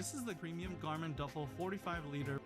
This is the premium Garmin duffel 45 liter.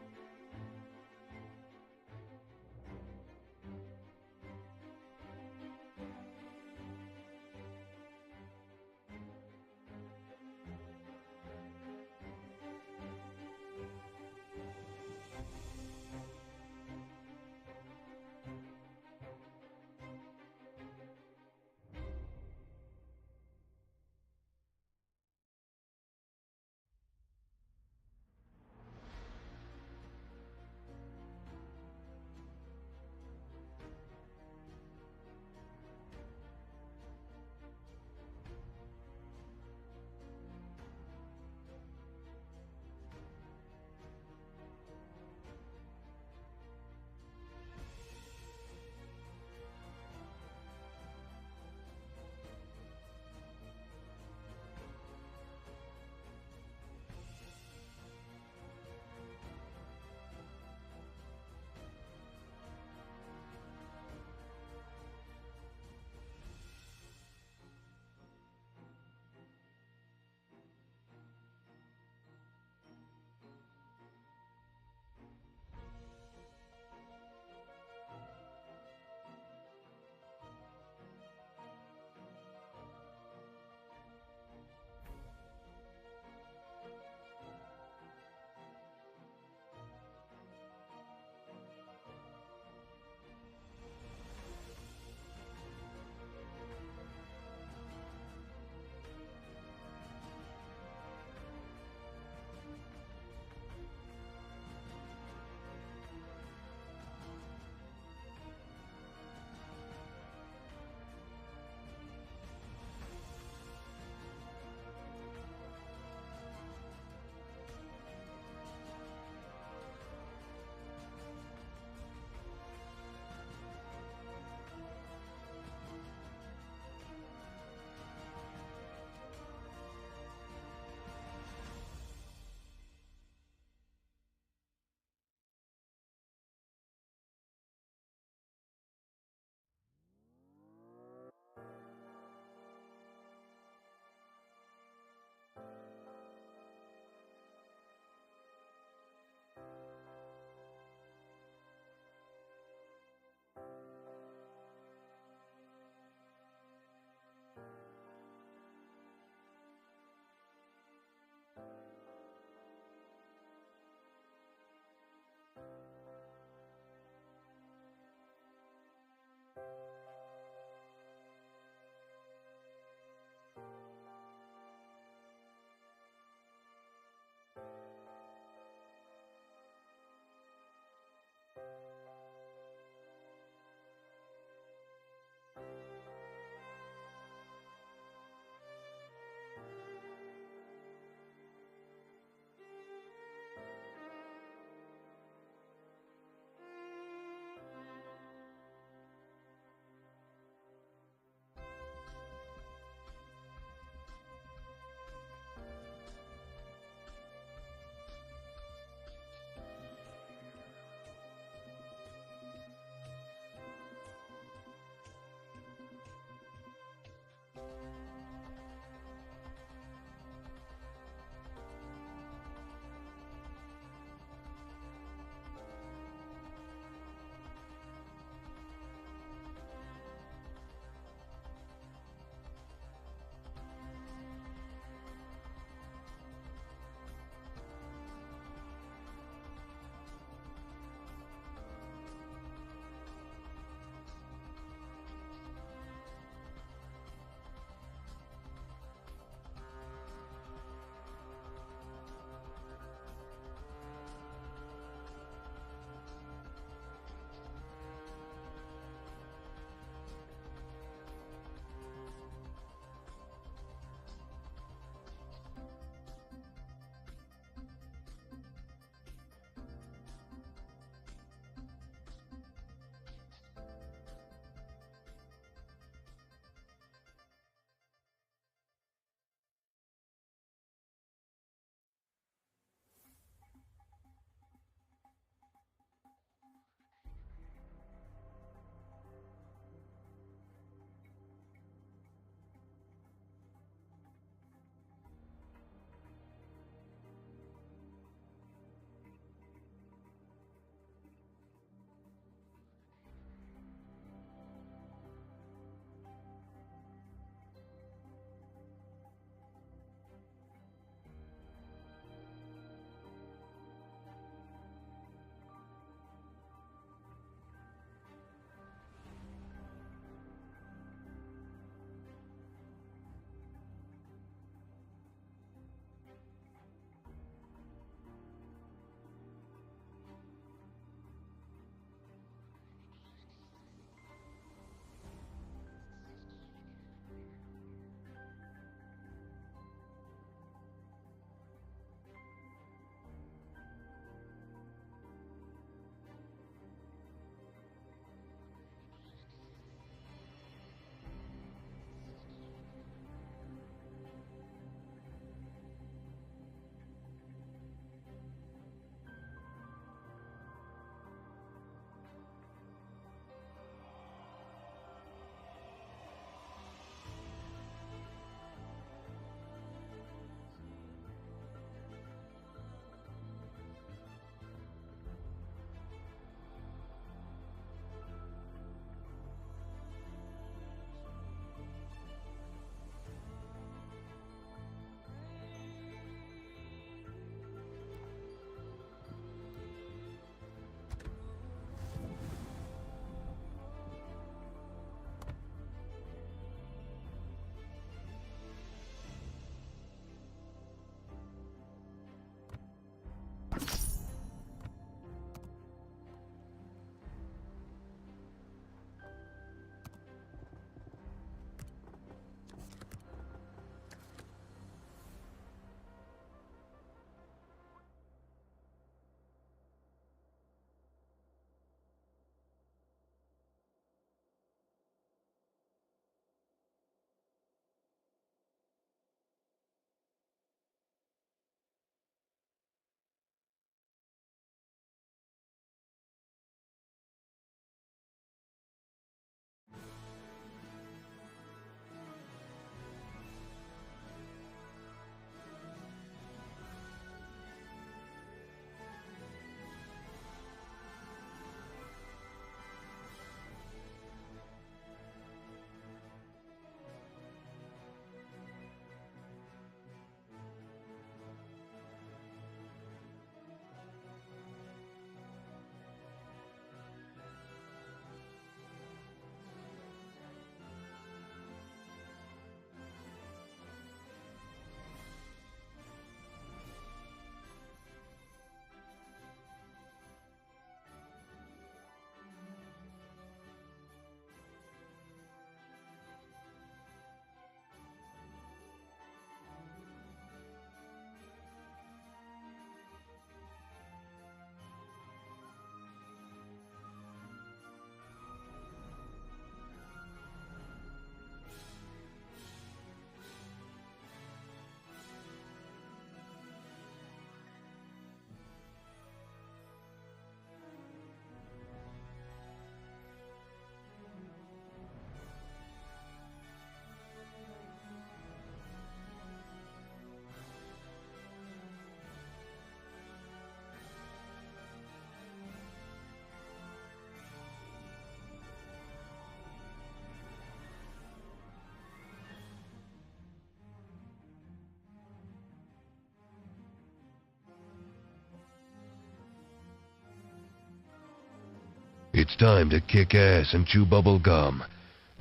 It's time to kick ass and chew bubble gum.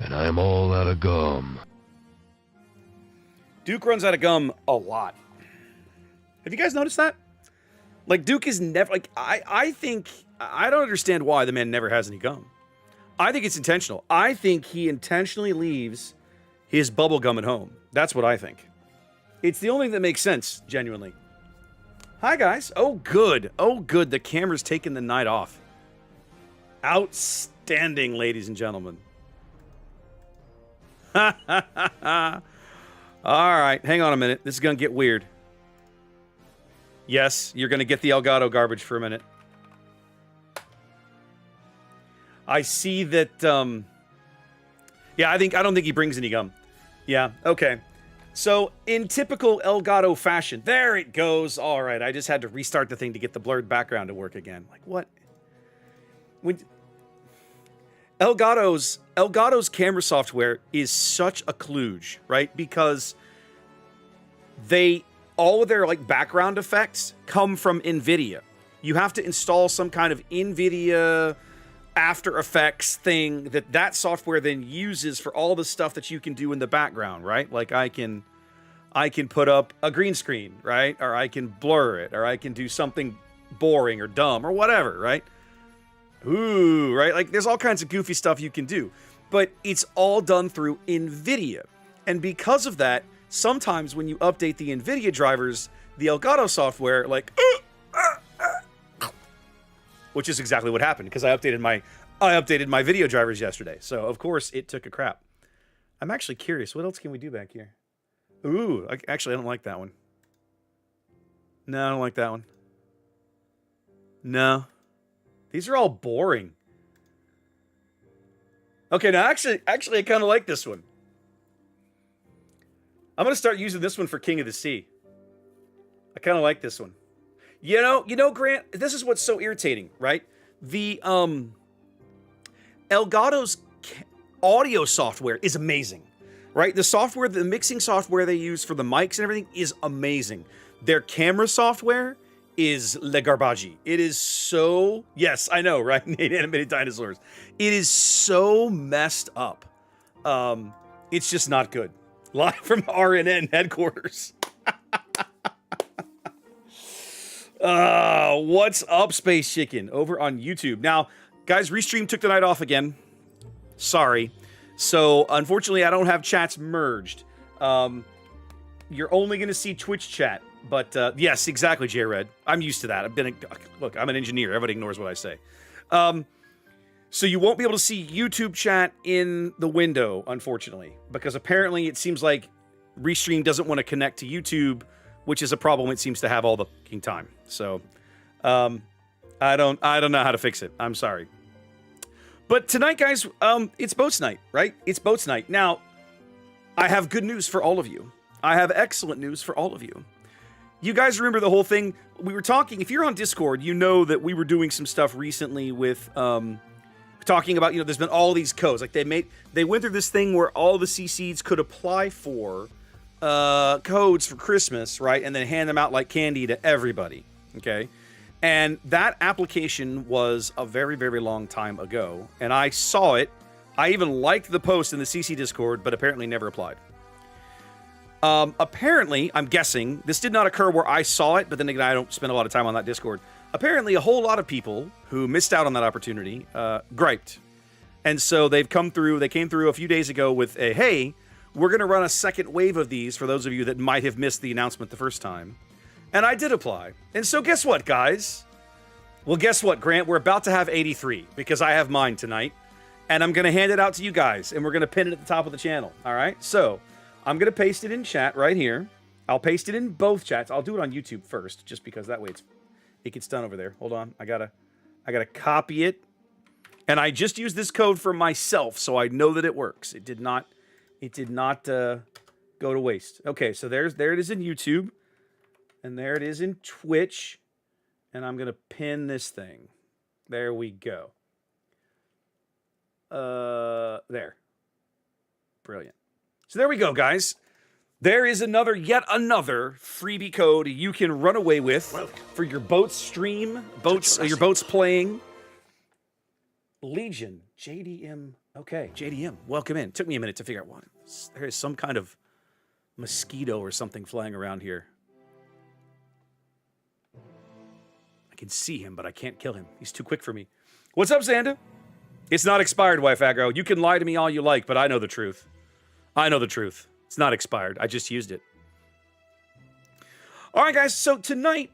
And I'm all out of gum. Duke runs out of gum a lot. Have you guys noticed that? Like, Duke is never... Like, I think... I don't understand why the man never has any gum. I think it's intentional. I think he intentionally leaves his bubble gum at home. That's what I think. It's the only thing that makes sense, genuinely. Hi, guys. Oh, good. Oh, good. The camera's taking the night off. Outstanding, ladies and gentlemen. Ha, ha, ha, ha. All right. Hang on a minute. This is going to get weird. Yes, you're going to get the Elgato garbage for a minute. I see that, yeah, I don't think he brings any gum. Yeah, okay. So, in typical Elgato fashion, there it goes. All right, I just had to restart the thing to get the blurred background to work again. Like, what? When Elgato's camera software is such a kludge, right? Because all of their, like, background effects come from NVIDIA. You have to install some kind of NVIDIA After Effects thing that software then uses for all the stuff that you can do in the background, right? Like, I can put up a green screen, right? Or I can blur it, or I can do something boring or dumb or whatever, right? Ooh, right? Like, there's all kinds of goofy stuff you can do. But it's all done through NVIDIA. And because of that, sometimes when you update the NVIDIA drivers, the Elgato software, like, which is exactly what happened, because I updated my video drivers yesterday. So, of course, it took a crap. I'm actually curious. What else can we do back here? Ooh, actually, I don't like that one. No, I don't like that one. No. These are all boring. Okay, now, actually, I kind of like this one. I'm going to start using this one for King of the Sea. I kind of like this one. You know, Grant, this is what's so irritating, right? The, Elgato's audio software is amazing, right? The mixing software they use for the mics and everything is amazing. Their camera software is le garbage. It is so... Yes, I know, right? Animated dinosaurs. It is so messed up. It's just not good. Live from RNN headquarters. What's up, Space Chicken? Over on YouTube. Now, guys, Restream took the night off again. Sorry. So, unfortunately, I don't have chats merged. You're only going to see Twitch chat. But, yes, exactly, J-Red. I'm used to that. Look, I'm an engineer. Everybody ignores what I say. So you won't be able to see YouTube chat in the window, unfortunately. Because apparently it seems like Restream doesn't want to connect to YouTube, which is a problem it seems to have all the fucking time. So, I don't know how to fix it. I'm sorry. But tonight, guys, it's boats night, right? It's boats night. Now, I have good news for all of you. I have excellent news for all of you. You guys remember the whole thing? We were talking, if you're on Discord, you know that we were doing some stuff recently with, talking about, there's been all these codes. Like, they went through this thing where all the CCs could apply for codes for Christmas, right? And then hand them out like candy to everybody, okay? And that application was a very, very long time ago. And I saw it. I even liked the post in the CC Discord, but apparently never applied. Apparently, I'm guessing, this did not occur where I saw it, but then again, I don't spend a lot of time on that Discord. Apparently, a whole lot of people who missed out on that opportunity, griped. And so they came through a few days ago with a, hey, we're going to run a second wave of these for those of you that might have missed the announcement the first time. And I did apply. And so guess what, guys? Well, guess what, Grant? We're about to have 83 because I have mine tonight. And I'm going to hand it out to you guys. And we're going to pin it at the top of the channel. All right? So I'm going to paste it in chat right here. I'll paste it in both chats. I'll do it on YouTube first, just because that way it gets done over there. Hold on. I gotta copy it. And I just used this code for myself, so I know that it works. It did not go to waste. Okay, so there it is in YouTube. And there it is in Twitch. And I'm going to pin this thing. There we go. There. Brilliant. So there we go, guys. There is yet another freebie code you can run away with for your boats stream, your boats playing. Legion, JDM. Okay, JDM, welcome in. Took me a minute to figure out what. There is some kind of mosquito or something flying around here. I can see him, but I can't kill him. He's too quick for me. What's up, Xanda? It's not expired, Wife Aggro. You can lie to me all you like, but I know the truth. I know the truth. It's not expired. I just used it. All right, guys. So tonight,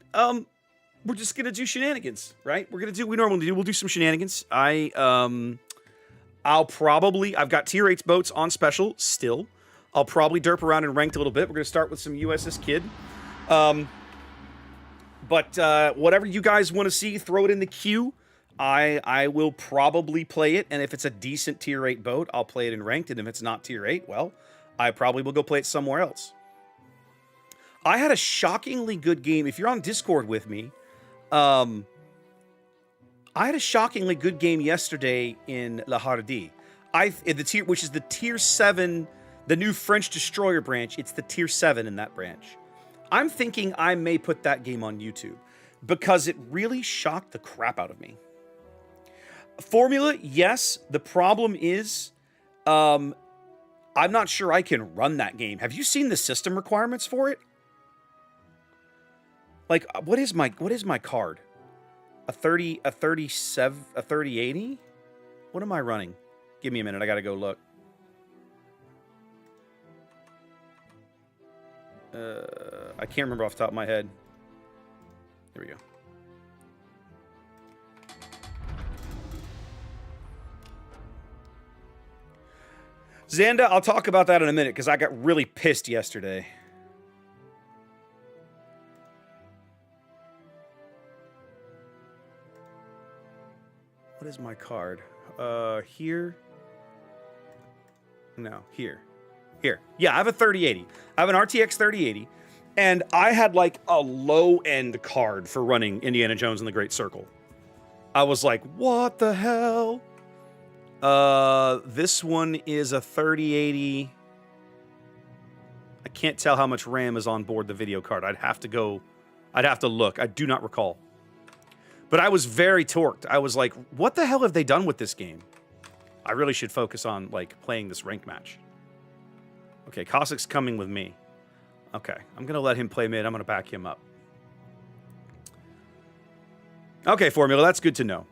we're just gonna do shenanigans, right? We normally do. We'll do some shenanigans. I've got tier 8 boats on special still. I'll probably derp around and ranked a little bit. We're gonna start with some USS Kid. But whatever you guys want to see, throw it in the queue. I will probably play it, and if it's a decent tier 8 boat, I'll play it in ranked, and if it's not tier 8, well, I probably will go play it somewhere else. I had a shockingly good game. If you're on Discord with me, I had a shockingly good game yesterday in La Hardi. Which is the tier 7, the new French destroyer branch. It's the tier 7 in that branch. I'm thinking I may put that game on YouTube because it really shocked the crap out of me. Formula, yes. The problem is, I'm not sure I can run that game. Have you seen the system requirements for it? Like, what is my card? A 3080? What am I running? Give me a minute. I gotta go look. I can't remember off the top of my head. Here we go. Xanda, I'll talk about that in a minute because I got really pissed yesterday. What is my card? Here? No, here. Here. Yeah, I have a 3080. I have an RTX 3080. And I had like a low-end card for running Indiana Jones and the Great Circle. I was like, what the hell? This one is a 3080. I can't tell how much RAM is on board the video card. I'd have to look. I do not recall. But I was very torqued. I was like, what the hell have they done with this game? I really should focus on, like, playing this rank match. Okay, Cossack's coming with me. Okay, I'm going to let him play mid. I'm going to back him up. Okay, Formula, that's good to know.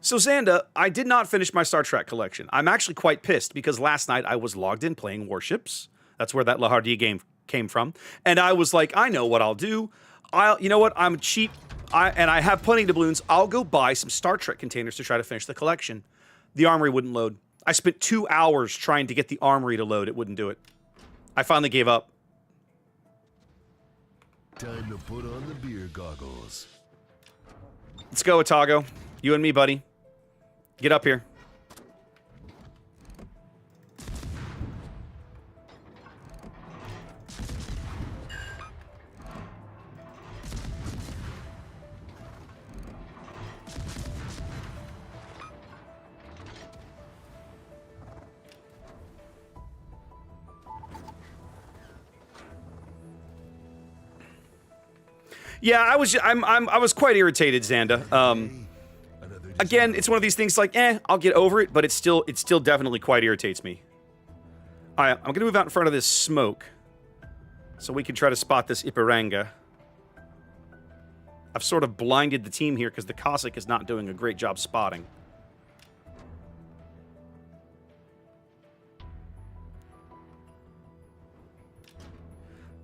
So, Xanda, I did not finish my Star Trek collection. I'm actually quite pissed because last night I was logged in playing Warships. That's where that La Hardi game came from. And I was like, I know what I'll do. You know what? I'm cheap. And I have plenty of doubloons. I'll go buy some Star Trek containers to try to finish the collection. The armory wouldn't load. I spent 2 hours trying to get the armory to load. It wouldn't do it. I finally gave up. Time to put on the beer goggles. Let's go, Otago. You and me, buddy. Get up here. Yeah, I was quite irritated, Xanda. Again, it's one of these things like, I'll get over it, but it still definitely quite irritates me. All right, I'm gonna move out in front of this smoke so we can try to spot this Ipiranga. I've sort of blinded the team here because the Cossack is not doing a great job spotting.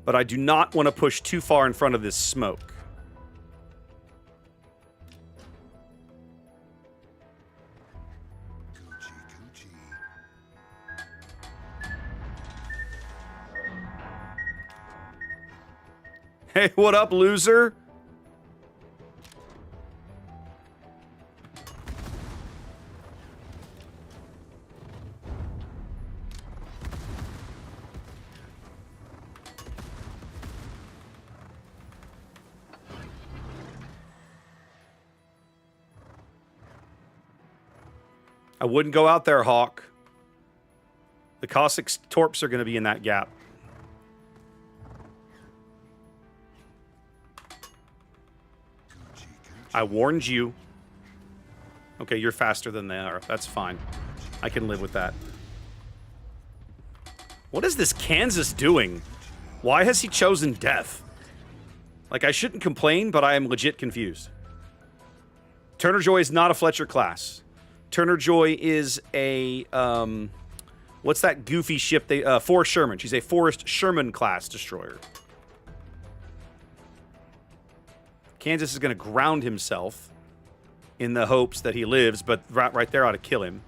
But I do not want to push too far in front of this smoke. Hey, what up, loser? I wouldn't go out there, Hawk. The Cossack's torps are going to be in that gap. I warned you. Okay, you're faster than they are. That's fine. I can live with that. What is this Kansas doing? Why has he chosen death? Like, I shouldn't complain, but I am legit confused. Turner Joy is not a Fletcher class. Turner Joy is a, what's that goofy ship? Forrest Sherman. She's a Forrest Sherman class destroyer. Kansas is going to ground himself in the hopes that he lives, but right there ought to kill him.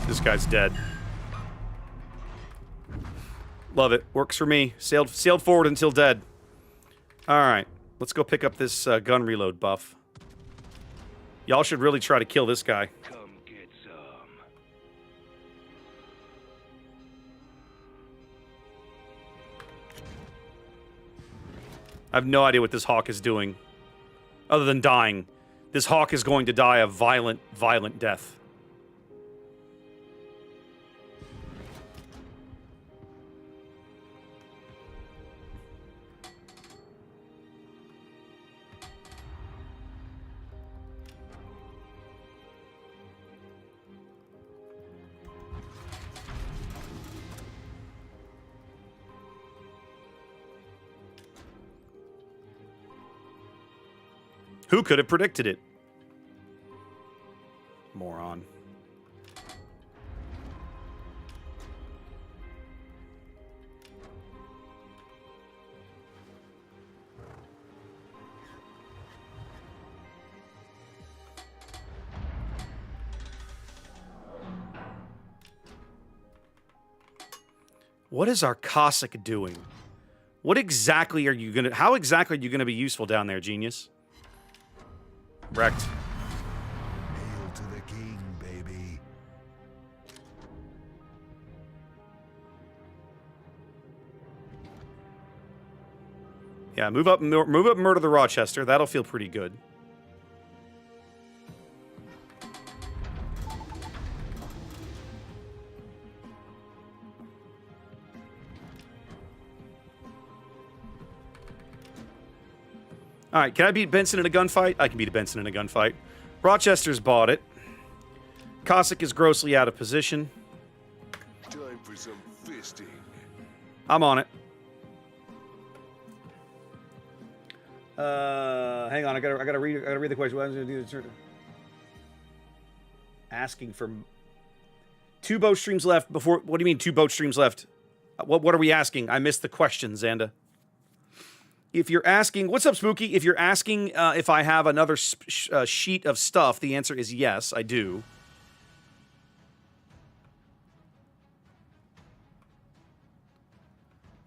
This guy's dead. Love it. Works for me. Sailed forward until dead. All right. Let's go pick up this gun reload buff. Y'all should really try to kill this guy. Come get some. I have no idea what this hawk is doing. Other than dying. This hawk is going to die a violent, violent death. Who could have predicted it? Moron. What is our Cossack doing? What exactly are you gonna... How exactly are you gonna be useful down there, genius? Wrecked. Hail to the king, baby. Yeah, move up, murder the Rochester. That'll feel pretty good. All right, can I beat Benson in a gunfight? I can beat Benson in a gunfight. Rochester's bought it. Cossack is grossly out of position. Time for some fisting. I'm on it. Hang on, I gotta read the question. What am I gonna do? Asking for 2 boat streams left before. What do you mean 2 boat streams left? What are we asking? I missed the question, Xanda. If you're asking, what's up, Spooky? If you're asking if I have another sheet of stuff, the answer is yes, I do.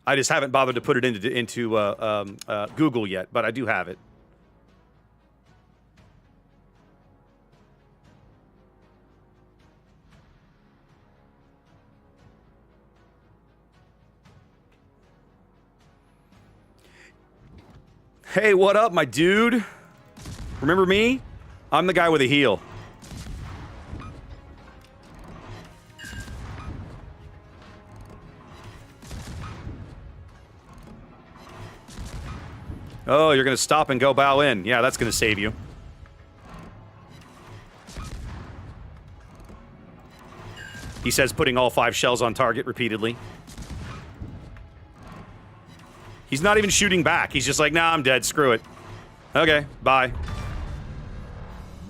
I just haven't bothered to put it into Google yet, but I do have it. Hey, what up, my dude? Remember me? I'm the guy with a heel. Oh, you're gonna stop and go bow in. Yeah, that's gonna save you. He says putting all 5 shells on target repeatedly. He's not even shooting back. He's just like, nah, I'm dead. Screw it. Okay, bye.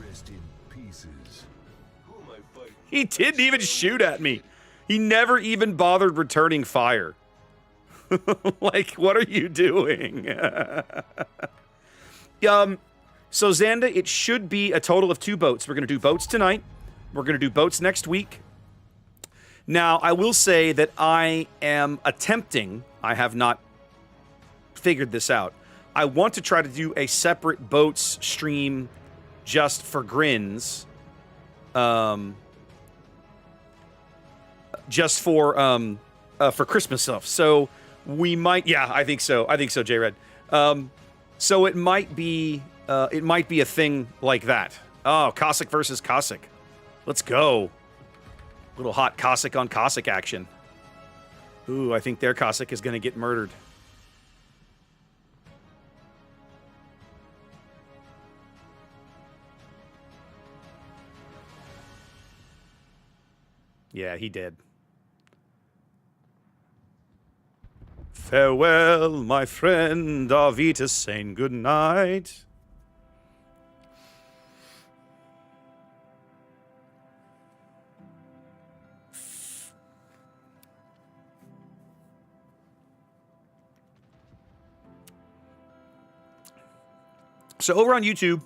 Rest in pieces. Who am I fighting? He didn't even shoot at me. He never even bothered returning fire. Like, what are you doing? So, Xanda, it should be a total of 2 boats. We're going to do boats tonight. We're going to do boats next week. Now, I will say that I am attempting, I have not figured this out. I want to try to do a separate boats stream just for grins. Just for Christmas stuff. So We might, yeah, I think so. I think so, J-Red. So it might be a thing like that. Oh, Cossack versus Cossack. Let's go. Little hot Cossack on Cossack action. Ooh, I think their Cossack is going to get murdered. Yeah, he did. Farewell, my friend. Arvitas saying good night. So over on YouTube,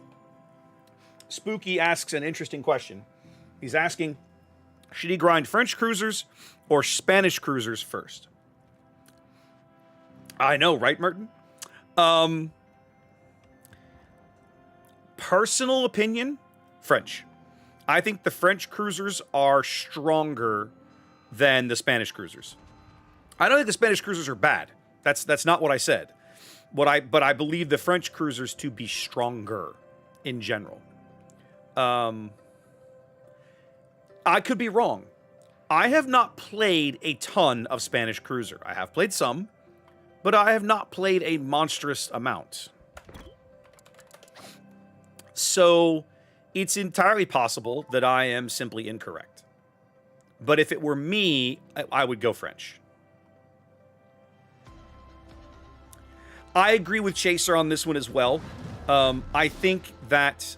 Spooky asks an interesting question. He's asking, should he grind French cruisers or Spanish cruisers first? I know, right, Merton? Personal opinion, French. I think the French cruisers are stronger than the Spanish cruisers. I don't think the Spanish cruisers are bad. That's not what I said. But I believe the French cruisers to be stronger in general. I could be wrong. I have not played a ton of Spanish cruiser. I have played some, but I have not played a monstrous amount. So it's entirely possible that I am simply incorrect. But if it were me, I would go French. I agree with Chaser on this one as well. I think that...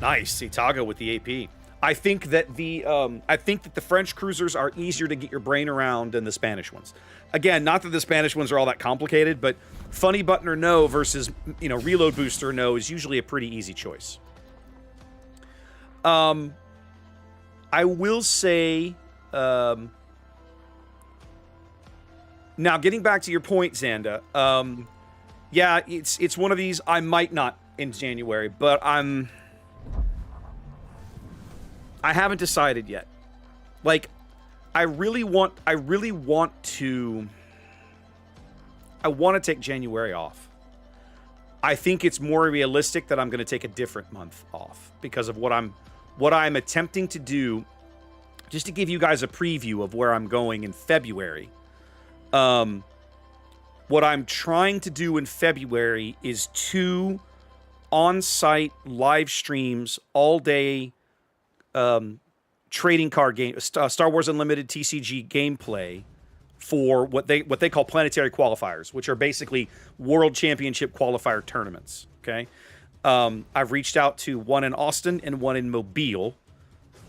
Nice, Itago with the AP. I think that the French cruisers are easier to get your brain around than the Spanish ones. Again, not that the Spanish ones are all that complicated, but funny button or no versus reload booster or no is usually a pretty easy choice. I will say, now getting back to your point, Xanda. Yeah, it's one of these I might not in January, but I haven't decided yet. Like, I want to take January off. I think it's more realistic that I'm going to take a different month off because of what I'm attempting to do. Just to give you guys a preview of where I'm going in February. What I'm trying to do in February is 2 on-site live streams all day. Trading card game, Star Wars Unlimited TCG gameplay for what they call planetary qualifiers, which are basically World Championship qualifier tournaments. Okay, I've reached out to one in Austin and one in Mobile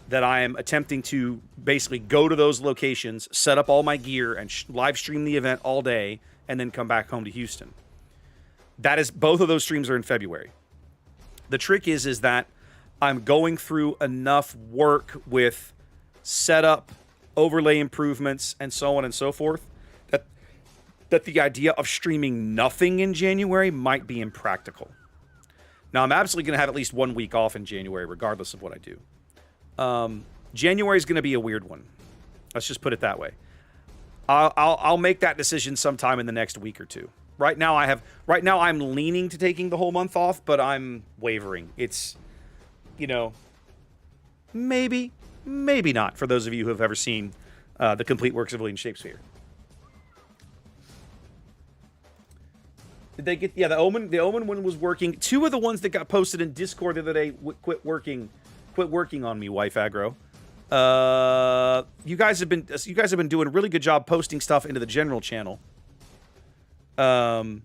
that I am attempting to basically go to those locations, set up all my gear, and live stream the event all day, and then come back home to Houston. That is, both of those streams are in February. The trick is that I'm going through enough work with setup, overlay improvements, and so on and so forth, that the idea of streaming nothing in January might be impractical. Now, I'm absolutely going to have at least 1 week off in January, regardless of what I do. January is going to be a weird one. Let's just put it that way. I'll make that decision sometime in the next week or two. Right now, I'm leaning to taking the whole month off, but I'm wavering. It's, maybe not, for those of you who have ever seen the complete works of William Shakespeare. Did they get... Yeah, the Omen one was working. 2 of the ones that got posted in Discord the other day quit working on me, wife aggro. You guys have been doing a really good job posting stuff into the general channel. Let's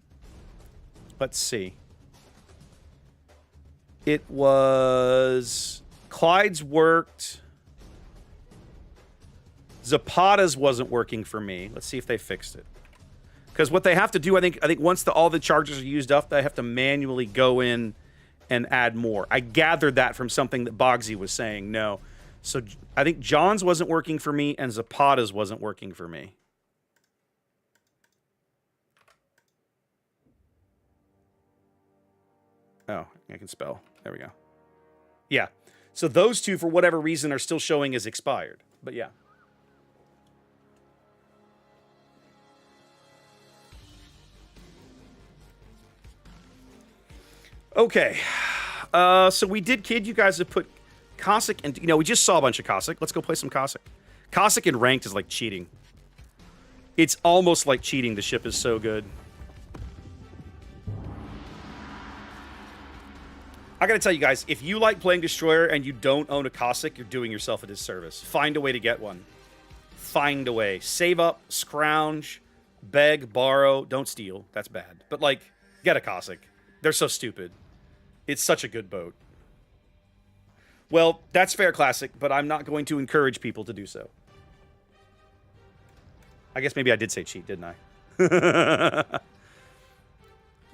see. It was... Clyde's worked. Zapata's wasn't working for me. Let's see if they fixed it. Because what they have to do, I think once all the charges are used up, they have to manually go in and add more. I gathered that from something that Bogsy was saying. No. So I think John's wasn't working for me and Zapata's wasn't working for me. Oh, I can spell. There we go. Yeah. So those 2, for whatever reason, are still showing as expired. But yeah. Okay. So we did kid. You guys have put Cossack and, we just saw a bunch of Cossack. Let's go play some Cossack. Cossack in ranked is like cheating. It's almost like cheating. The ship is so good. I gotta tell you guys, if you like playing Destroyer and you don't own a Cossack, you're doing yourself a disservice. Find a way to get one. Find a way. Save up, scrounge, beg, borrow. Don't steal. That's bad. But, like, get a Cossack. They're so stupid. It's such a good boat. Well, that's fair, Classic, but I'm not going to encourage people to do so. I guess maybe I did say cheat, didn't I?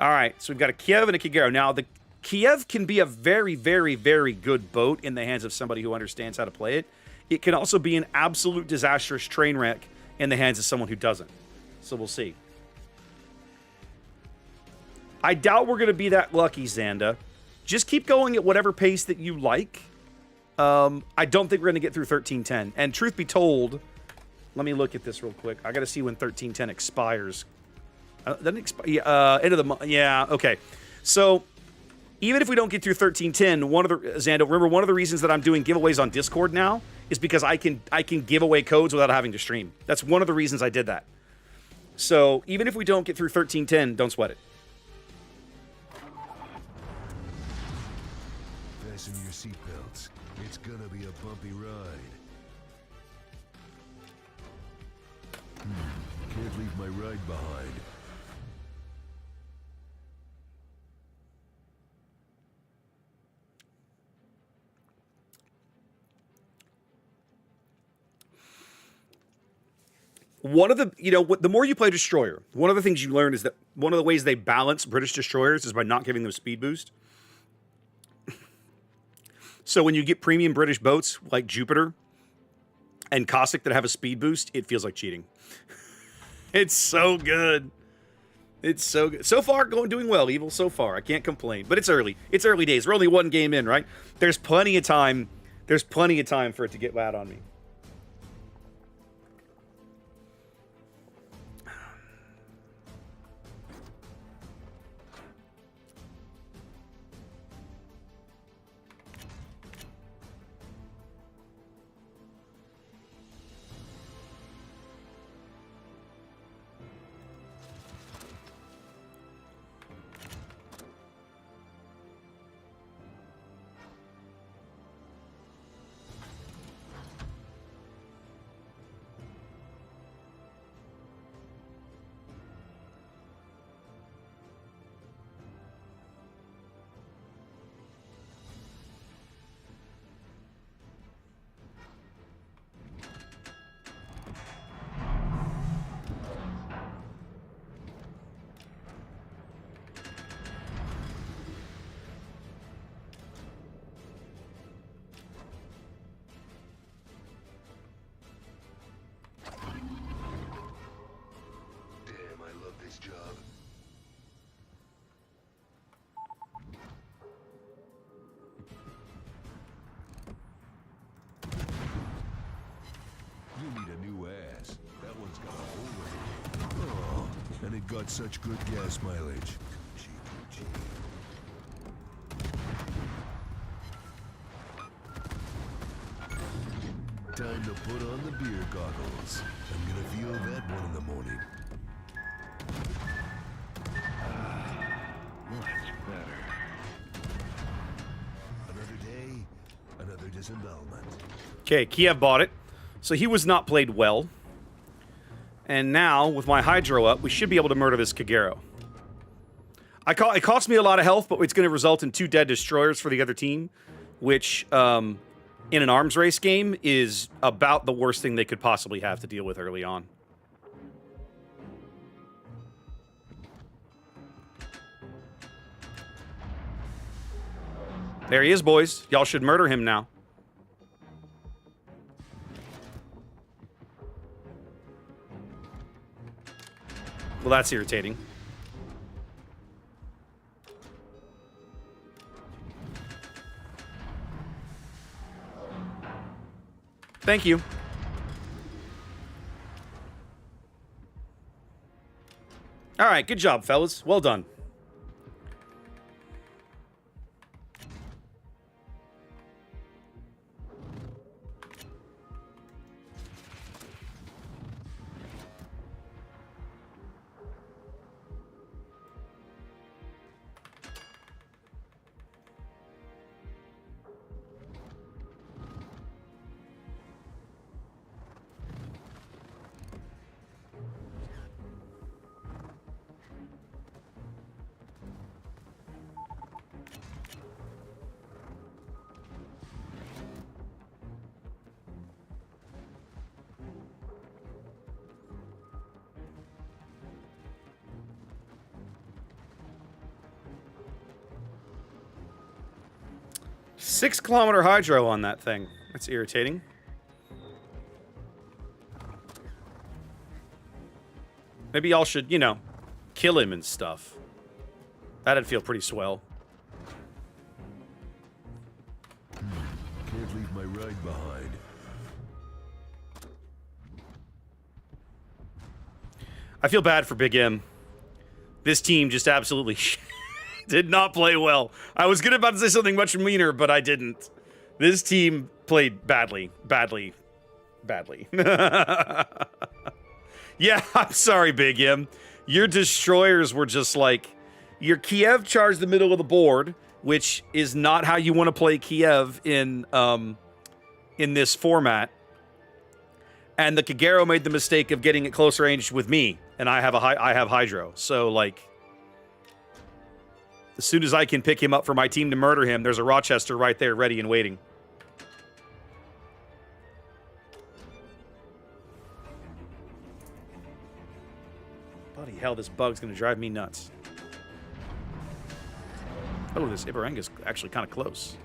All right, so we've got a Kiev and a Kagero. Now, the Kiev can be a very, very, very good boat in the hands of somebody who understands how to play it. It can also be an absolute disastrous train wreck in the hands of someone who doesn't. So we'll see. I doubt we're going to be that lucky, Xanda. Just keep going at whatever pace that you like. I don't think we're going to get through 1310. And truth be told, let me look at this real quick. I got to see when 1310 expires. Doesn't expire. End of the month. Yeah, okay. So even if we don't get through 1310, Xanda, remember one of the reasons that I'm doing giveaways on Discord now is because I can give away codes without having to stream. That's one of the reasons I did that. So even if we don't get through 1310, don't sweat it. Fasten your seatbelts. It's gonna be a bumpy ride. Can't leave my ride behind. One of the, the more you play Destroyer, one of the things you learn is that one of the ways they balance British Destroyers is by not giving them speed boost. So when you get premium British boats like Jupiter and Cossack that have a speed boost, it feels like cheating. It's so good. It's so good. So far, doing well, Evil, so far. I can't complain. But it's early. It's early days. We're only one game in, right? There's plenty of time. There's plenty of time for it to get bad on me. Job. You need a new ass. That one's got a hole in it. Oh, and it got such good gas mileage. Cheap. Time to put on the beer goggles. I'm gonna feel that one in the morning. Much better. Another day, another disembowelment. Okay, Kiev bought it. So he was not played well. And now, with my Hydro up, we should be able to murder this Kagero. It cost me a lot of health, but it's going to result in 2 dead destroyers for the other team, which, in an arms race game, is about the worst thing they could possibly have to deal with early on. There he is, boys. Y'all should murder him now. Well, that's irritating. Thank you. All right, good job, fellas. Well done. 6-kilometer hydro on that thing. That's irritating. Maybe y'all should, you know, kill him and stuff. That'd feel pretty swell. Can't leave my ride behind. I feel bad for Big M. This team just absolutely did not play well. I was about to say something much meaner, but I didn't. This team played badly. Badly. Badly. Yeah, I'm sorry, Big M. Your destroyers were just like... Your Kiev charged the middle of the board, which is not how you want to play Kiev in this format. And the Kagero made the mistake of getting it close range with me, and I have Hydro. So, like... As soon as I can pick him up for my team to murder him, there's a Rochester right there ready and waiting. Bloody hell, this bug's gonna drive me nuts. Oh, this Ibaranga's actually kind of close.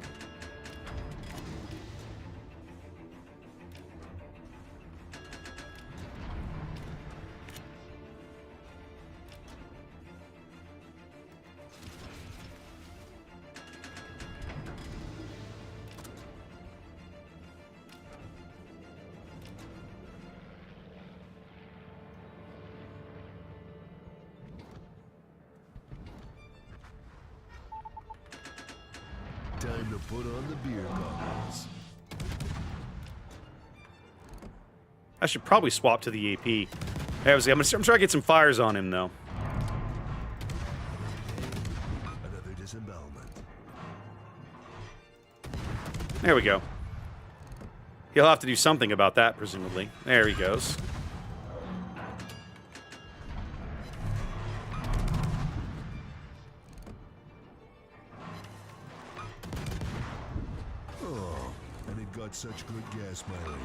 Time to put on the beer goggles. I should probably swap to the AP. I'm trying to get some fires on him, though. Another disembowelment. There we go. He'll have to do something about that, presumably. There he goes. Oh, and it got such good gas mileage.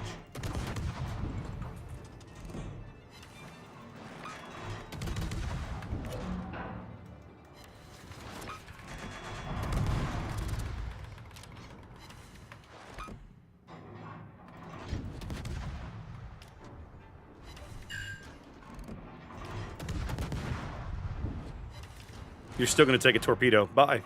You're still going to take a torpedo. Bye.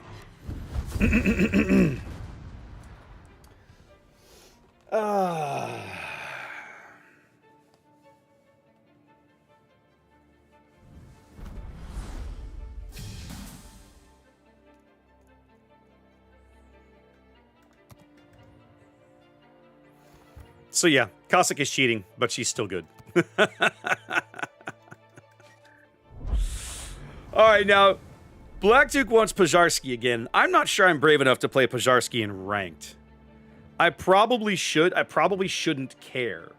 So yeah, Cossack is cheating, but she's still good. All right, now, Blackduke wants Pazarski again. I'm not sure I'm brave enough to play Pazarski in ranked. I probably should. I probably shouldn't care.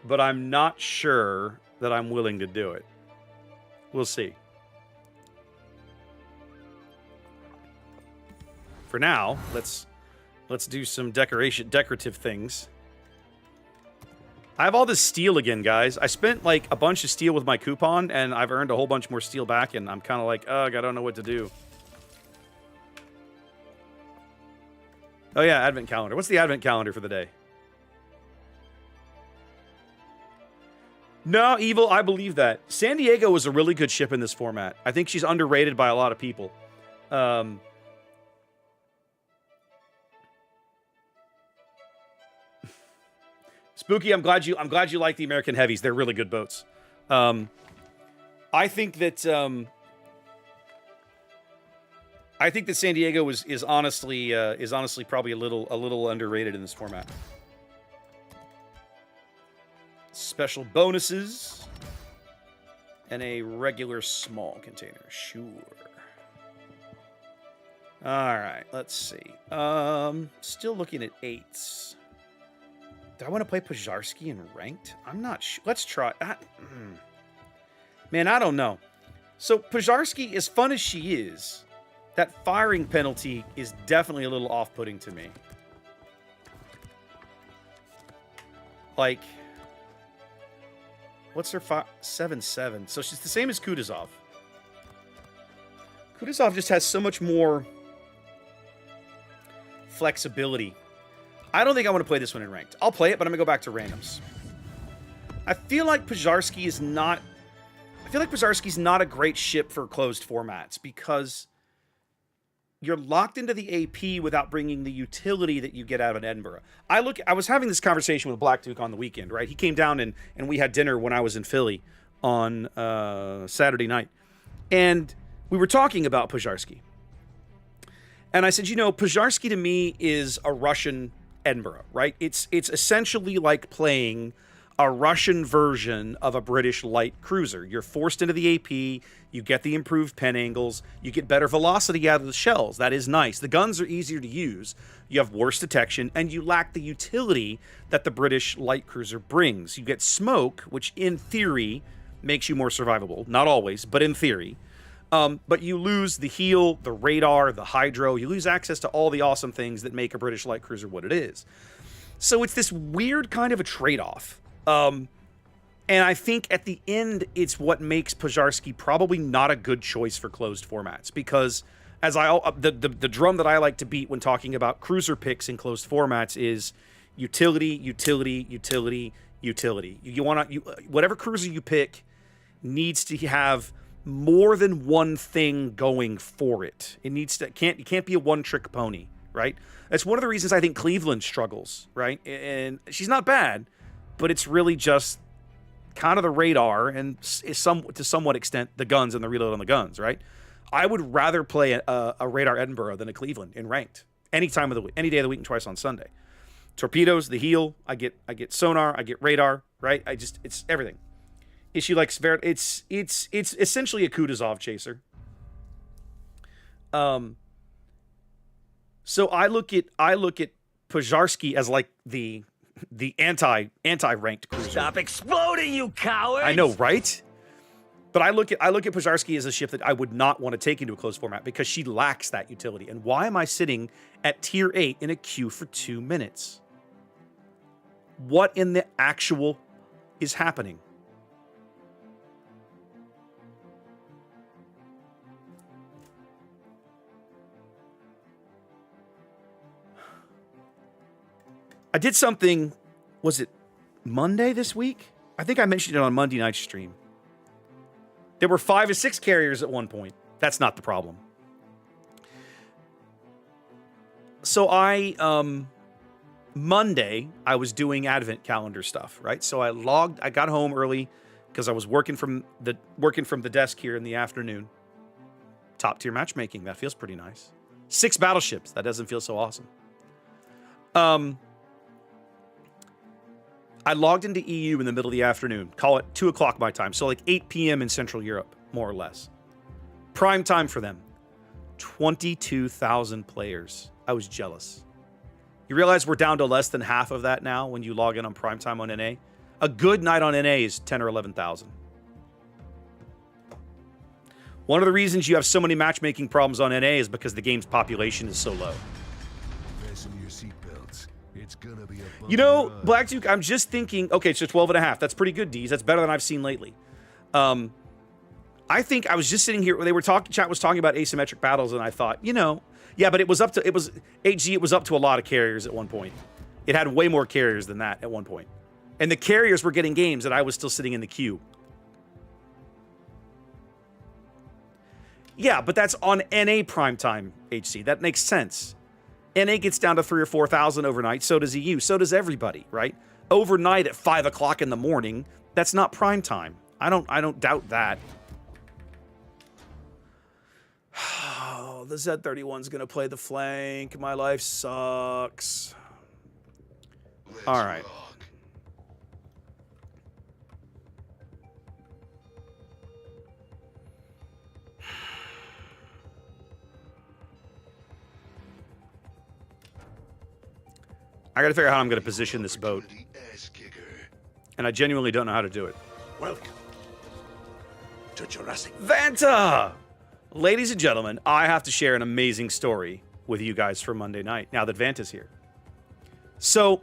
But I'm not sure that I'm willing to do it. We'll see. For now, let's do some decorative things. I have all this steel again, guys. I spent, like, a bunch of steel with my coupon, and I've earned a whole bunch more steel back, and I'm kind of like, ugh, I don't know what to do. Oh, yeah, advent calendar. What's the advent calendar for the day? No, Evil, I believe that. San Diego was a really good ship in this format. I think she's underrated by a lot of people. Spooky, I'm glad you like the American Heavies. They're really good boats. I think that San Diego is honestly probably a little underrated in this format. Special bonuses and a regular small container. Sure. All right, let's see. Still looking at 8s. Do I want to play Pazarski in ranked? I'm not sure. Let's try. Man, I don't know. So, Pazarski, as fun as she is, that firing penalty is definitely a little off-putting to me. Like, what's her 7-7? So she's the same as Kutuzov. Kutuzov just has so much more flexibility. I don't think I want to play this one in ranked. I'll play it, but I'm going to go back to randoms. I feel like Pizarski is not a great ship for closed formats because you're locked into the AP without bringing the utility that you get out of an Edinburgh. I was having this conversation with Black Duke on the weekend, right? He came down and we had dinner when I was in Philly on Saturday night. And we were talking about Pizarski. And I said, Pizarski to me is a Russian Edinburgh, right? It's essentially like playing a Russian version of a British light cruiser. You're forced into the AP, you get the improved pen angles, you get better velocity out of the shells. That is nice. The guns are easier to use, you have worse detection, and you lack the utility that the British light cruiser brings. You get smoke, which in theory makes you more survivable. Not always, but in theory. But you lose the heel, the radar, the hydro. You lose access to all the awesome things that make a British light cruiser what it is. So it's this weird kind of a trade-off. And I think at the end, it's what makes Pizarski probably not a good choice for closed formats. Because as the drum that I like to beat when talking about cruiser picks in closed formats is utility, utility, utility, utility. Whatever cruiser you pick needs to have more than one thing going for it. It can't be a one-trick pony, right? That's one of the reasons I think Cleveland struggles, right? And she's not bad, but it's really just kind of the radar and to somewhat extent the guns and the reload on the guns, right? I would rather play a radar Edinburgh than a Cleveland in ranked any time of the week, any day of the week, and twice on Sunday. Torpedoes, the heel, I get sonar, I get radar, right? It's everything. Issue like it's essentially a Kutuzov chaser. So I look at Pizarski as like the anti-ranked cruiser. Stop exploding, you coward! I know, right? But I look at Pizarski as a ship that I would not want to take into a closed format because she lacks that utility. And why am I sitting at tier 8 in a queue for 2 minutes? What in the actual is happening? I did something, was it Monday this week? I think I mentioned it on Monday night's stream. There were 5 or 6 carriers at one point. That's not the problem. So Monday, I was doing advent calendar stuff, right? So I got home early because I was working from the desk here in the afternoon. Top tier matchmaking, that feels pretty nice. 6 battleships, that doesn't feel so awesome. I logged into EU in the middle of the afternoon. Call it 2 o'clock my time. So like 8 p.m. in Central Europe, more or less. Prime time for them. 22,000 players. I was jealous. You realize we're down to less than half of that now when you log in on prime time on NA? A good night on NA is 10 or 11,000. One of the reasons you have so many matchmaking problems on NA is because the game's population is so low. Fasten your seatbelts. It's gonna be a Black Duke, I'm just thinking, okay, so 12 and a half. That's pretty good, D's. That's better than I've seen lately. I think I was just sitting here, chat was talking about asymmetric battles, and I thought, yeah, but it was up to a lot of carriers at one point. It had way more carriers than that at one point. And the carriers were getting games, and I was still sitting in the queue. Yeah, but that's on NA primetime, HC. That makes sense. NA gets down to 3,000 or 4,000 overnight. So does EU. So does everybody, right? Overnight at 5 o'clock in the morning, that's not prime time. I don't doubt that. Oh, the Z31's gonna play the flank. My life sucks. All right. I gotta figure out how I'm gonna position this boat. And I genuinely don't know how to do it. Welcome to Jurassic. Vanta! Ladies and gentlemen, I have to share an amazing story with you guys for Monday night, now that Vanta's here. So,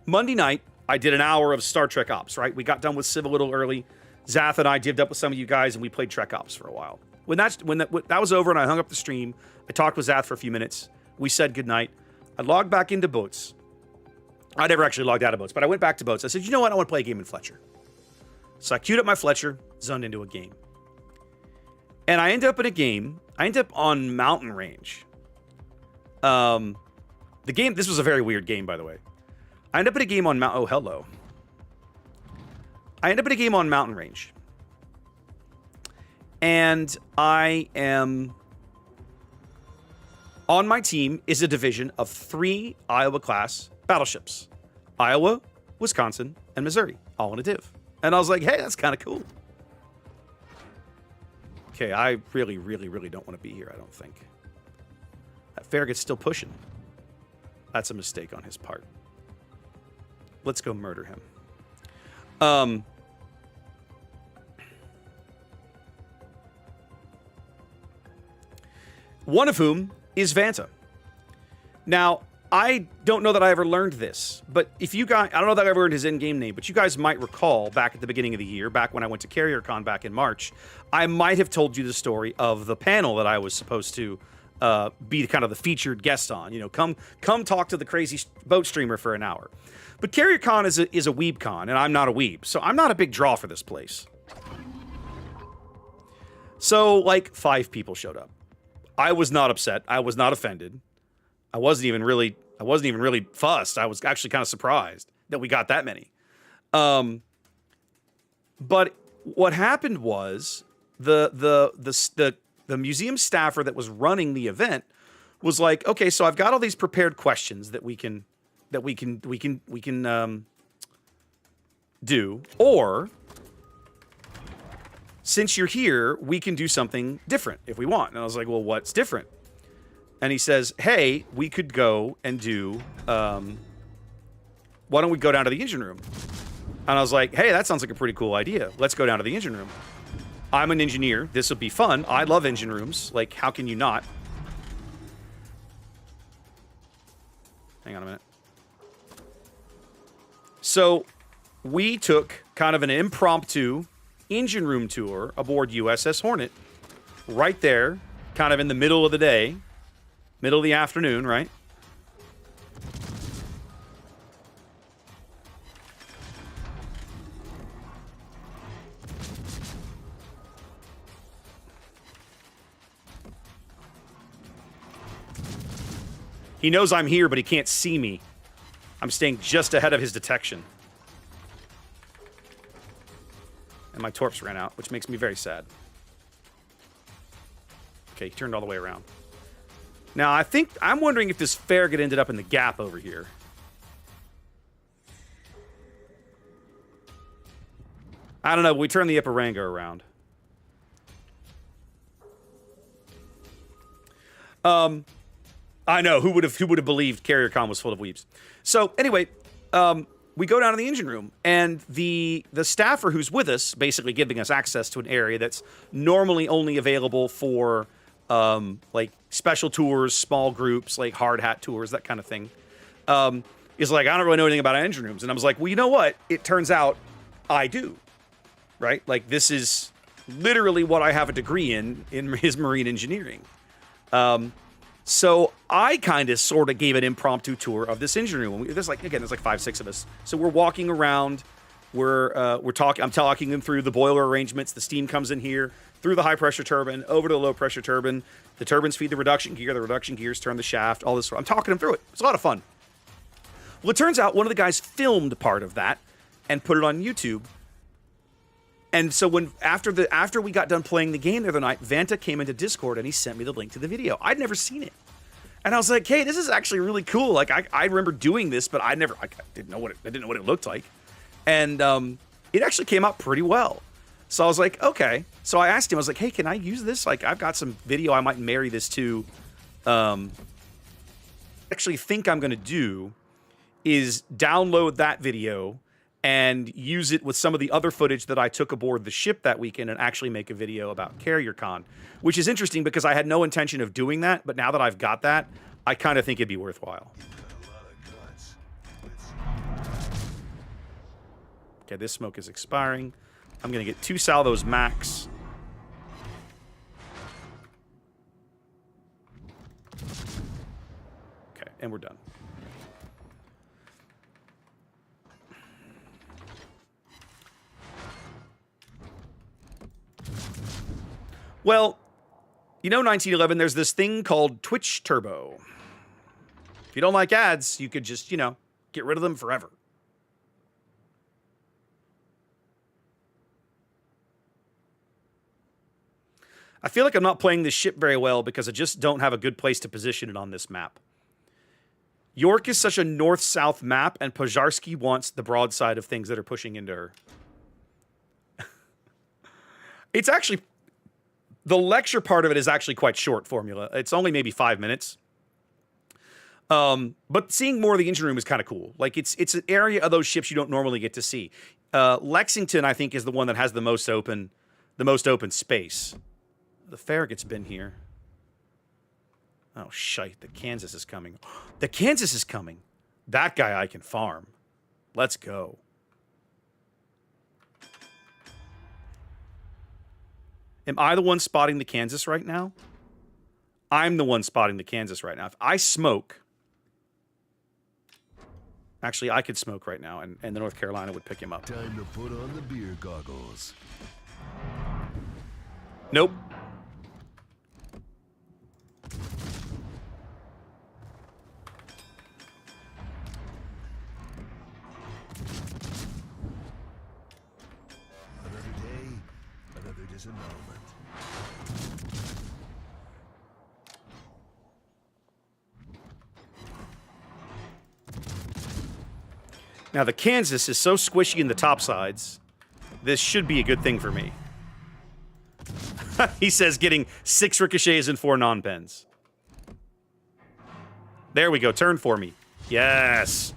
Monday night, I did an hour of Star Trek Ops, right? We got done with Civ a little early. Zath and I divvied up with some of you guys, and we played Trek Ops for a while. When that was over and I hung up the stream, I talked with Zath for a few minutes. We said goodnight. I logged back into boats. I never actually logged out of boats, but I went back to boats. I said, you know what? I want to play a game in Fletcher. So I queued up my Fletcher, zoned into a game. And I ended up in a game. I ended up on Mountain Range. The game, this was a very weird game, by the way. I ended up in a game on oh, hello. I ended up in a game on Mountain Range. And I am... On my team is a division of 3 Iowa-class battleships. Iowa, Wisconsin, and Missouri, all in a div. And I was like, hey, that's kind of cool. Okay, I really, really, really don't want to be here, I don't think. That Farragut's still pushing. That's a mistake on his part. Let's go murder him. One of whom is Vanta. Now, I don't know that I ever learned this, but if you guys, I don't know that I ever learned his in-game name, but you guys might recall back at the beginning of the year, back when I went to CarrierCon back in March, I might have told you the story of the panel that I was supposed to be kind of the featured guest on. You know, come talk to the crazy boat streamer for an hour. But CarrierCon is a weeb con, and I'm not a weeb, so I'm not a big draw for this place. So, like, 5 people showed up. I was not upset. I was not offended. I wasn't even really fussed. I was actually kind of surprised that we got that many. But what happened was the museum staffer that was running the event was like, okay, so I've got all these prepared questions that we can do, or since you're here, we can do something different if we want. And I was like, well, what's different? And he says, hey, we could go and do, why don't we go down to the engine room? And I was like, hey, that sounds like a pretty cool idea. Let's go down to the engine room. I'm an engineer. This will be fun. I love engine rooms. Like, how can you not? Hang on a minute. So we took kind of an impromptu engine room tour aboard USS Hornet right there, kind of in the middle of the day, middle of the afternoon, right? He knows I'm here, but he can't see me. I'm staying just ahead of his detection. And my torps ran out, which makes me very sad. Okay, he turned all the way around. Now, I'm wondering if this Farragut ended up in the gap over here. I don't know, but we turned the Ipiranga around. I know, who would have believed CarrierCon was full of weeps. So, anyway, we go down to the engine room, and the staffer who's with us, basically giving us access to an area that's normally only available for, like, special tours, small groups, like hard hat tours, that kind of thing, is like, I don't really know anything about engine rooms. And I was like, well, you know what? It turns out I do, right? Like, this is literally what I have a degree in his marine engineering. So I kind of sort of gave an impromptu tour of this engine room. There's like 5, 6 of us. So we're walking around. We're talking. I'm talking them through the boiler arrangements. The steam comes in here through the high pressure turbine over to the low pressure turbine. The turbines feed the reduction gear. The reduction gears turn the shaft. All this. I'm talking them through it. It's a lot of fun. Well, it turns out one of the guys filmed part of that and put it on YouTube. And so after we got done playing the game the other night, Vanta came into Discord and he sent me the link to the video. I'd never seen it. And I was like, hey, this is actually really cool. Like, I remember doing this, but I didn't know what it looked like. And it actually came out pretty well. So I was like, okay. So I asked him, I was like, hey, can I use this? Like, I've got some video I might marry this to. Actually think I'm going to do is download that video and use it with some of the other footage that I took aboard the ship that weekend and actually make a video about CarrierCon, which is interesting because I had no intention of doing that, but now that I've got that, I kind of think it'd be worthwhile. Okay, this smoke is expiring. I'm going to get 2 salvos max. Okay, and we're done. Well, you know, 1911, there's this thing called Twitch Turbo. If you don't like ads, you could just, you know, get rid of them forever. I feel like I'm not playing this ship very well because I just don't have a good place to position it on this map. York is such a north-south map, and Pojarski wants the broadside of things that are pushing into her. It's actually... The lecture part of it is actually quite short, Formula. It's only maybe 5 minutes. But seeing more of the engine room is kind of cool. Like, it's an area of those ships you don't normally get to see. Lexington, I think, is the one that has the most open space. The Farragut's been here. Oh, shite. The Kansas is coming. The Kansas is coming. That guy I can farm. Let's go. Am I the one spotting the Kansas right now? I'm the one spotting the Kansas right now. If I smoke... Actually, I could smoke right now, and the North Carolina would pick him up. Time to put on the beer goggles. Nope. Another day, another disembowelment. Now, the Kansas is so squishy in the topsides, this should be a good thing for me. He says getting 6 ricochets and 4 non-pens. There we go. Turn for me. Yes.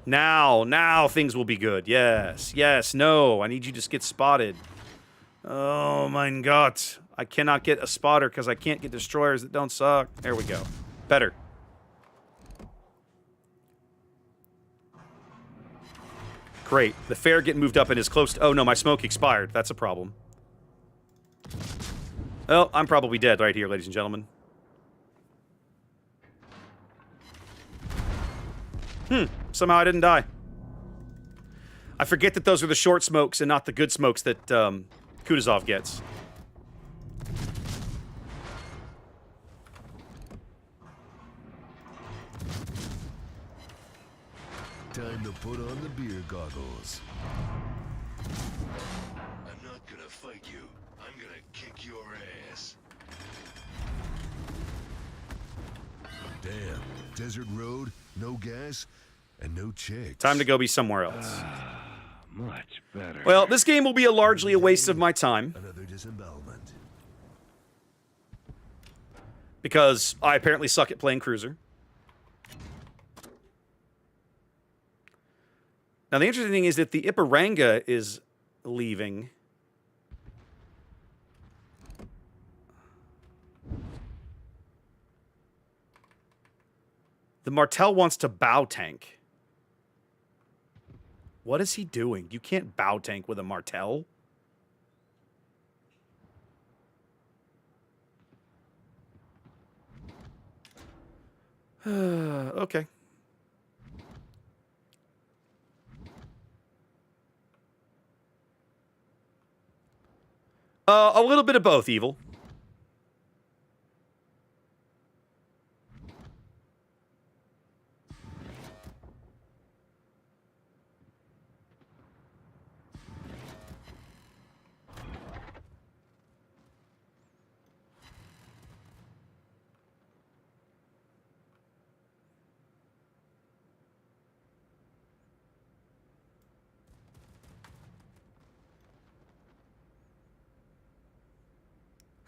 Now things will be good. Yes. Yes. No. I need you to just get spotted. Oh, mein Gott. I cannot get a spotter because I can't get destroyers that don't suck. There we go. Better. Great. The fair getting moved up and is close to... Oh, no, my smoke expired. That's a problem. Oh, I'm probably dead right here, ladies and gentlemen. Somehow I didn't die. I forget that those are the short smokes and not the good smokes that Kutuzov gets. Time to put on the beer goggles. I'm not gonna fight you. I'm gonna kick your ass. Damn. Desert road, no gas, and no chicks. Time to go be somewhere else. Much better. Well, this game will be largely a waste of my time. Another disembowelment. Because I apparently suck at playing Cruiser. Now, the interesting thing is that the Ipiranga is leaving. The Martel wants to bow tank. What is he doing? You can't bow tank with a Martel. Okay. A little bit of both, Evil.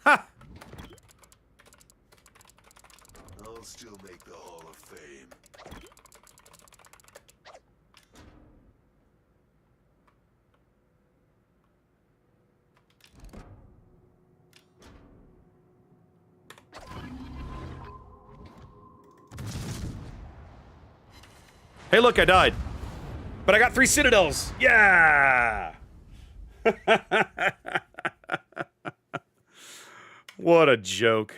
Ha! I'll still make the Hall of Fame. Hey, look, I died. But I got 3 citadels. Yeah! What a joke.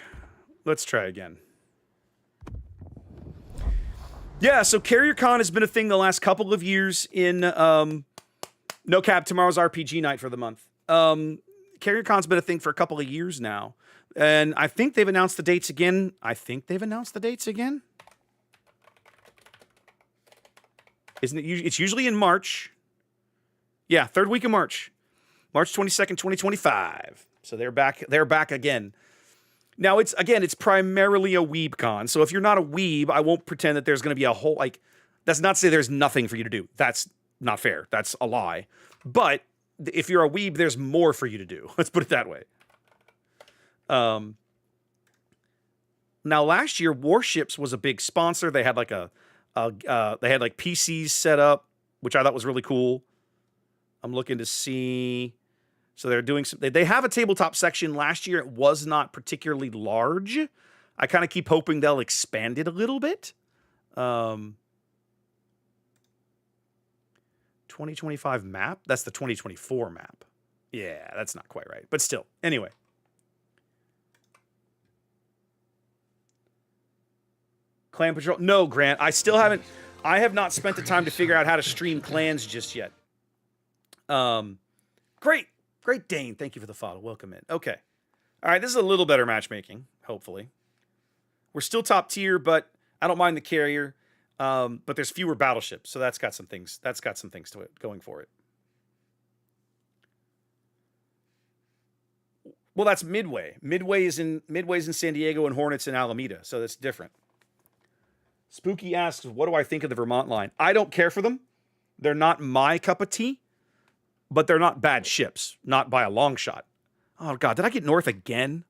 Let's try again. Yeah, so Carrier Con has been a thing the last couple of years in No Cap, tomorrow's RPG night for the month. Carrier Con's been a thing for a couple of years now. And I think they've announced the dates again. Isn't it? It's usually in March. Yeah, third week of March. March 22nd, 2025. So they're back again. Now, it's primarily a weeb con. So if you're not a weeb, I won't pretend that there's going to be a whole, like, that's not to say there's nothing for you to do. That's not fair. That's a lie. But if you're a weeb, there's more for you to do. Let's put it that way. Now, last year, Warships was a big sponsor. They had like they had like PCs set up, which I thought was really cool. I'm looking to see. So they're doing some, they have a tabletop section. Last year, it was not particularly large. I kind of keep hoping they'll expand it a little bit. 2025 map? That's the 2024 map. Yeah, that's not quite right. But still, anyway. Clan Patrol. No, Grant. I have not spent the time to figure out how to stream clans just yet. Great, Dane. Thank you for the follow. Welcome in. Okay. All right, this is a little better matchmaking, hopefully. We're still top tier, but I don't mind the carrier. But there's fewer battleships, so that's got some things to it going for it. Well, that's Midway. Midway's in San Diego and Hornets in Alameda, so that's different. Spooky asks, what do I think of the Vermont line? I don't care for them. They're not my cup of tea, but they're not bad ships. Not by a long shot. Oh, God. Did I get north again?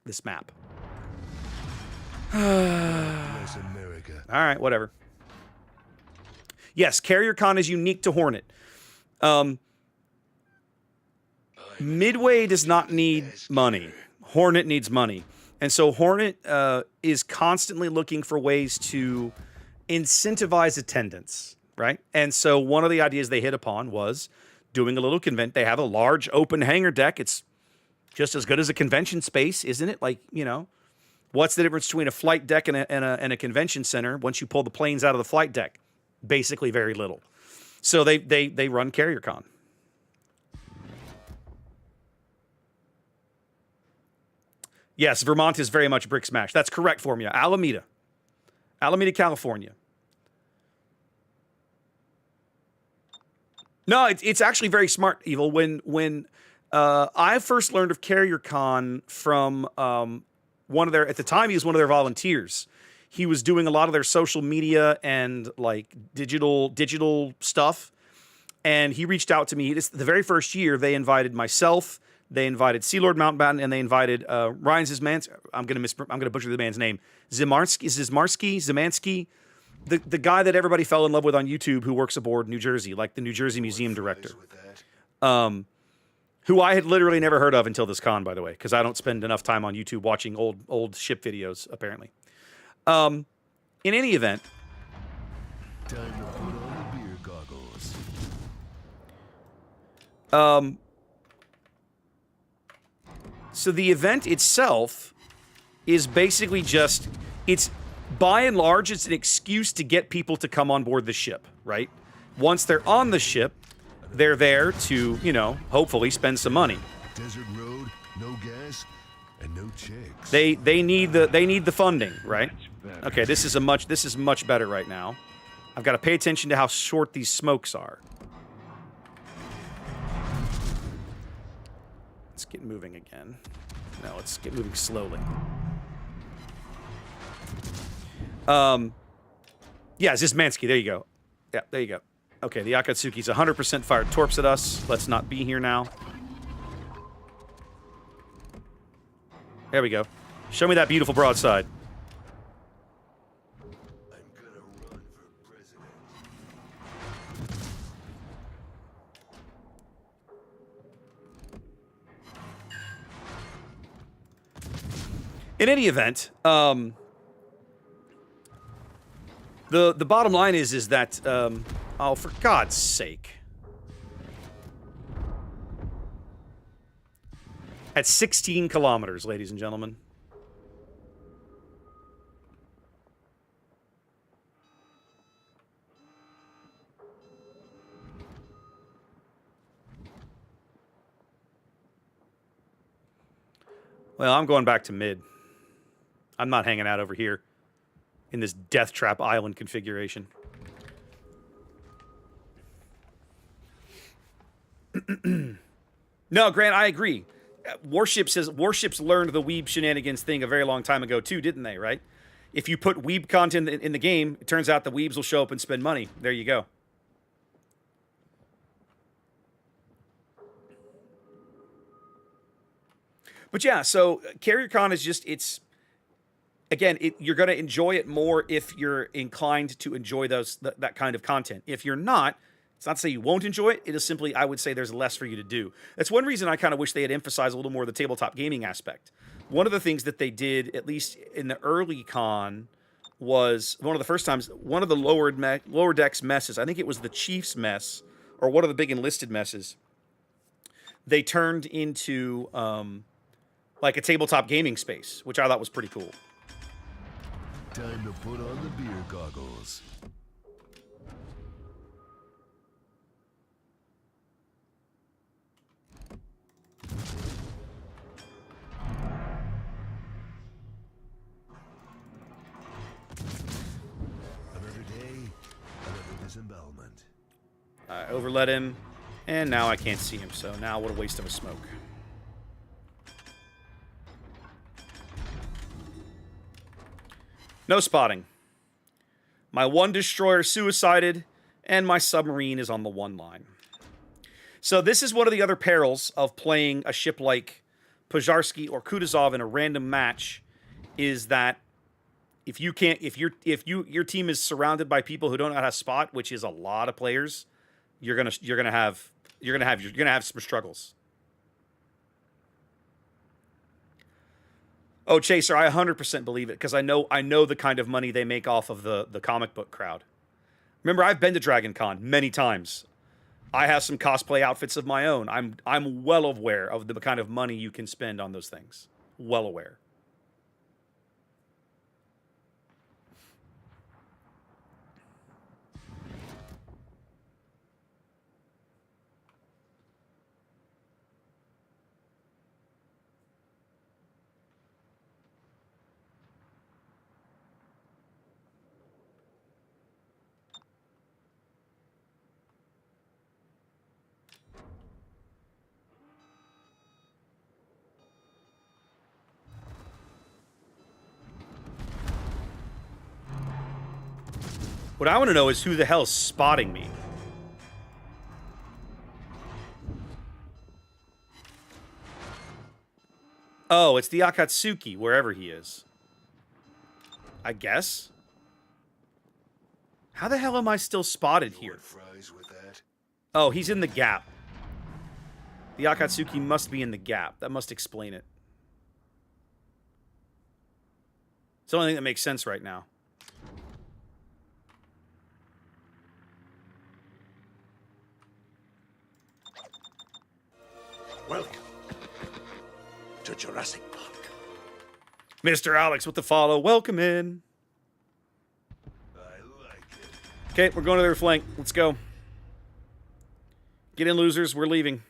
This map. Bless America. All right, whatever. Yes, Carrier Con is unique to Hornet. Midway does not need money. Hornet needs money. And so Hornet is constantly looking for ways to incentivize attendance, right? And so one of the ideas they hit upon was doing a little convent. They have a large open hangar deck. It's just as good as a convention space, isn't it? Like, you know, what's the difference between a flight deck and a convention center once you pull the planes out of the flight deck? Basically very little. So they run Carrier Con. Yes, Vermont is very much brick smash. That's correct for me. Alameda, California. No, it's actually very smart, Evil. When I first learned of Carrier Con from one of their, at the time he was one of their volunteers. He was doing a lot of their social media and like digital stuff. And he reached out to me. The very first year, they invited myself. They invited Sea Lord Mountbatten, and they invited Ryan Zizmansky. I'm gonna butcher the man's name. Zemansky, the guy that everybody fell in love with on YouTube, who works aboard New Jersey, like the New Jersey Museum director, who I had literally never heard of until this con, by the way, because I don't spend enough time on YouTube watching old ship videos, apparently. In any event, Time to put on the beer goggles. So the event itself is basically just, it's by and large, it's an excuse to get people to come on board the ship, right? Once they're on the ship, they're there to, you know, hopefully spend some money. Desert road, no gas, and no chicks. They need the funding, right? Okay, this is much better right now. I've got to pay attention to how short these smokes are. Let's get moving again. No, let's get moving slowly. Yeah, Zizmansky, there you go. Yeah, there you go. Okay, the Akatsuki's 100% fired torps at us. Let's not be here now. There we go. Show me that beautiful broadside. I'm gonna run for president. In any event, the bottom line is that oh, for God's sake. At 16 kilometers, ladies and gentlemen. Well, I'm going back to mid. I'm not hanging out over here in this Death Trap Island configuration. No, Grant, I agree. Warships learned the weeb shenanigans thing a very long time ago too, didn't they? Right? If you put weeb content in the game, it turns out the weebs will show up and spend money. There you go. But yeah, so Carrier Con is just, it's, again, you're going to enjoy it more if you're inclined to enjoy that kind of content. If you're not, it's not to say you won't enjoy it. It is simply, I would say, there's less for you to do. That's one reason I kind of wish they had emphasized a little more the tabletop gaming aspect. One of the things that they did, at least in the early con, was one of the first times, one of the lower decks messes, I think it was the Chiefs mess, or one of the big enlisted messes, they turned into like a tabletop gaming space, which I thought was pretty cool. Time to put on the beer goggles. Another day, another disembowelment. I overlet him, and now I can't see him, so now what a waste of a smoke. No spotting. My one destroyer suicided, and my submarine is on the 1 line. So this is one of the other perils of playing a ship like Pozharsky or Kutuzov in a random match, is that if your team is surrounded by people who don't know how to spot, which is a lot of players, you're gonna have some struggles. Oh, Chaser, I 100% believe it, because I know the kind of money they make off of the comic book crowd. Remember, I've been to Dragon Con many times. I have some cosplay outfits of my own. I'm well aware of the kind of money you can spend on those things. Well aware. What I want to know is who the hell's spotting me. Oh, it's the Akatsuki, wherever he is. I guess. How the hell am I still spotted here? Fries with that? Oh, he's in the gap. The Akatsuki must be in the gap. That must explain it. It's the only thing that makes sense right now. Welcome to Jurassic Park. Mr. Alex with the follow. Welcome in. I like it. Okay, we're going to their flank. Let's go. Get in, losers. We're leaving.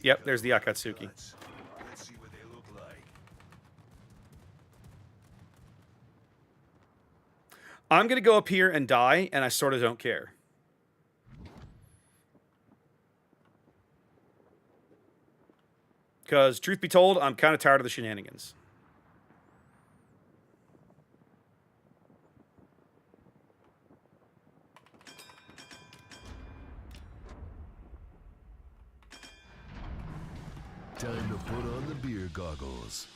Yep, there's the Akatsuki. Let's see what they look like. I'm going to go up here and die, and I sort of don't care. Because, truth be told, I'm kind of tired of the shenanigans. Time to put on the beer goggles.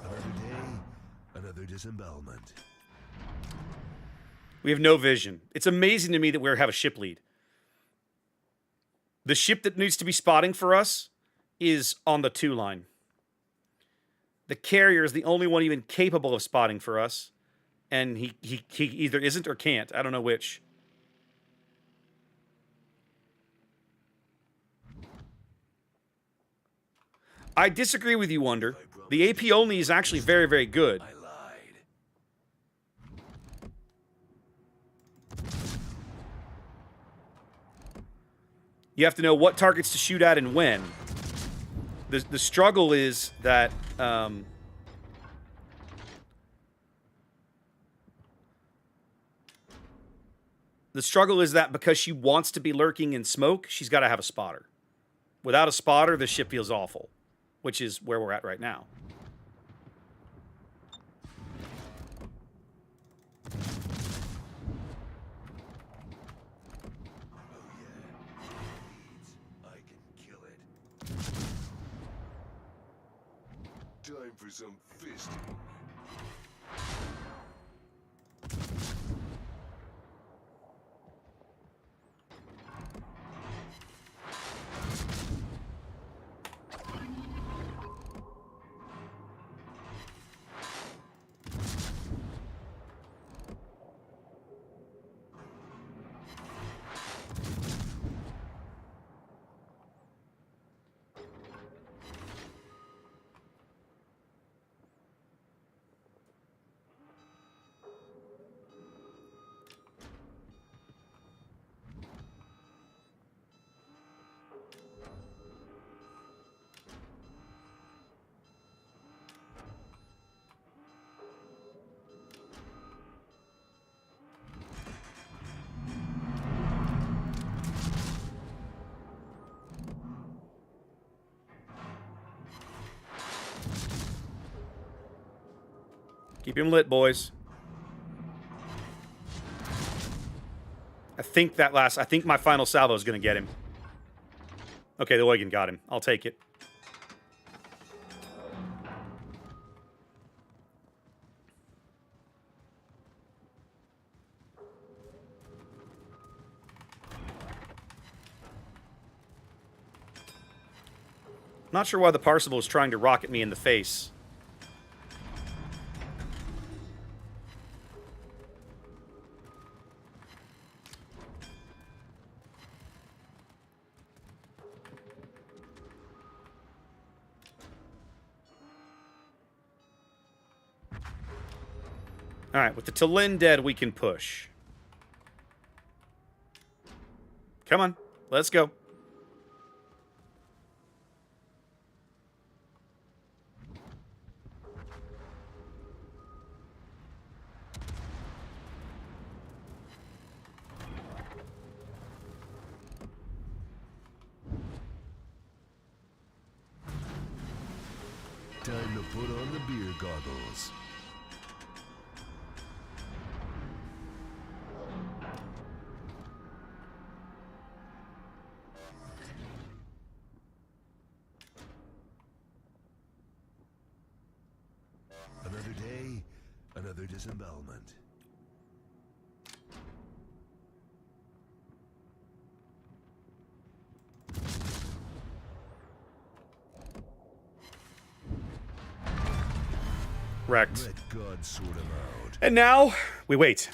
Another day, another disembowelment. We have no vision. It's amazing to me that we have a ship lead. The ship that needs to be spotting for us is on the 2 line. The carrier is the only one even capable of spotting for us. And he either isn't or can't. I don't know which. I disagree with you, Wonder. The AP only is actually very, very good. I lied. You have to know what targets to shoot at and when. The struggle is that because she wants to be lurking in smoke, she's got to have a spotter. Without a spotter, the ship feels awful, which is where we're at right now. I can kill it. Time for some fisting. Keep him lit, boys. I think my final salvo is going to get him. Okay, the Eugen got him. I'll take it. Not sure why the Parsival is trying to rocket me in the face. Alright, with the Talin dead, we can push. Come on, let's go. Time to put on the beer goggles. Another day, another disembowelment. Wrecked. Let God sort him out. And now, we wait.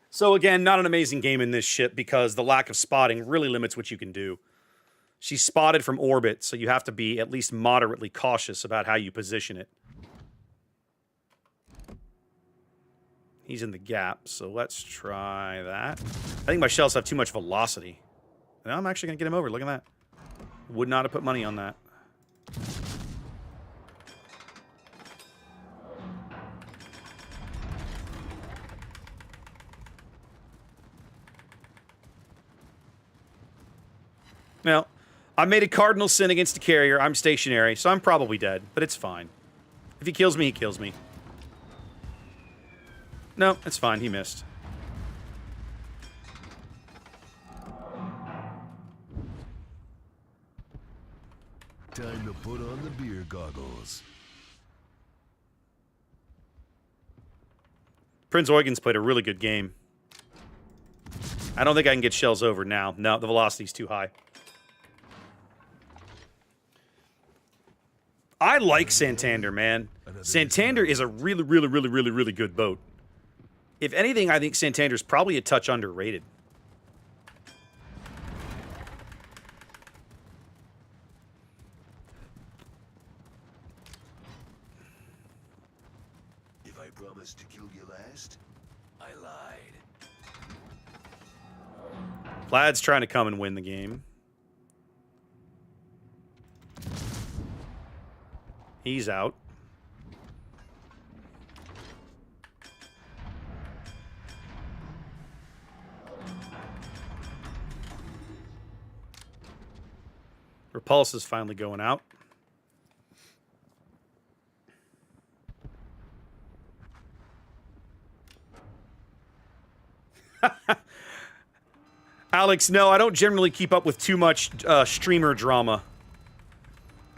So again, not an amazing game in this ship because the lack of spotting really limits what you can do. She's spotted from orbit, so you have to be at least moderately cautious about how you position it. He's in the gap, so let's try that. I think my shells have too much velocity. Now I'm actually going to get him over. Look at that. Would not have put money on that. Now, I made a cardinal sin against the carrier. I'm stationary, so I'm probably dead, but it's fine. If he kills me, he kills me. No, it's fine. He missed. Time to put on the beer goggles. Prince Eugen's played a really good game. I don't think I can get shells over now. No, the velocity's too high. I like Santander, man. Santander is a really, really, really, really, really good boat. If anything, I think Santander's probably a touch underrated. If I promised to kill you last, I lied. Plaid's trying to come and win the game. He's out. Repulse is finally going out. Alex, no, I don't generally keep up with too much streamer drama.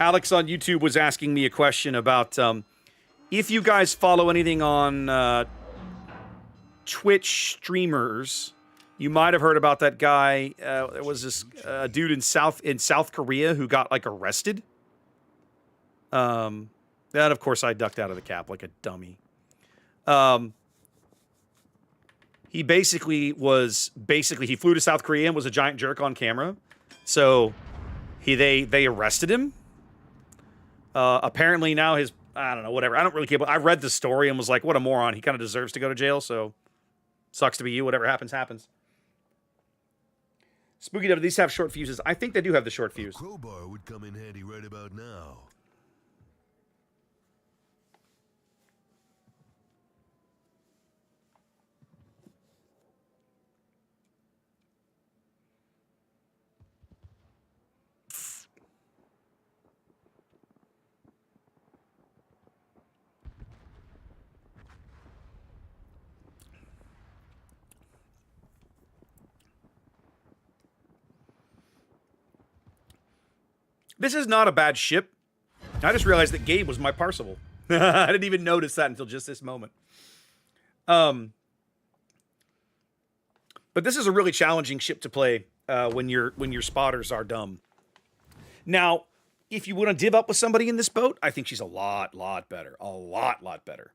Alex on YouTube was asking me a question about if you guys follow anything on Twitch streamers. You might have heard about that guy. There was this dude in South Korea who got like arrested. Then of course I ducked out of the cap like a dummy. He basically he flew to South Korea and was a giant jerk on camera. So they arrested him. Apparently now I don't know, whatever. I don't really care. But I read the story and was like, what a moron. He kind of deserves to go to jail. So sucks to be you. Whatever happens, happens. Spooky Dove, do these have short fuses? I think they do have the short fuse. Crowbar would come in handy right about now. This is not a bad ship. I just realized that Gabe was my Parsival. I didn't even notice that until just this moment. But this is a really challenging ship to play when your spotters are dumb. Now, if you want to div up with somebody in this boat, I think she's a lot better. A lot better.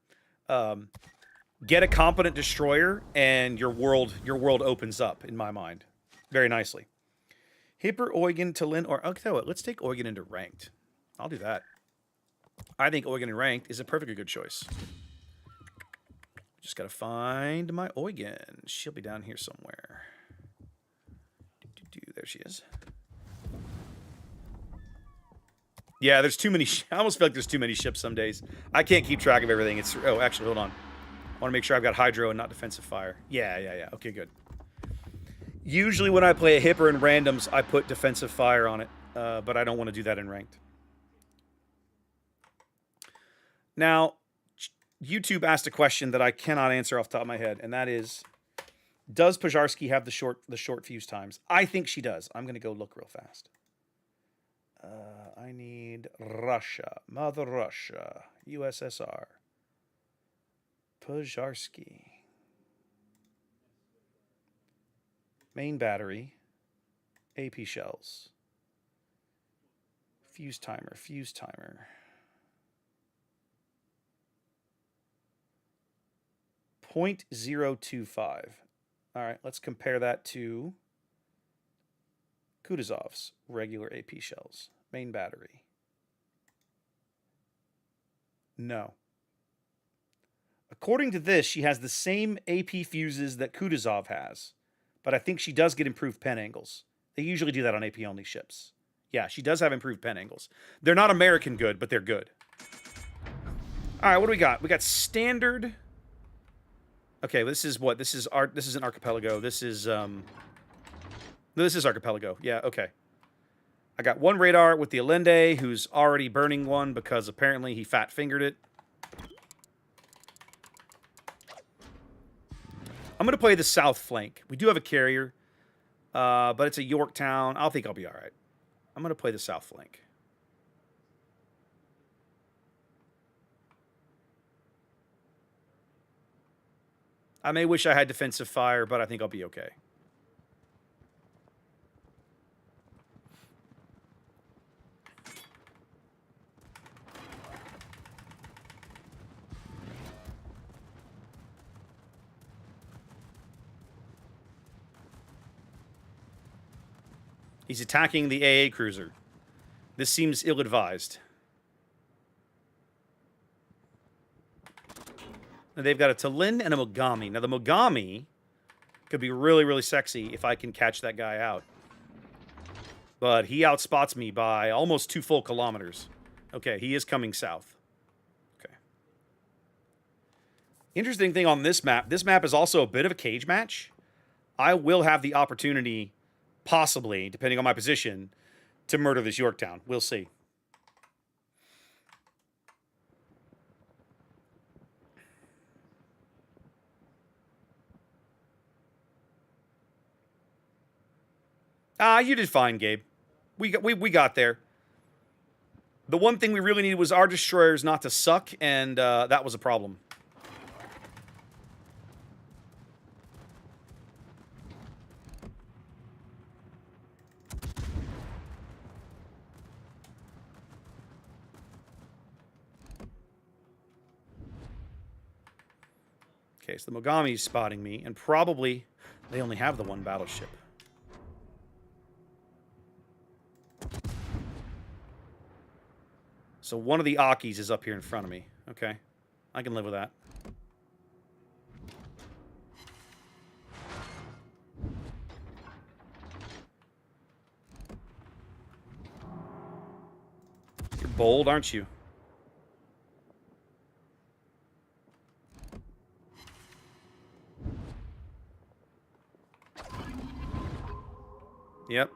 Get a competent destroyer, and your world opens up, in my mind. Very nicely. Hipper, Eugen, Talin, or... I'll tell you what, let's take Eugen into ranked. I'll do that. I think Eugen in ranked is a perfectly good choice. Just gotta find my Eugen. She'll be down here somewhere. There she is. Yeah, there's too many... I almost feel like there's too many ships some days. I can't keep track of everything. It's... Oh, actually, hold on. I want to make sure I've got Hydro and not Defensive Fire. Yeah. Okay, good. Usually when I play a Hipper in randoms, I put Defensive Fire on it, but I don't want to do that in ranked. Now, YouTube asked a question that I cannot answer off the top of my head, and that is, does Pazharsky have the short fuse times? I think she does. I'm going to go look real fast. I need Russia, Mother Russia, USSR, Pazharsky. Main battery, AP shells, fuse timer. 0.025. All right, let's compare that to Kutuzov's regular AP shells. Main battery. No. According to this, she has the same AP fuses that Kutuzov has. But I think she does get improved pen angles. They usually do that on AP-only ships. Yeah, she does have improved pen angles. They're not American good, but they're good. All right, what do we got? We got standard. Okay, this is what? This is an archipelago. This is archipelago. Yeah, okay. I got one radar with the Allende, who's already burning one because apparently he fat-fingered it. I'm going to play the south flank. We do have a carrier, but it's a Yorktown. I think I'll be all right. I'm going to play the south flank. I may wish I had defensive fire, but I think I'll be okay. He's attacking the AA cruiser. This seems ill-advised. And they've got a Talin and a Mogami. Now, the Mogami could be really, really sexy if I can catch that guy out. But he outspots me by almost 2 full kilometers. Okay, he is coming south. Okay. Interesting thing on this map is also a bit of a cage match. I will have the opportunity, possibly, depending on my position, to murder this Yorktown. We'll see. You did fine, Gabe. We got there. The one thing we really needed was our destroyers not to suck, and that was a problem. Okay, so the Mogami's spotting me, and probably they only have the one battleship. So one of the Akis is up here in front of me. Okay, I can live with that. You're bold, aren't you? Yep.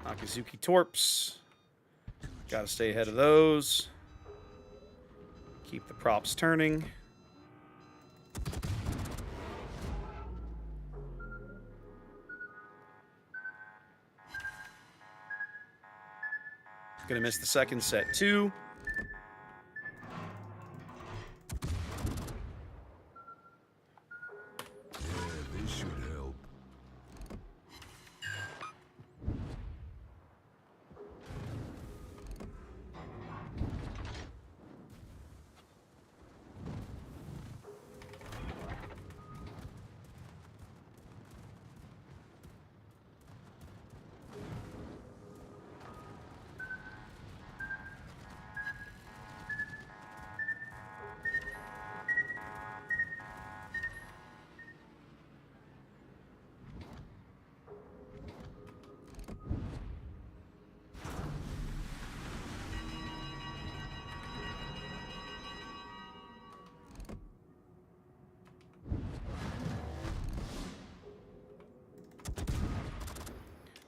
Akizuki Torps. Got to stay ahead of those. Keep the props turning. Gonna miss the second set too.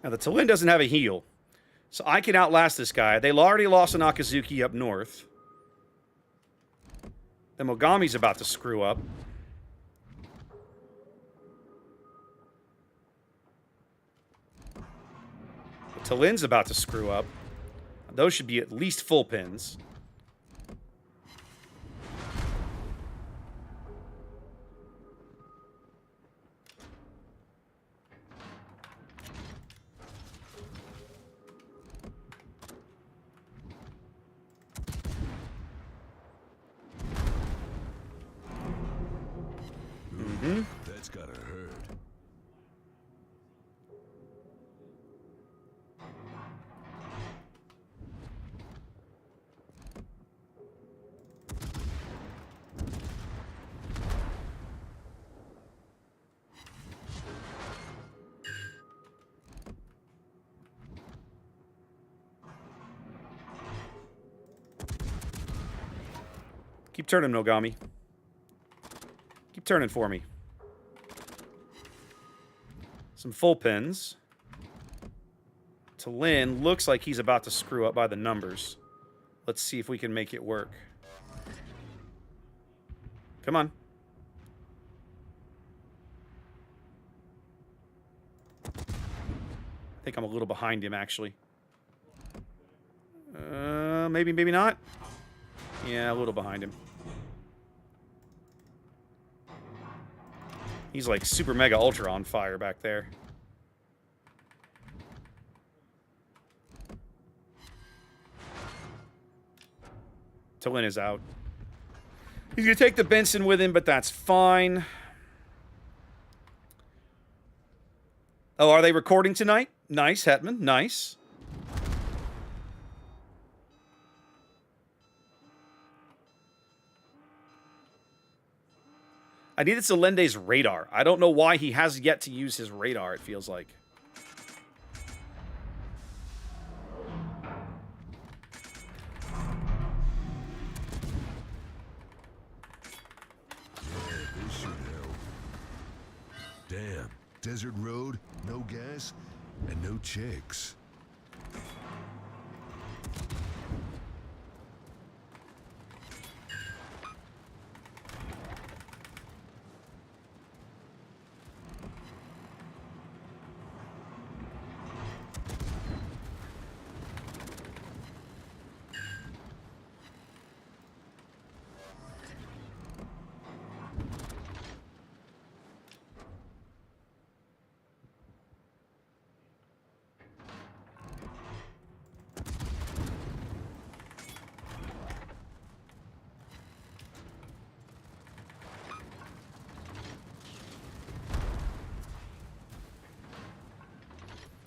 Now, the Talin doesn't have a heal, so I can outlast this guy. They already lost an Akizuki up north. The Mogami's about to screw up. The Talin's about to screw up. Those should be at least full pins. That's gotta hurt. Keep turning, Mogami. Keep turning for me. Some full pins. Talin looks like he's about to screw up by the numbers. Let's see if we can make it work. Come on. I think I'm a little behind him, actually. Maybe, maybe not. Yeah, a little behind him. He's like super mega ultra on fire back there. Talin is out. He's going to take the Benson with him, but that's fine. Oh, are they recording tonight? Nice, Hetman. Nice. I needed Solende's radar. I don't know why he has yet to use his radar, it feels like. This should help. Damn. Desert road, no gas, and no chicks.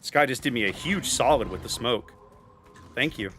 This guy just did me a huge solid with the smoke. Thank you.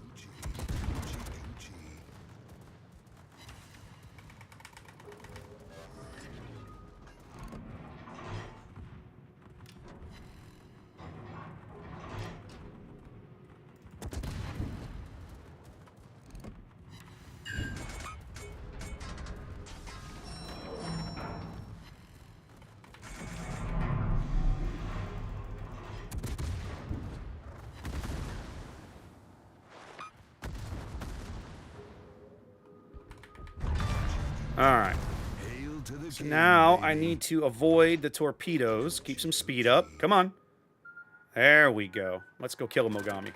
Alright. So now I need to avoid the torpedoes. Keep some speed up. Come on. There we go. Let's go kill a Mogami.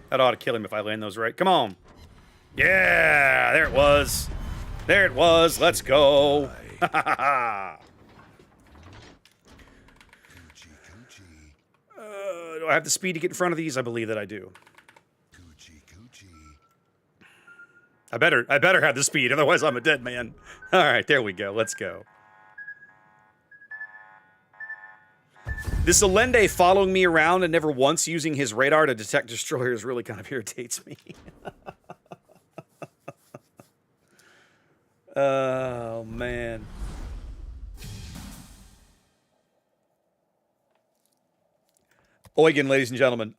That ought to kill him if I land those right. Come on. Yeah, there it was. There it was. Let's go. Ha ha ha. Do I have the speed to get in front of these? I believe that I do. I better have the speed, otherwise I'm a dead man. All right, there we go. Let's go. This Allende following me around and never once using his radar to detect destroyers really kind of irritates me. Oh, man. Eugen, ladies and gentlemen.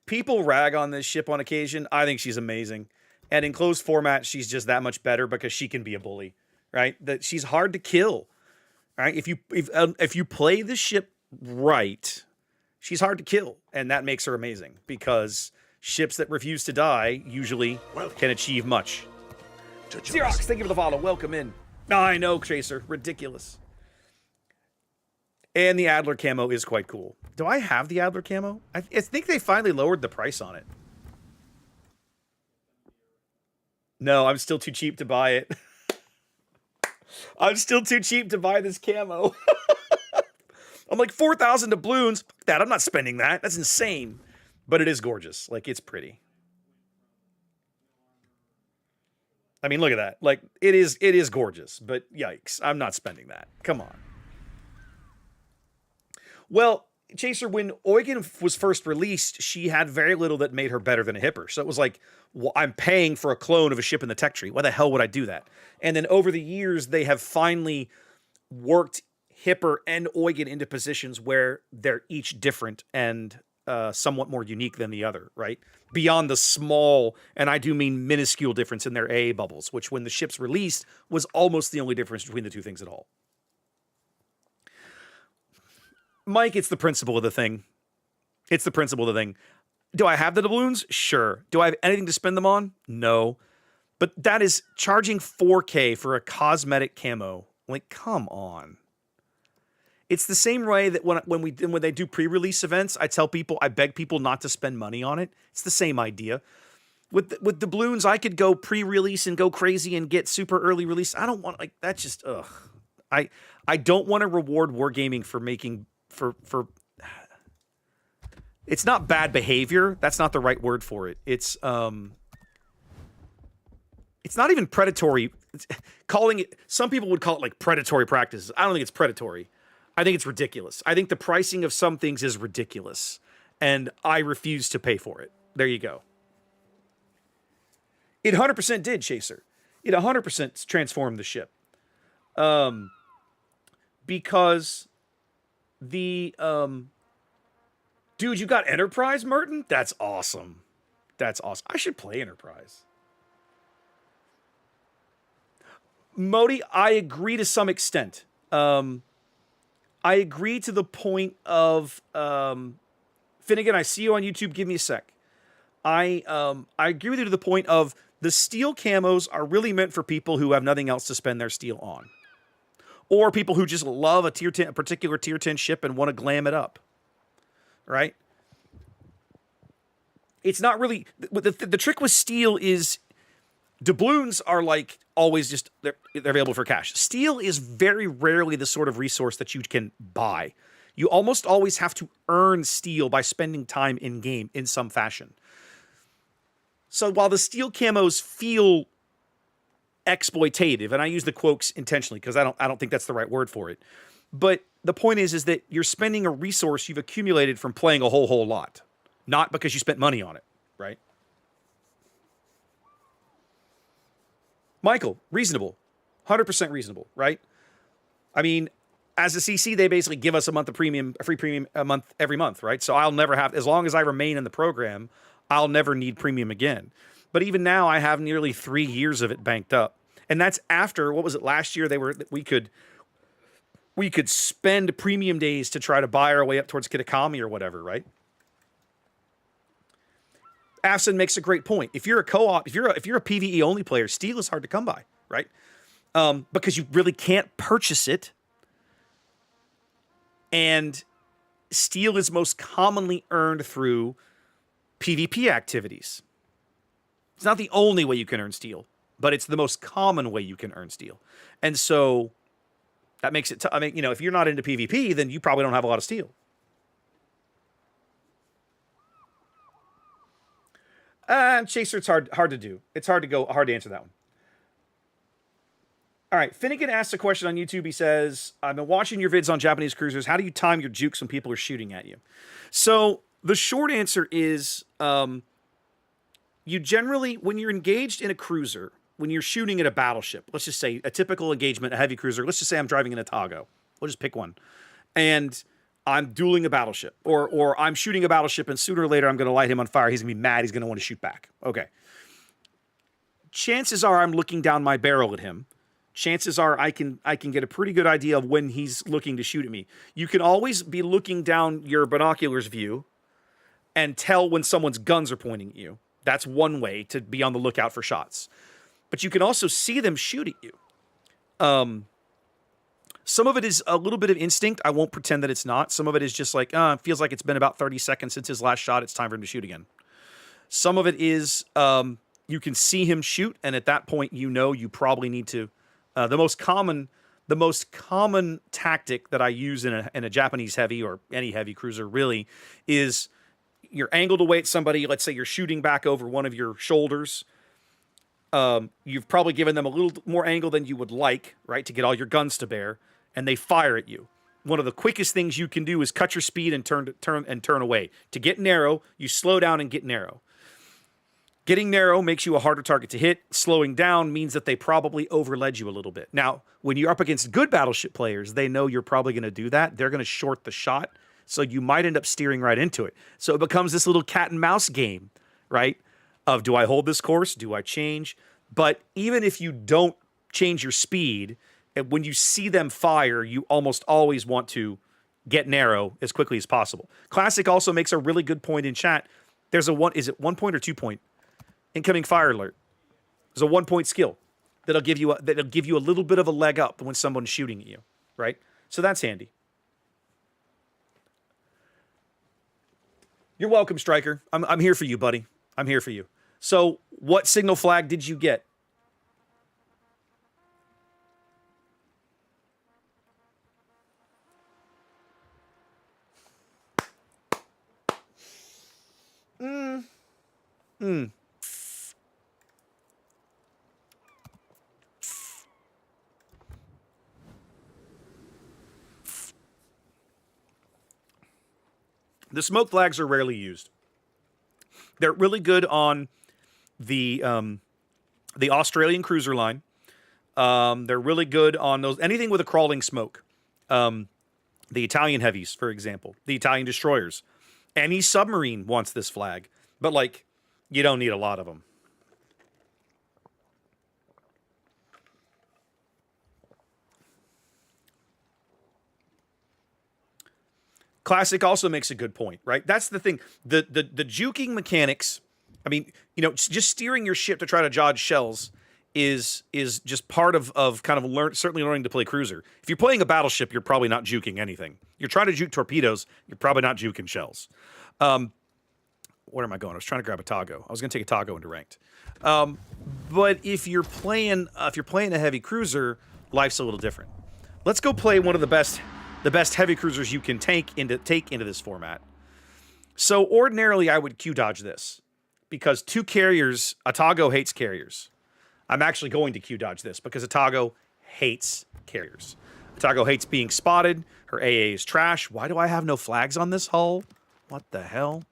People rag on this ship on occasion. I think she's amazing. And in closed format, she's just that much better because she can be a bully, right? That she's hard to kill, right? If you play the ship right, she's hard to kill, and that makes her amazing because ships that refuse to die usually can achieve much. Xerox, thank you for the follow. Welcome in. I know, Tracer. Ridiculous. And the Adler camo is quite cool. Do I have the Adler camo? I think they finally lowered the price on it. No, I'm still too cheap to buy it. I'm still too cheap to buy this camo. I'm like 4,000 doubloons. Fuck that, I'm not spending that. That's insane. But it is gorgeous. Like, it's pretty. I mean, look at that. Like, it is gorgeous. But yikes, I'm not spending that. Come on. Well, Chaser, when Eugen was first released, she had very little that made her better than a Hipper. So it was like, well, I'm paying for a clone of a ship in the tech tree. Why the hell would I do that? And then over the years, they have finally worked Hipper and Eugen into positions where they're each different and somewhat more unique than the other, right? Beyond the small, and I do mean minuscule difference in their AA bubbles, which when the ship's released was almost the only difference between the two things at all. Mike, it's the principle of the thing. It's the principle of the thing. Do I have the doubloons? Sure. Do I have anything to spend them on? No. But that is charging 4K for a cosmetic camo. Like, come on. It's the same way that when they do pre-release events, I beg people not to spend money on it. It's the same idea. With doubloons, I could go pre-release and go crazy and get super early release. I don't want, like, that's just ugh. I don't want to reward wargaming for making for it's not bad behavior. That's not the right word for it. It's it's not even predatory. Calling it, some people would call it like predatory practices. I don't think it's predatory. I think it's ridiculous. I think the pricing of some things is ridiculous, and I refuse to pay for it. There you go. It 100% did, Chaser. It 100% transformed the ship. Because the dude, you got Enterprise, Merton? That's awesome. That's awesome. I should play Enterprise. Modi, I agree to some extent. I agree to the point of Finnegan, I see you on YouTube. Give me a sec. I agree with you to the point of the steel camos are really meant for people who have nothing else to spend their steel on. Or people who just love a particular tier 10 ship and want to glam it up. Right? It's not really... The trick with steel is doubloons are like always just... They're available for cash. Steel is very rarely the sort of resource that you can buy. You almost always have to earn steel by spending time in-game in some fashion. So while the steel camos feel exploitative, and I use the quotes intentionally because I don't think that's the right word for it, but the point is that you're spending a resource you've accumulated from playing a whole lot, not because you spent money on it, right? Michael, reasonable, 100% reasonable, right? I mean, as a CC, they basically give us a free premium a month every month, right? So I'll never have, as long as I remain in the program, I'll never need premium again. But even now, I have nearly 3 years of it banked up, and that's after, what was it, last year? We could spend premium days to try to buy our way up towards Kitakami or whatever, right? Afson makes a great point. If you're a co-op, if you're a PvE only player, steel is hard to come by, right? Because you really can't purchase it, and steel is most commonly earned through PvP activities. It's not the only way you can earn steel, but it's the most common way you can earn steel. And so that makes it, I mean, if you're not into PvP, then you probably don't have a lot of steel. Chaser, it's hard to do. It's hard to answer that one. All right, Finnegan asked a question on YouTube. He says, I've been watching your vids on Japanese cruisers. How do you time your jukes when people are shooting at you? So the short answer is, you generally, when you're engaged in a cruiser, when you're shooting at a battleship, let's just say a typical engagement, a heavy cruiser, let's just say I'm driving in a Tago. We'll just pick one. And I'm dueling a battleship, or I'm shooting a battleship, and sooner or later I'm going to light him on fire. He's going to be mad. He's going to want to shoot back. Okay. Chances are I'm looking down my barrel at him. Chances are I can get a pretty good idea of when he's looking to shoot at me. You can always be looking down your binoculars view and tell when someone's guns are pointing at you. That's one way to be on the lookout for shots. But you can also see them shoot at you. Some of it is a little bit of instinct. I won't pretend that it's not. Some of it is just like, it feels like it's been about 30 seconds since his last shot. It's time for him to shoot again. Some of it is you can see him shoot, and at that point, you probably need to. The most common tactic that I use in a Japanese heavy or any heavy cruiser really is you're angled away at somebody. Let's say you're shooting back over one of your shoulders. You've probably given them a little more angle than you would like, right, to get all your guns to bear, and they fire at you. One of the quickest things you can do is cut your speed and turn away. To get narrow, you slow down and get narrow. Getting narrow makes you a harder target to hit. Slowing down means that they probably overled you a little bit. Now, when you're up against good battleship players, they know you're probably going to do that. They're going to short the shot, so you might end up steering right into it. So it becomes this little cat and mouse game, right? Of, do I hold this course? Do I change? But even if you don't change your speed, when you see them fire, you almost always want to get narrow as quickly as possible. Classic also makes a really good point in chat. There's is it 1 point or 2 point? Incoming fire alert. There's a 1 point skill that'll give you a little bit of a leg up when someone's shooting at you, right? So that's handy. You're welcome, Striker. I'm here for you, buddy. I'm here for you. So, what signal flag did you get? The smoke flags are rarely used. They're really good on the Australian cruiser line. They're really good on those anything with a crawling smoke. The Italian heavies, for example, the Italian destroyers. Any submarine wants this flag, but like you don't need a lot of them. Classic also makes a good point, right? That's the thing. The juking mechanics, I mean, you know, just steering your ship to try to dodge shells is just part of kind of certainly learning to play cruiser. If you're playing a battleship, you're probably not juking anything. You're trying to juke torpedoes, you're probably not juking shells. Where am I going? I was trying to grab a Tago. I was going to take a Tago into ranked. But if you're playing a heavy cruiser, life's a little different. Let's go play one of the best heavy cruisers you can take into this format. So ordinarily I would Q dodge this because 2 carriers, Atago hates carriers. I'm actually going to Q dodge this because Atago hates carriers. Atago hates being spotted. Her AA is trash. Why do I have no flags on this hull? What the hell?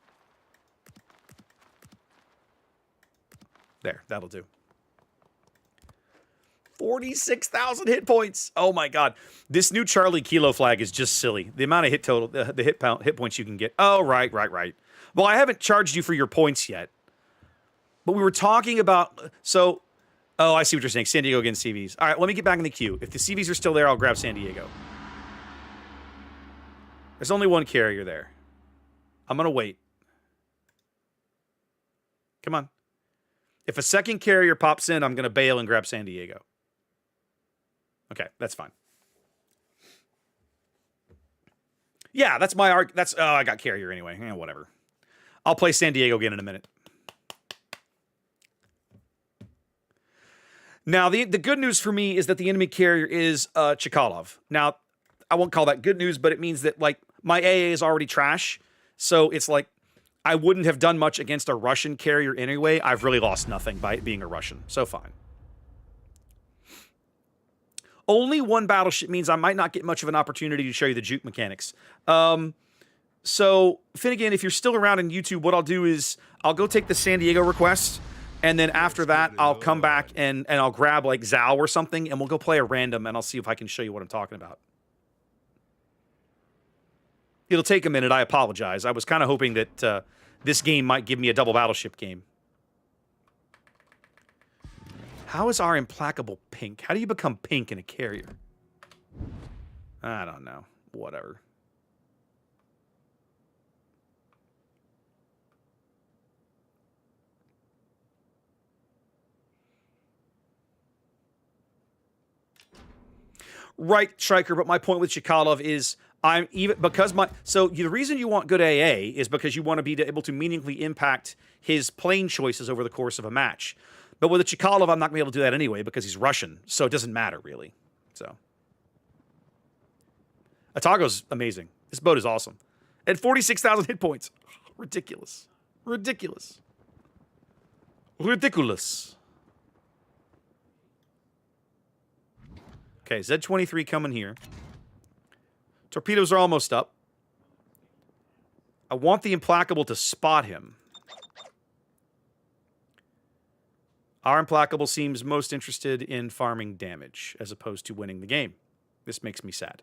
There, that'll do. 46,000 hit points. Oh my god. This new Charlie Kilo flag is just silly. The amount of hit total, the hit points you can get. Oh, right. Well, I haven't charged you for your points yet. But we were talking about, so, oh, I see what you're saying. San Diego against CVs. All right, let me get back in the queue. If the CVs are still there, I'll grab San Diego. There's only one carrier there. I'm going to wait. Come on. If a second carrier pops in, I'm going to bail and grab San Diego. Okay, that's fine. Yeah, that's my arc. That's, oh, I got carrier anyway. Whatever. I'll play San Diego again in a minute. Now, the good news for me is that the enemy carrier is Chekalov. Now, I won't call that good news, but it means that, like, my AA is already trash. So it's like, I wouldn't have done much against a Russian carrier anyway. I've really lost nothing by it being a Russian. So fine. Only one battleship means I might not get much of an opportunity to show you the juke mechanics. So, Finnegan, if you're still around on YouTube, what I'll do is I'll go take the San Diego request, and then after that, I'll come back and I'll grab, like, Zao or something, and we'll go play a random, and I'll see if I can show you what I'm talking about. It'll take a minute. I apologize. I was kind of hoping that this game might give me a double battleship game. How is our implacable pink? How do you become pink in a carrier? I don't know. Whatever. Right, Striker, but my point with Chekalov is the reason you want good AA is because you want to be able to meaningfully impact his plane choices over the course of a match. But with a Chekalov, I'm not going to be able to do that anyway because he's Russian, so it doesn't matter, really. So, Atago's amazing. This boat is awesome. And 46,000 hit points. Ridiculous. Ridiculous. Ridiculous. Okay, Z-23 coming here. Torpedoes are almost up. I want the Implacable to spot him. Our Implacable seems most interested in farming damage as opposed to winning the game. This makes me sad.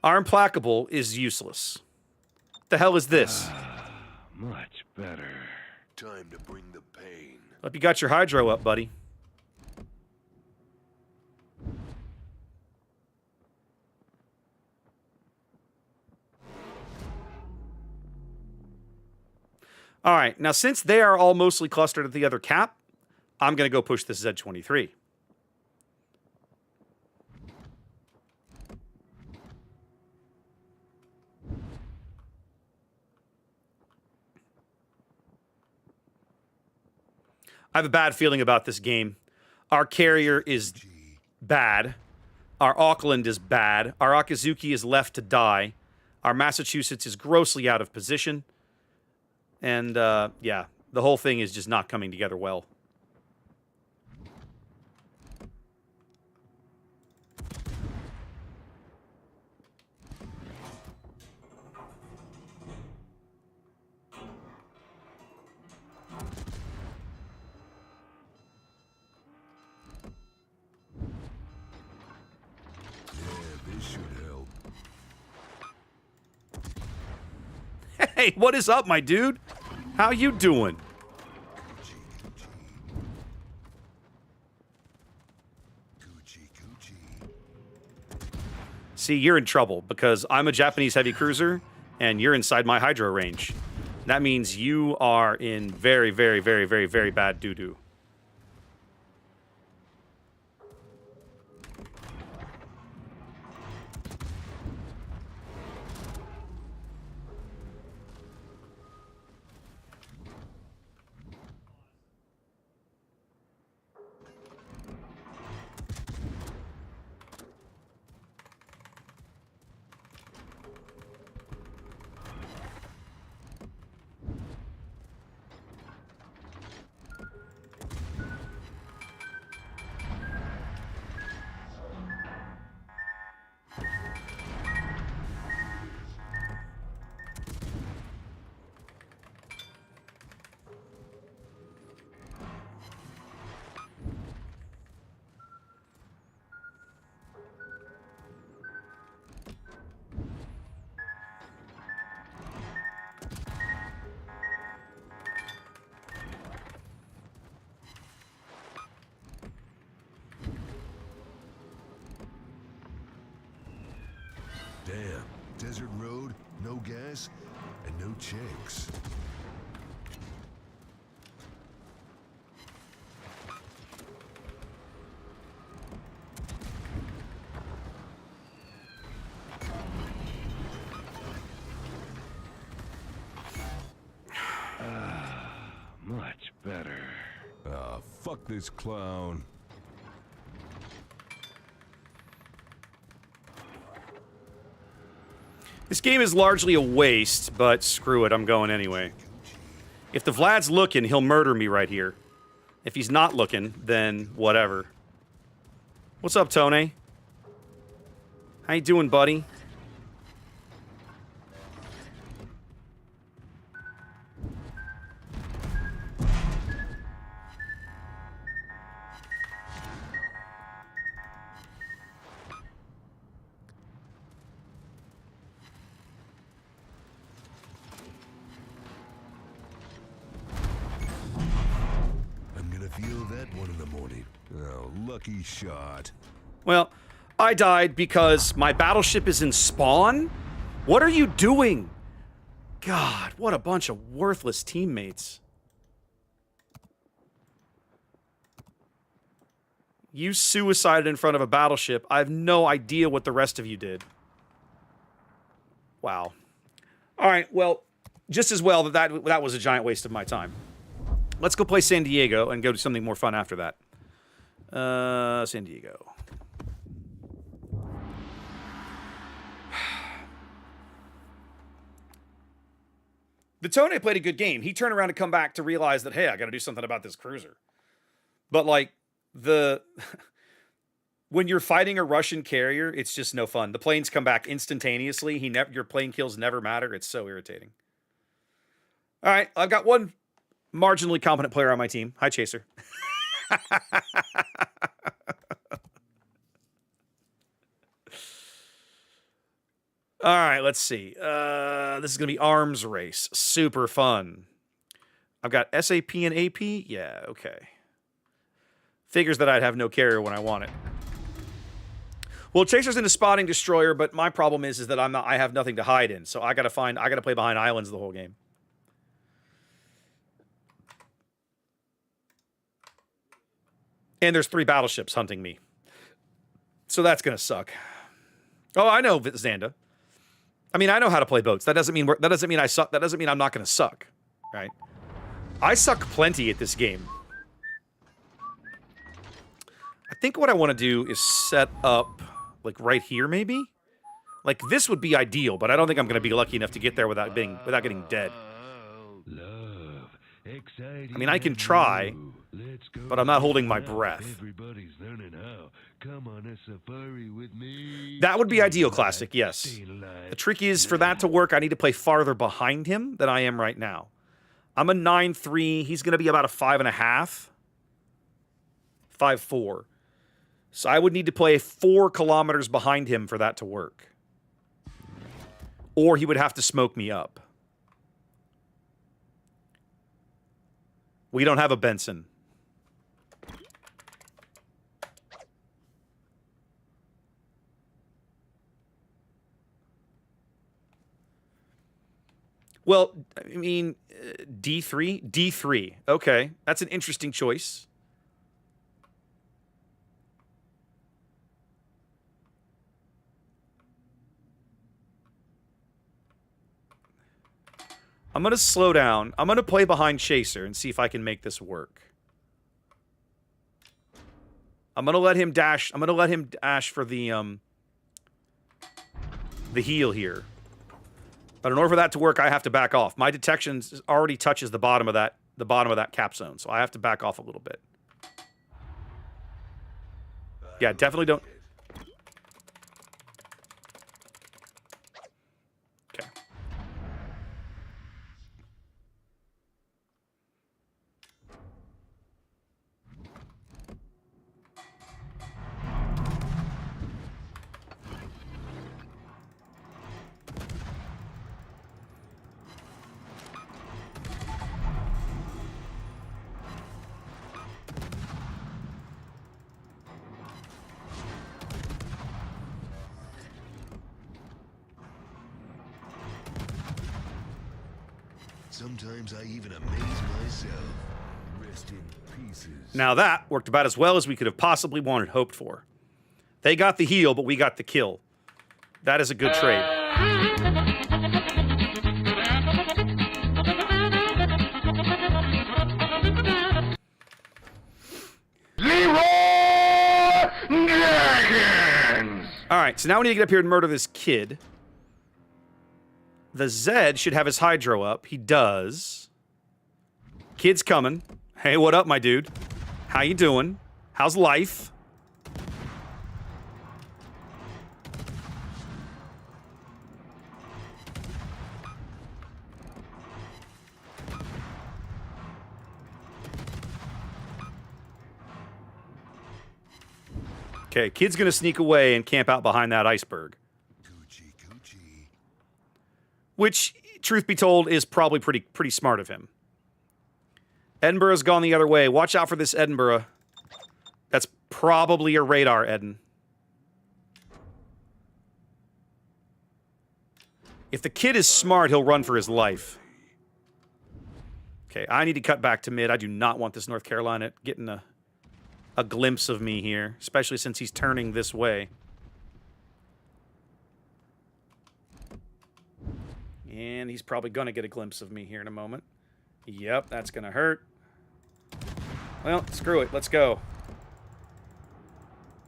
Our Implacable is useless. The hell is this? Much better. Time to bring the pain. Hope you got your hydro up, buddy. All right, now since they are all mostly clustered at the other cap, I'm going to go push this Z-23. I have a bad feeling about this game. Our carrier is bad. Our Auckland is bad. Our Akizuki is left to die. Our Massachusetts is grossly out of position. And, yeah, the whole thing is just not coming together well. Hey, what is up, my dude? How you doing? See, you're in trouble because I'm a Japanese heavy cruiser and you're inside my hydro range. That means you are in very, very, very, very, very bad doo-doo. Damn. Desert road, no gas, and no checks. Much better. Ah, fuck this clown. This game is largely a waste, but screw it, I'm going anyway. If the Vlad's looking, he'll murder me right here. If he's not looking, then whatever. What's up, Tony? How you doing, buddy? Feel that one in the morning. Oh, lucky shot. Well, I died because my battleship is in spawn? What are you doing? God, what a bunch of worthless teammates. You suicided in front of a battleship. I have no idea what the rest of you did. Wow. All right, well, just as well that was a giant waste of my time. Let's go play San Diego and go to something more fun after that. San Diego. The Tone played a good game. He turned around to come back to realize that, hey, I got to do something about this cruiser. But, like, when you're fighting a Russian carrier, it's just no fun. The planes come back instantaneously. Your plane kills never matter. It's so irritating. All right, I've got one marginally competent player on my team. Hi, Chaser. All right, let's see. This is going to be arms race. Super fun. I've got SAP and AP. Yeah, okay. Figures that I'd have no carrier when I want it. Well, Chaser's in a spotting destroyer, but my problem is that I have nothing to hide in. So I got to play behind islands the whole game. And there's 3 battleships hunting me. So that's going to suck. Oh, I know Xanda. I mean, I know how to play boats. That doesn't mean I suck. That doesn't mean I'm not going to suck, right? I suck plenty at this game. think what I want to do is set up, like, right here, maybe? Like, this would be ideal, but I don't think I'm going to be lucky enough to get there without getting dead. Love, exciting I mean, I can try, but I'm not holding my breath. Everybody's learning how. Come on a safari with me. That would be ideal, Classic, yes. The trick is, for that to work, I need to play farther behind him than I am right now. I'm a 9.3. He's going to be about a 5.5. 5.4. So I would need to play 4 kilometers behind him for that to work. Or he would have to smoke me up. We don't have a Benson. Well, I mean, D3? D3. Okay, that's an interesting choice. I'm going to slow down. I'm going to play behind Chaser and see if I can make this work. I'm going to let him dash. I'm going to let him dash for the heal here. But in order for that to work, I have to back off. My detection already touches the bottom of that cap zone, so I have to back off a little bit. Yeah, definitely don't. Okay. Sometimes I even amaze myself. Rest in pieces. Now that worked about as well as we could have possibly hoped for. They got the heal, but we got the kill. That is a good trade. All right, so now we need to get up here and murder this kid. The Zed should have his hydro up. He does. Kid's coming. Hey, what up, my dude? How you doing? How's life? Okay, kid's gonna sneak away and camp out behind that iceberg. Coochie, coochie. Which, truth be told, is probably pretty smart of him. Edinburgh's gone the other way. Watch out for this Edinburgh. That's probably a radar, Eden. If the kid is smart, he'll run for his life. Okay, I need to cut back to mid. I do not want this North Carolina getting a glimpse of me here, especially since he's turning this way. And he's probably going to get a glimpse of me here in a moment. Yep, that's going to hurt. Well, screw it. Let's go.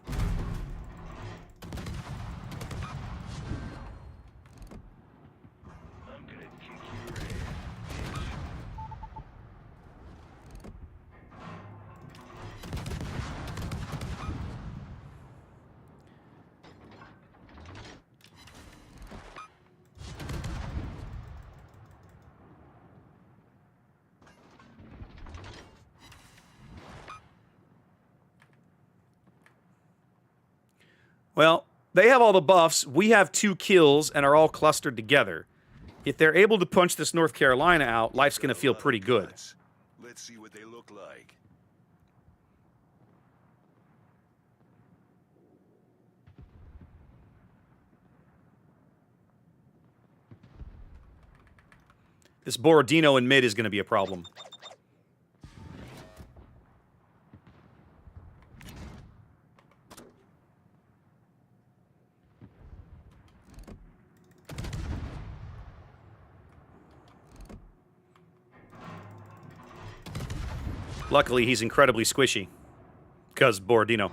I'm gonna kick your ass. Well, they have all the buffs. We have 2 kills and are all clustered together. If they're able to punch this North Carolina out, life's going to feel pretty good. Let's see what they look like. This Borodino in mid is going to be a problem. Luckily, he's incredibly squishy. Because Borodino.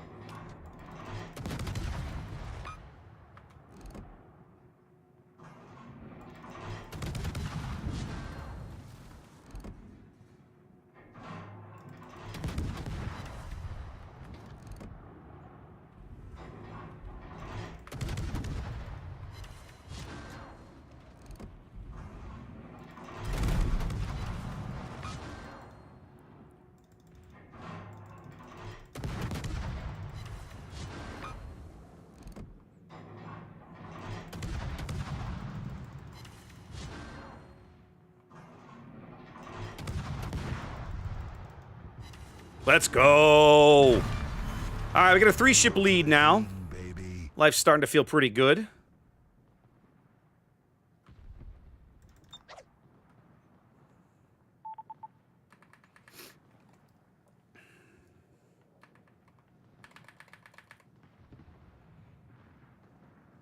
Let's go. All right, we got a 3-ship lead now. Baby. Life's starting to feel pretty good.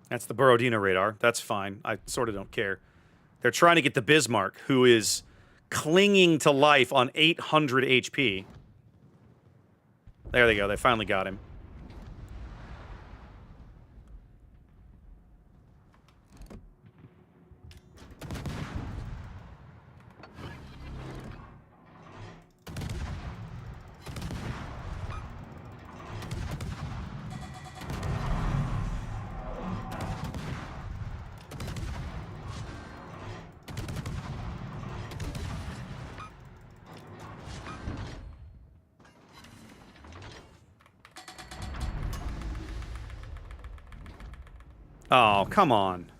That's the Borodino radar. That's fine. I sort of don't care. They're trying to get the Bismarck, who is clinging to life on 800 HP. There they go. They finally got him. Oh, come on.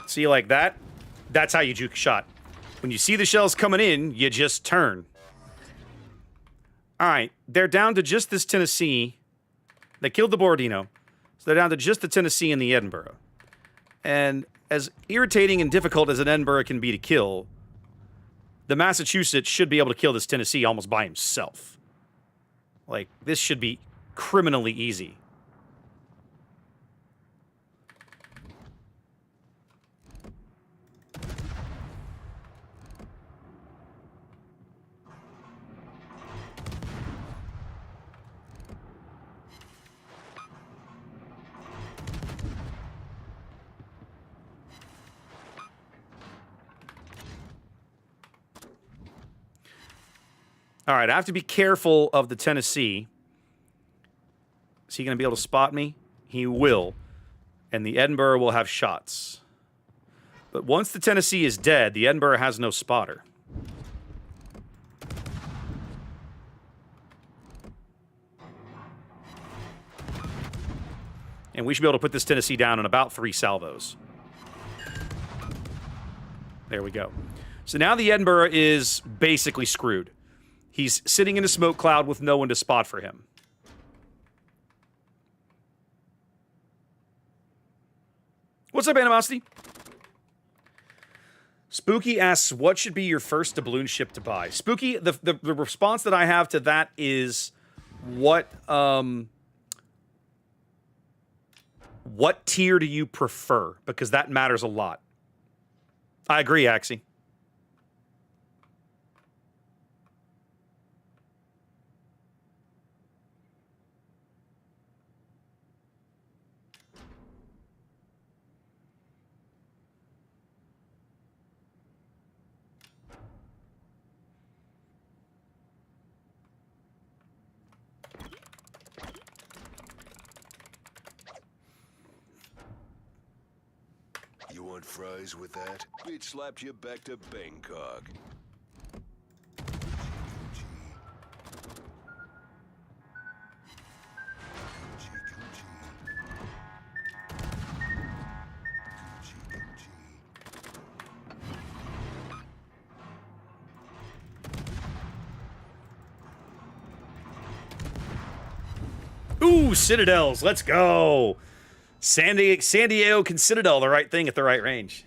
See, like that? That's how you juke a shot. When you see the shells coming in, you just turn. All right, they're down to just this Tennessee. They killed the Borodino, so they're down to just the Tennessee and the Edinburgh. And as irritating and difficult as an Edinburgh can be to kill, the Massachusetts should be able to kill this Tennessee almost by himself. Like, this should be criminally easy. All right, I have to be careful of the Tennessee. Is he going to be able to spot me? He will. And the Edinburgh will have shots. But once the Tennessee is dead, the Edinburgh has no spotter. And we should be able to put this Tennessee down in about 3 salvos. There we go. So now the Edinburgh is basically screwed. He's sitting in a smoke cloud with no one to spot for him. What's up, Animosity? Spooky asks, what should be your first doubloon ship to buy? Spooky, the response that I have to that is what tier do you prefer? Because that matters a lot. I agree, Axie. You want fries with that? Bitch slapped you back to Bangkok. Ooh, Citadels, let's go. San Diego can Citadel the right thing at the right range.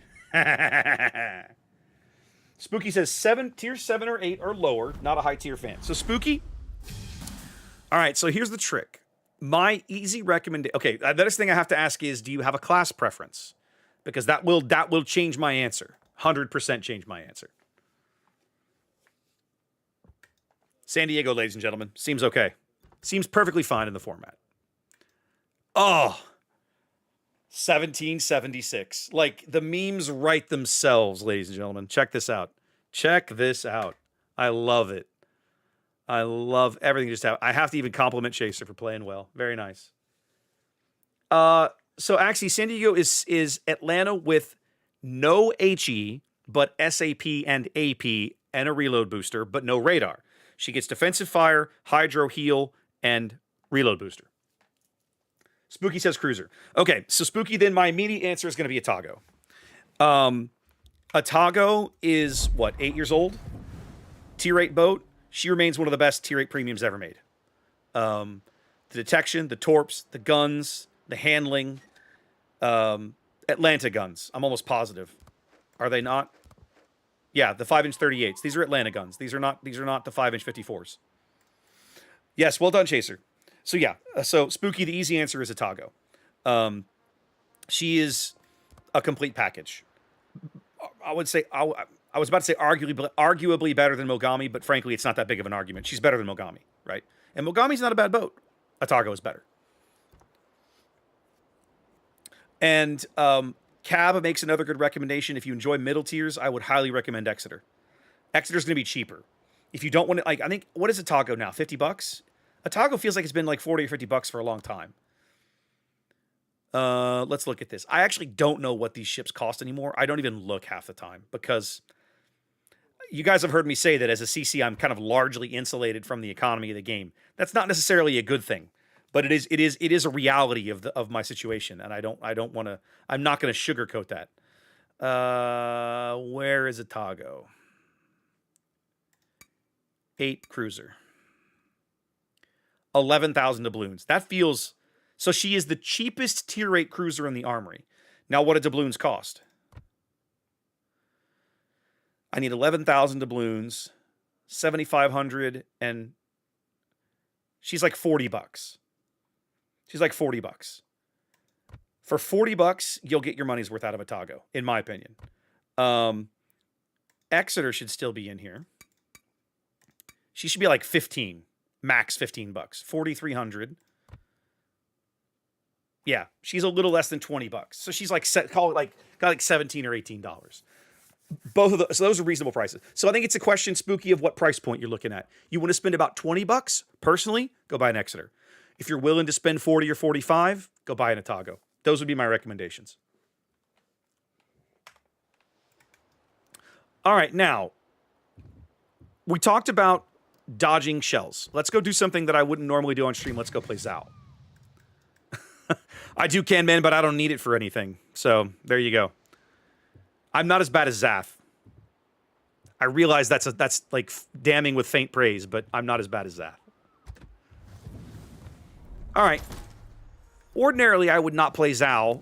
Spooky says tier 7 or 8 or lower, not a high tier fan. So Spooky, all right, so here's the trick. My easy recommendation, okay, the next thing I have to ask is, do you have a class preference? Because that will change my answer. 100% change my answer. San Diego, ladies and gentlemen. Seems okay. Seems perfectly fine in the format. Oh, 1776. Like, the memes write themselves, ladies and gentlemen. Check this out. Check this out. I love it. I love everything just happened. I have to even compliment Chaser for playing well. Very nice. So actually, San Diego is Atlanta with no HE, but SAP and AP and a reload booster, but no radar. She gets defensive fire, hydro heal, and reload booster. Spooky says cruiser. Okay, so Spooky, then my immediate answer is going to be Atago. Atago is, what, 8 years old? Tier 8 boat. She remains one of the best Tier 8 premiums ever made. The detection, the torps, the guns, the handling. Atlanta guns. I'm almost positive. Are they not? Yeah, the 5-inch 38s. These are Atlanta guns. These are not the 5-inch 54s. Yes, well done, Chaser. So yeah, so Spooky, the easy answer is Atago. She is a complete package. I would say I was about to say arguably better than Mogami, but frankly, it's not that big of an argument. She's better than Mogami, right? And Mogami's not a bad boat. Atago is better. And Cab makes another good recommendation. If you enjoy middle tiers, I would highly recommend Exeter. Exeter's going to be cheaper. If you don't want to, like, I think, what is Atago now? $50? Atago feels like it's been like $40 or $50 for a long time. Let's look at this. I actually don't know what these ships cost anymore. I don't even look half the time because you guys have heard me say that as a CC, I'm kind of largely insulated from the economy of the game. That's not necessarily a good thing, but it is a reality of my situation, and I'm not going to sugarcoat that. Where is Atago? 8 cruiser. 11,000 doubloons. That feels... So she is the cheapest tier 8 cruiser in the armory. Now, what do doubloons cost? I need 11,000 doubloons, 7,500, and she's like $40. She's like $40. For $40, you'll get your money's worth out of Atago, in my opinion. Exeter should still be in here. She should be like 15, max $15. 4,300. Yeah, she's a little less than $20. So she's like got like $17 or $18. Both of those, so those are reasonable prices. So I think it's a question, Spooky, of what price point you're looking at. You want to spend about $20? Personally, go buy an Exeter. If you're willing to spend 40 or 45, go buy an Atago. Those would be my recommendations. All right, now we talked about dodging shells. Let's go do something that I wouldn't normally do on stream. Let's go play Zao. I do can men, but I don't need it for anything. So there you go. I'm not as bad as Zath. I realize that's like damning with faint praise, but I'm not as bad as Zath. All right. Ordinarily, I would not play Zao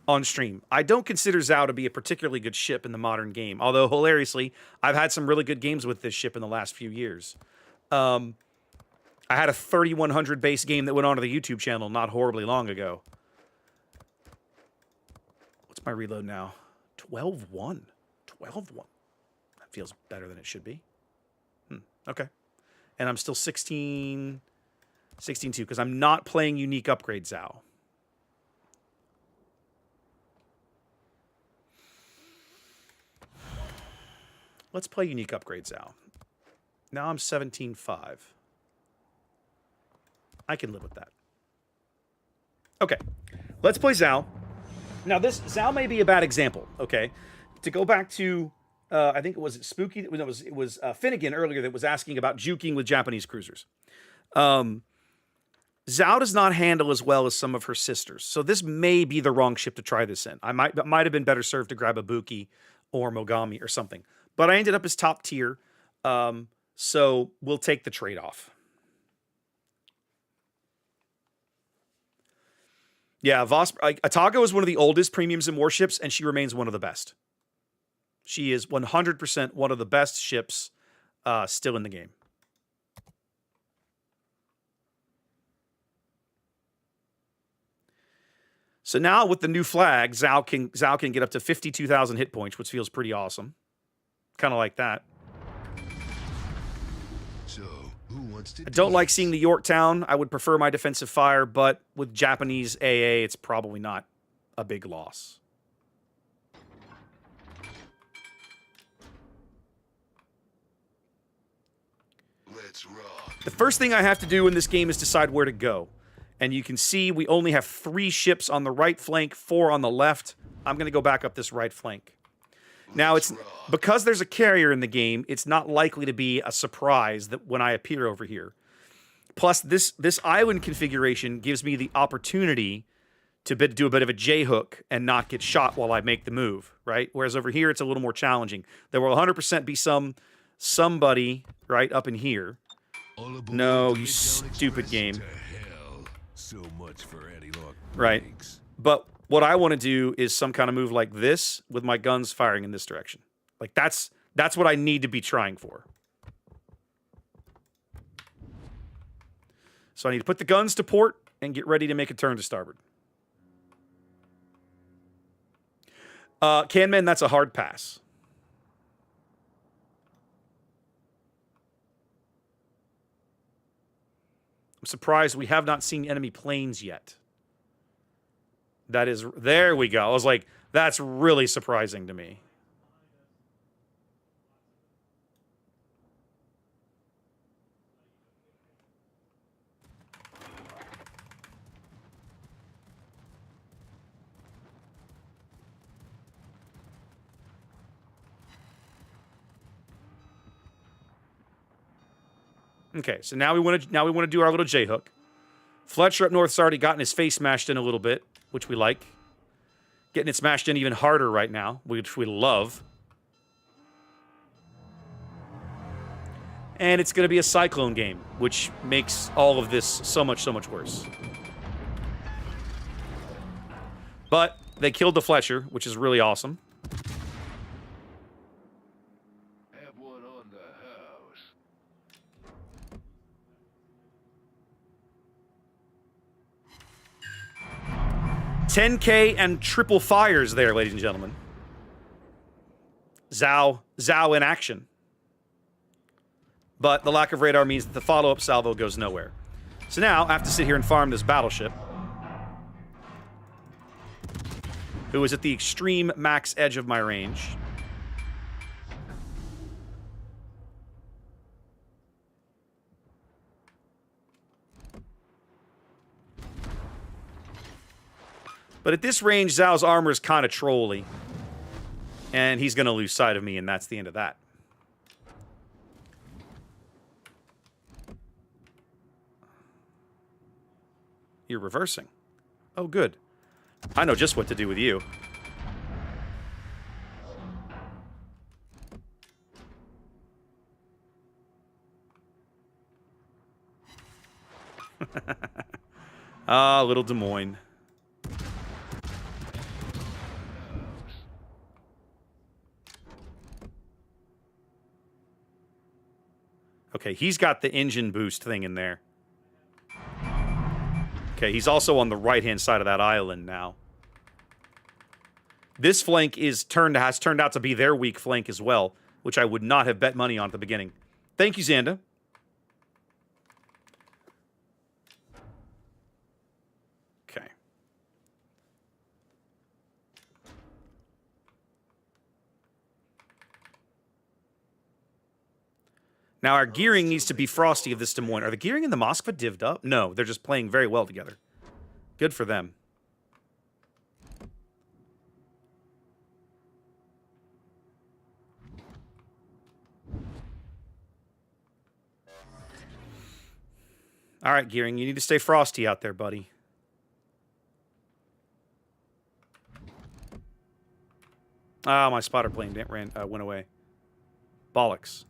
on stream. I don't consider Zao to be a particularly good ship in the modern game. Although, hilariously, I've had some really good games with this ship in the last few years. I had a 3100 base game that went onto the YouTube channel not horribly long ago. What's my reload now? 12-1. 12-1. That feels better than it should be. Okay. And I'm still 16-2 because I'm not playing unique upgrade Zao. Let's play unique upgrade Zao. Now I'm 17-5. I can live with that. Okay. Let's play Zao. Now, this Zao may be a bad example, okay? To go back to, I think it was Spooky, it was Finnegan earlier that was asking about juking with Japanese cruisers. Zao does not handle as well as some of her sisters, so this may be the wrong ship to try this in. I might have been better served to grab a Buki or Mogami or something. But I ended up as top tier, so we'll take the trade-off. Yeah, Atago is one of the oldest premiums in Warships, and she remains one of the best. She is 100% one of the best ships still in the game. So now with the new flag, Zao can get up to 52,000 hit points, which feels pretty awesome. Kind of like that. So, who wants to I don't like seeing the Yorktown. I would prefer my defensive fire, but with Japanese AA, it's probably not a big loss. Let's rock. The first thing I have to do in this game is decide where to go. And you can see we only have 3 ships on the right flank, 4 on the left. I'm going to go back up this right flank. Now, it's because there's a carrier in the game, it's not likely to be a surprise that when I appear over here. Plus, this island configuration gives me the opportunity to do a bit of a J-hook and not get shot while I make the move, right? Whereas over here, it's a little more challenging. There will 100% be somebody, right, up in here. All aboard No, the you Midtown stupid Express game. to hell. So much for anti-lock Right. brakes. But what I want to do is some kind of move like this with my guns firing in this direction. Like that's what I need to be trying for. So I need to put the guns to port and get ready to make a turn to starboard. Canman, that's a hard pass. I'm surprised we have not seen enemy planes yet. That is, there we go. I was like, that's really surprising to me. Okay, so now we want to do our little J-hook. Fletcher up north's already gotten his face smashed in a little bit, which we like. Getting it smashed in even harder right now, which we love. And it's going to be a cyclone game, which makes all of this so much worse. But they killed the Fletcher, which is really awesome. Have one on the house. 10K and triple fires there, ladies and gentlemen. Zhao in action. But the lack of radar means that the follow-up salvo goes nowhere. So now I have to sit here and farm this battleship, who is at the extreme max edge of my range. But at this range, Zhao's armor is kind of trolly. And he's going to lose sight of me, and that's the end of that. You're reversing. Oh, good. I know just what to do with you. Ah, little Des Moines. Okay, he's got the engine boost thing in there. Okay, he's also on the right-hand side of that island now. This flank has turned out to be their weak flank as well, which I would not have bet money on at the beginning. Thank you, Xanda. Okay. Now, our gearing needs to be frosty of this Des Moines. Are the gearing and the Moskva divvied up? No, they're just playing very well together. Good for them. All right, gearing, you need to stay frosty out there, buddy. Ah, my spotter plane went away. Bollocks.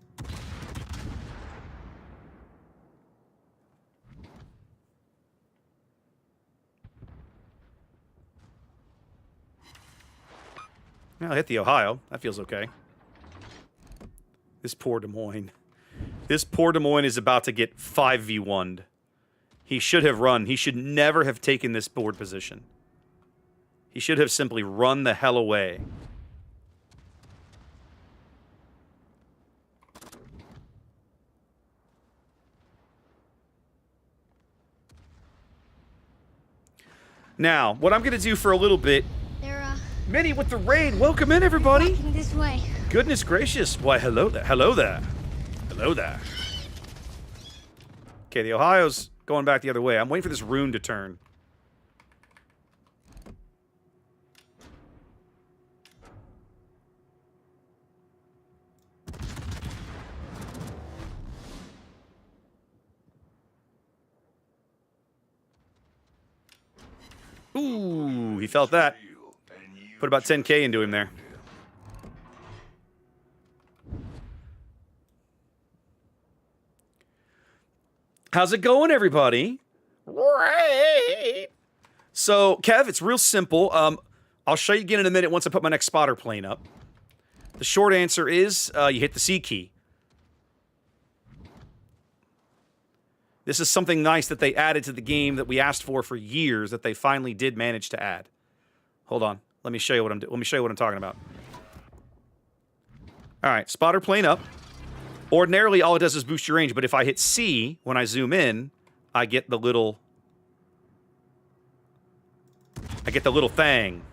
I'll hit the Ohio. That feels okay. This poor Des Moines. This poor Des Moines is about to get 5v1'd. He should have run. He should never have taken this board position. He should have simply run the hell away. Now, what I'm going to do for a little bit... They're, Minnie with the raid. Welcome in, everybody. walking this way. Goodness gracious. Why, hello there. Hello there. Hello there. Okay, the Ohio's going back the other way. I'm waiting for this rune to turn. Ooh, he felt that. Put about 10K into him there. How's it going, everybody? Right. So, Kev, it's real simple. I'll show you again in a minute once I put my next spotter plane up. The short answer is you hit the C key. This is something nice that they added to the game that we asked for years that they finally did manage to add. Hold on. Let me show you what I'm talking about. All right, spotter plane up. Ordinarily, all it does is boost your range, but if I hit C when I zoom in, I get the little thing.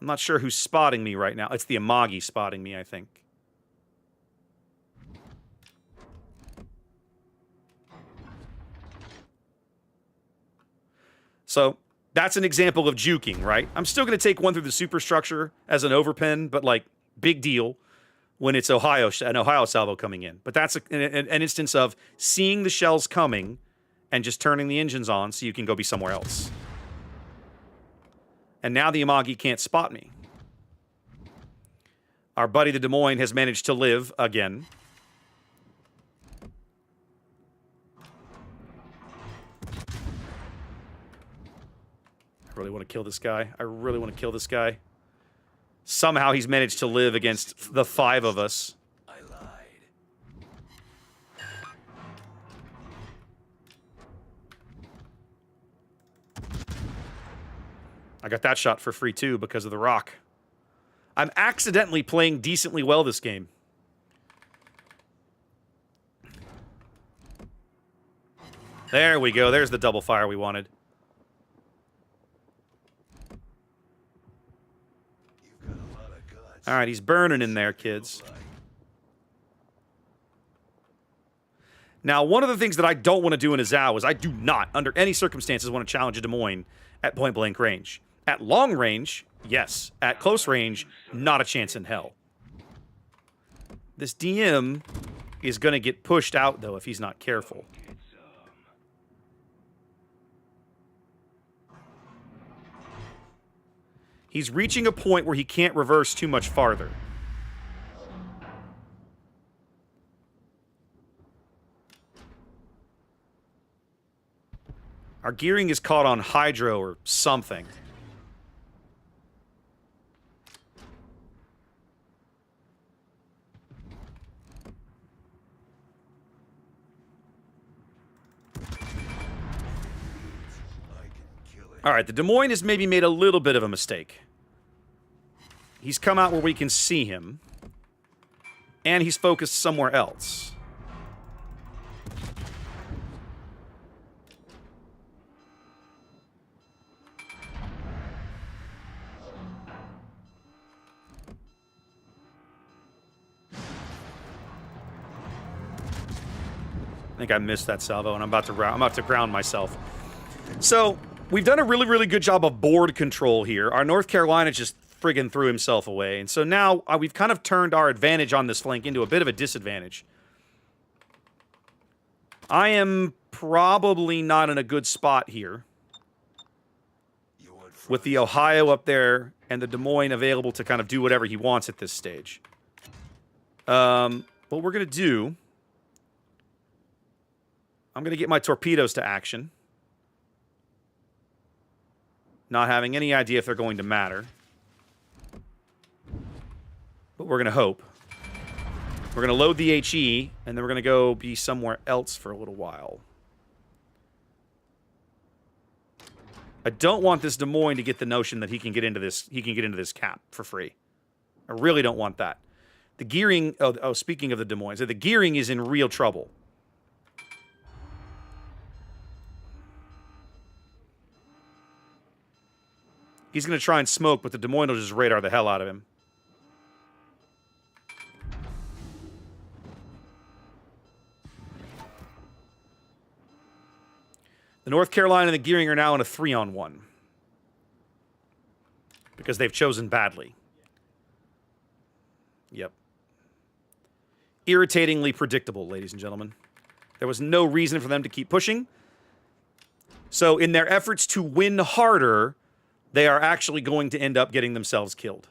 I'm not sure who's spotting me right now. It's the Amagi spotting me, I think. So, that's an example of juking, right? I'm still going to take one through the superstructure as an overpin, but, like, big deal when it's an Ohio salvo coming in. But that's an instance of seeing the shells coming and just turning the engines on so you can go be somewhere else. And now the Amagi can't spot me. Our buddy the Des Moines has managed to live again. I really want to kill this guy. I really want to kill this guy. Somehow he's managed to live against the 5 of us. I lied. I got that shot for free too because of the rock. I'm accidentally playing decently well this game. There we go. There's the double fire we wanted. All right, he's burning in there, kids. Now, one of the things that I don't want to do in a Zao is I do not, under any circumstances, want to challenge a Des Moines at point-blank range. At long range, yes. At close range, not a chance in hell. This DM is going to get pushed out, though, if he's not careful. He's reaching a point where he can't reverse too much farther. Our gearing is caught on hydro or something. All right, the Des Moines has maybe made a little bit of a mistake. He's come out where we can see him. And he's focused somewhere else. I think I missed that salvo, and I'm about to ground myself. So, we've done a really, really good job of board control here. Our North Carolina just friggin' threw himself away. And so now we've kind of turned our advantage on this flank into a bit of a disadvantage. I am probably not in a good spot here. With the Ohio up there and the Des Moines available to kind of do whatever he wants at this stage. What we're going to do... I'm going to get my torpedoes to action. Not having any idea if they're going to matter. But we're going to hope. We're going to load the HE, and then we're going to go be somewhere else for a little while. I don't want this Des Moines to get the notion that he can get into this cap for free. I really don't want that. The gearing... Oh, speaking of the Des Moines, the gearing is in real trouble. He's going to try and smoke, but the Des Moines will just radar the hell out of him. The North Carolina and the Gearing are now in a 3-on-1. Because they've chosen badly. Yep. Irritatingly predictable, ladies and gentlemen. There was no reason for them to keep pushing. So in their efforts to win harder, they are actually going to end up getting themselves killed.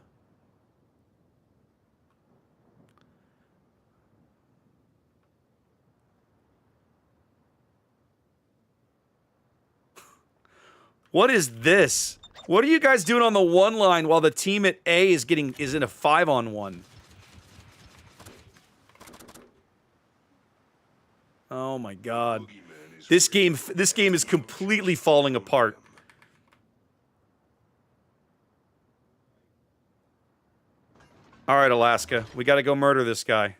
What is this? What are you guys doing on the 1 line while the team at A is in a 5-on-1? Oh my god. This game is completely falling apart. All right, Alaska. We got to go murder this guy.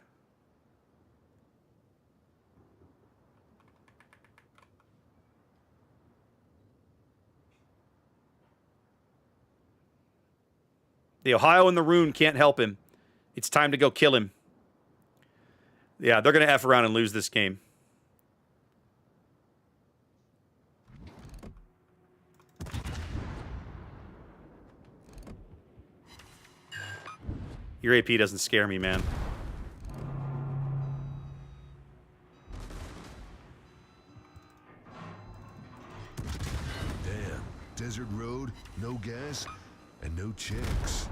The Ohio and the Rune can't help him. It's time to go kill him. Yeah, they're going to F around and lose this game. Your AP doesn't scare me, man. Damn. Desert road, no gas, and no chicks.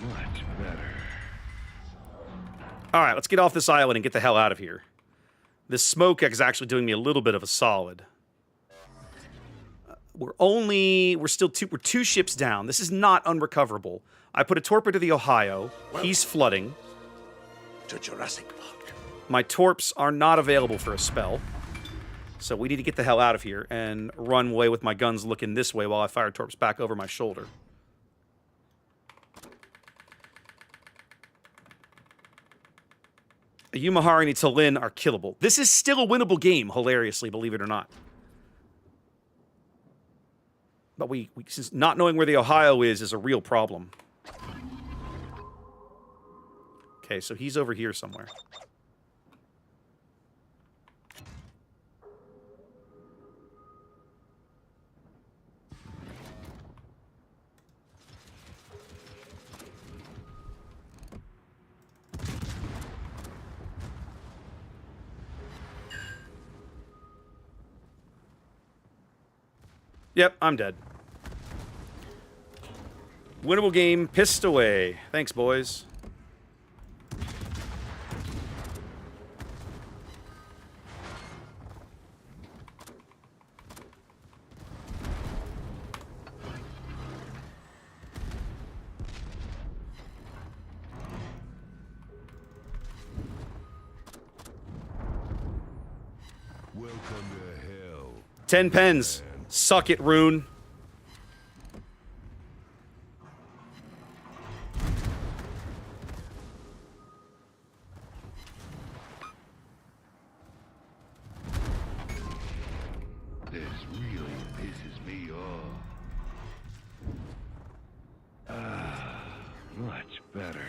Much better. All right, let's get off this island and get the hell out of here. This smoke is actually doing me a little bit of a solid. We're two ships down. This is not unrecoverable. I put a torpedo to the Ohio. He's flooding. To Jurassic Park. My torps are not available for a spell. So we need to get the hell out of here and run away with my guns looking this way while I fire torps back over my shoulder. Yumahari and Talin are killable. This is still a winnable game, hilariously, believe it or not. But since not knowing where the Ohio is a real problem. Okay, so he's over here somewhere. Yep, I'm dead. Winnable game, pissed away. Thanks, boys. Welcome to hell. 10 pens. Suck it, Rune. This really pisses me off. Much better.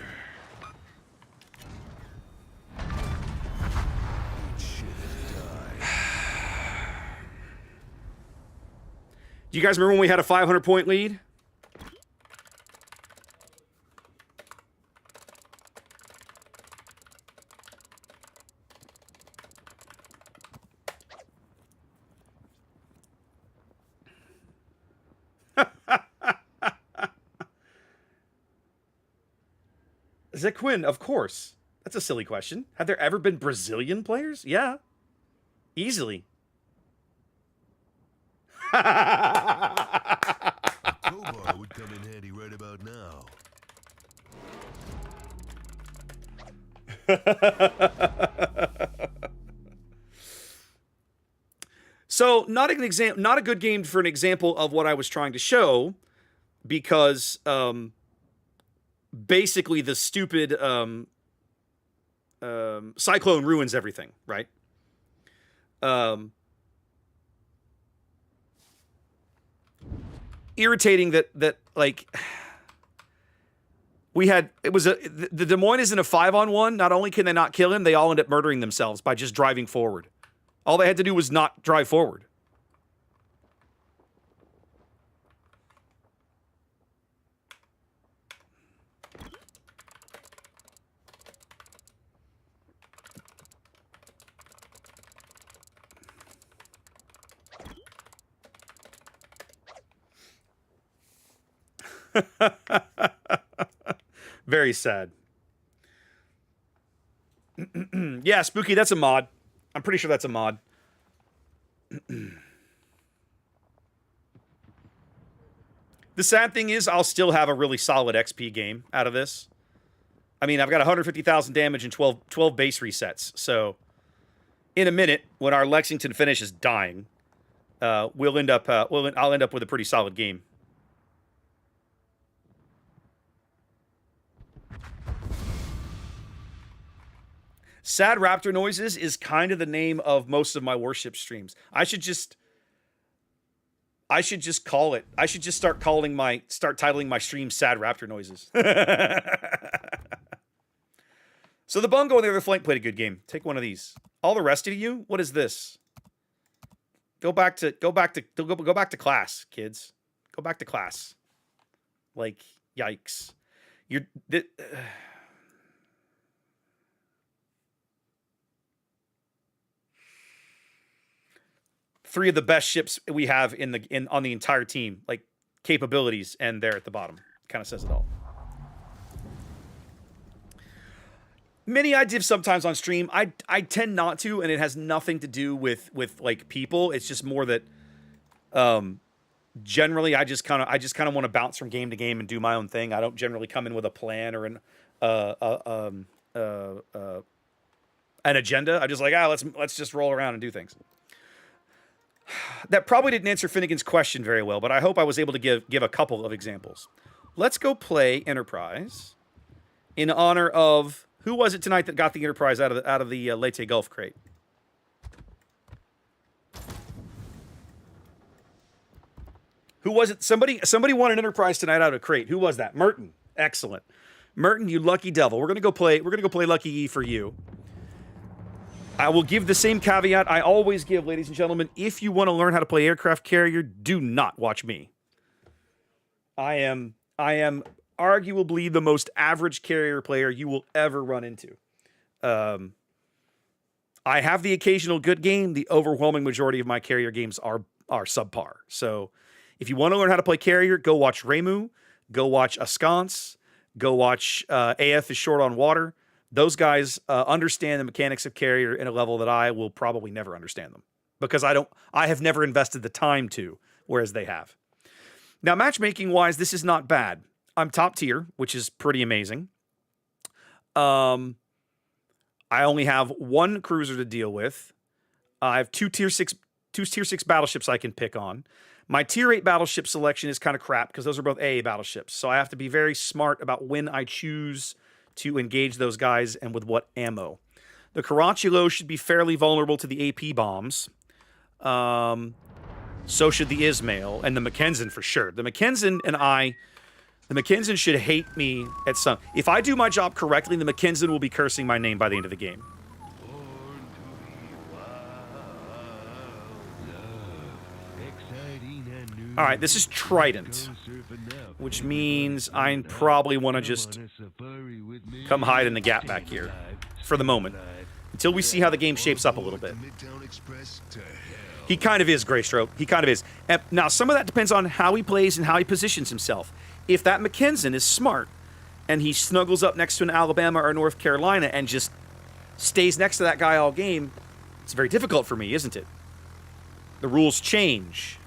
Do you guys remember when we had a 500-point lead? Zequin, of course. That's a silly question. Have there ever been Brazilian players? Yeah. Easily. Crowbar would come in handy right about now. So not a good game for an example of what I was trying to show, because basically the stupid cyclone ruins everything, right? Irritating that like the Des Moines is in a 5-on-1. Not only can they not kill him, they all end up murdering themselves by just driving forward. All they had to do was not drive forward. Very sad. Yeah, Spooky, that's a mod. I'm pretty sure that's a mod. The sad thing is I'll still have a really solid XP game out of this. I mean, I've got 150,000 damage and 12 base resets. So in a minute, when our Lexington finishes dying, I'll end up with a pretty solid game. Sad Raptor Noises is kind of the name of most of my Warship streams. I should just call it. I should just start titling my stream Sad Raptor Noises. So the Bungo on the other flank played a good game. Take one of these. All the rest of you, what is this? Go back to class, kids. Go back to class. Like, yikes. Three of the best ships we have on the entire team, like capabilities, and there at the bottom. Kind of says it all. Mini I div sometimes on stream. I tend not to, and it has nothing to do with like people. It's just more that generally I just kind of want to bounce from game to game and do my own thing. I don't generally come in with a plan or an agenda. I just like, let's just roll around and do things. That probably didn't answer Finnegan's question very well, but I hope I was able to give a couple of examples. Let's go play Enterprise in honor of, who was it tonight that got the Enterprise out of the Leyte Gulf crate? Who was it? Somebody won an Enterprise tonight out of a crate. Who was that? Merton. Excellent. Merton, you lucky devil. We're gonna go play Lucky E for you. I will give the same caveat I always give, ladies and gentlemen. If you want to learn how to play aircraft carrier, do not watch me. I am arguably the most average carrier player you will ever run into. I have the occasional good game. The overwhelming majority of my carrier games are subpar. So if you want to learn how to play carrier, go watch Remu, go watch Askance, go watch AF is Short on Water. Those guys understand the mechanics of carrier in a level that I will probably never understand them, because I have never invested the time to, whereas they have. Now, matchmaking wise, this is not bad. I'm top tier, which is pretty amazing. I only have one cruiser to deal with. I have two tier 6 battleships I can pick on. My tier 8 battleship selection is kind of crap because those are both AA battleships. So I have to be very smart about when I choose to engage those guys and with what ammo. The Caracciolo should be fairly vulnerable to the AP bombs. So should the Ismail and the Mackenzie for sure. The Mackenzie should hate me at some. If I do my job correctly, the Mackenzie will be cursing my name by the end of the game. All right, this is Trident, which means I probably want to just come hide in the gap back here for the moment until we see how the game shapes up a little bit. He kind of is, Greystroke. He kind of is. And now, some of that depends on how he plays and how he positions himself. If that Mackenzie is smart and he snuggles up next to an Alabama or North Carolina and just stays next to that guy all game, it's very difficult for me, isn't it? The rules change.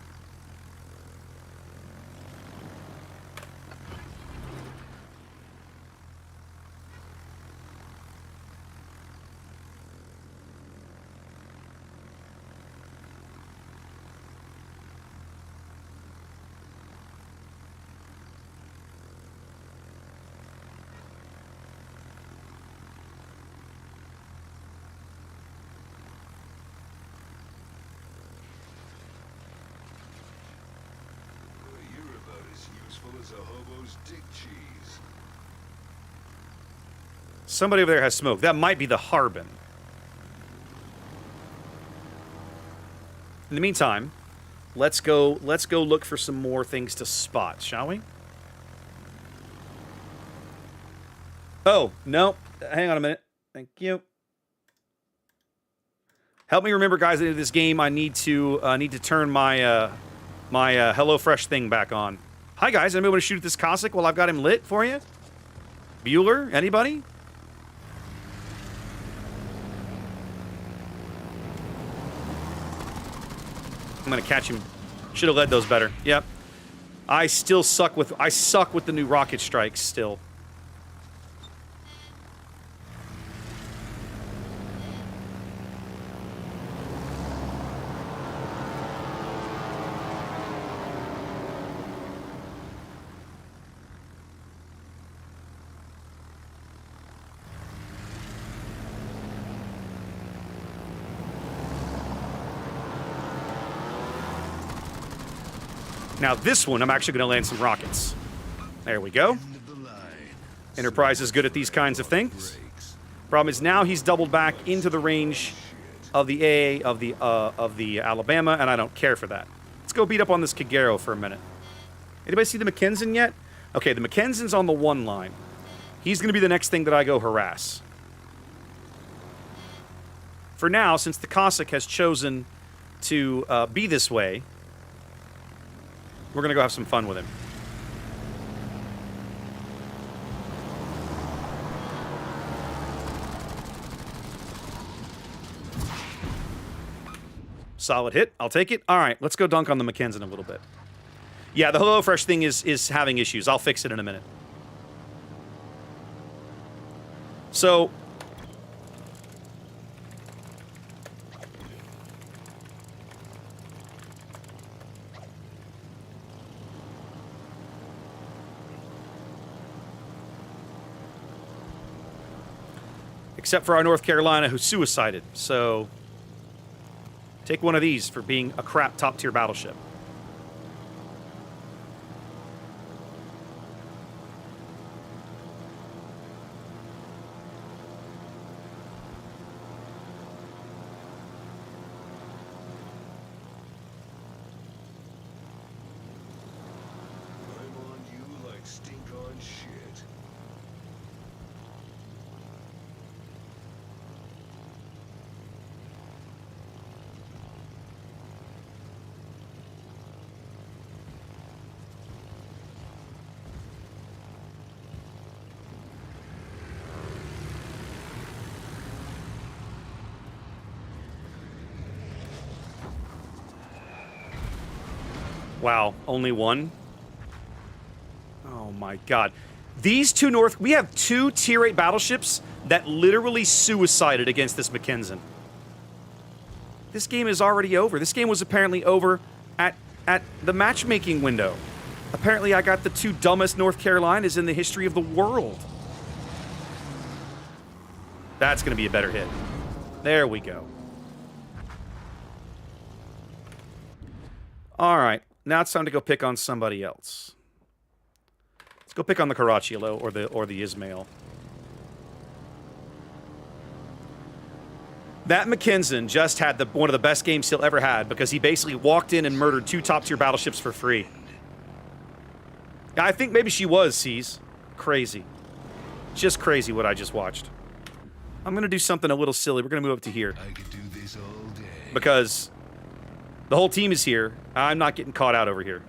useful as a hobo's dick cheese. Somebody over there has smoke. That might be the Harbin. In the meantime, let's go look for some more things to spot, shall we? Oh, no. Hang on a minute. Thank you. Help me remember, guys, into this game I need to turn my my HelloFresh thing back on. Hi guys, anybody want to shoot at this Cossack while I've got him lit for you? Bueller? Anybody? I'm gonna catch him. Should have led those better. Yep. I suck with the new rocket strikes still. Now this one, I'm actually going to land some rockets. There we go. Enterprise is good at these kinds of things. Problem is now he's doubled back into the range of the AA of the Alabama, and I don't care for that. Let's go beat up on this Kagero for a minute. Anybody see the Mackenzie yet? Okay, the Mackenzie's on the 1 line. He's going to be the next thing that I go harass. For now, since the Cossack has chosen to be this way, we're going to go have some fun with him. Solid hit. I'll take it. All right, let's go dunk on the Mackenzie a little bit. Yeah, the HelloFresh thing is having issues. I'll fix it in a minute. So... except for our North Carolina, who suicided. So, take one of these for being a crap top-tier battleship. I'm on you like stink on shit. Wow, only one? Oh my god. These two North... We have 2 Tier 8 battleships that literally suicided against this Mackenzie. This game is already over. This game was apparently over at the matchmaking window. Apparently I got the 2 dumbest North Carolinas in the history of the world. That's going to be a better hit. There we go. All right. Now it's time to go pick on somebody else. Let's go pick on the Caracciolo or the Ismail. That Mackenzie just had one of the best games he'll ever had because he basically walked in and murdered 2 top-tier battleships for free. I think maybe she was, Seas. Crazy. Just crazy what I just watched. I'm going to do something a little silly. We're going to move up to here. I could do this all day. Because the whole team is here. I'm not getting caught out over here.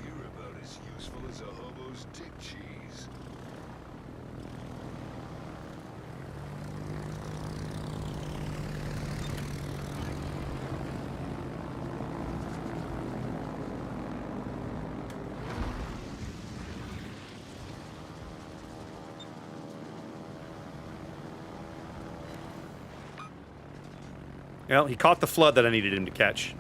You're about as useful as a hobo's dick cheese. Well, he caught the flood that I needed him to catch.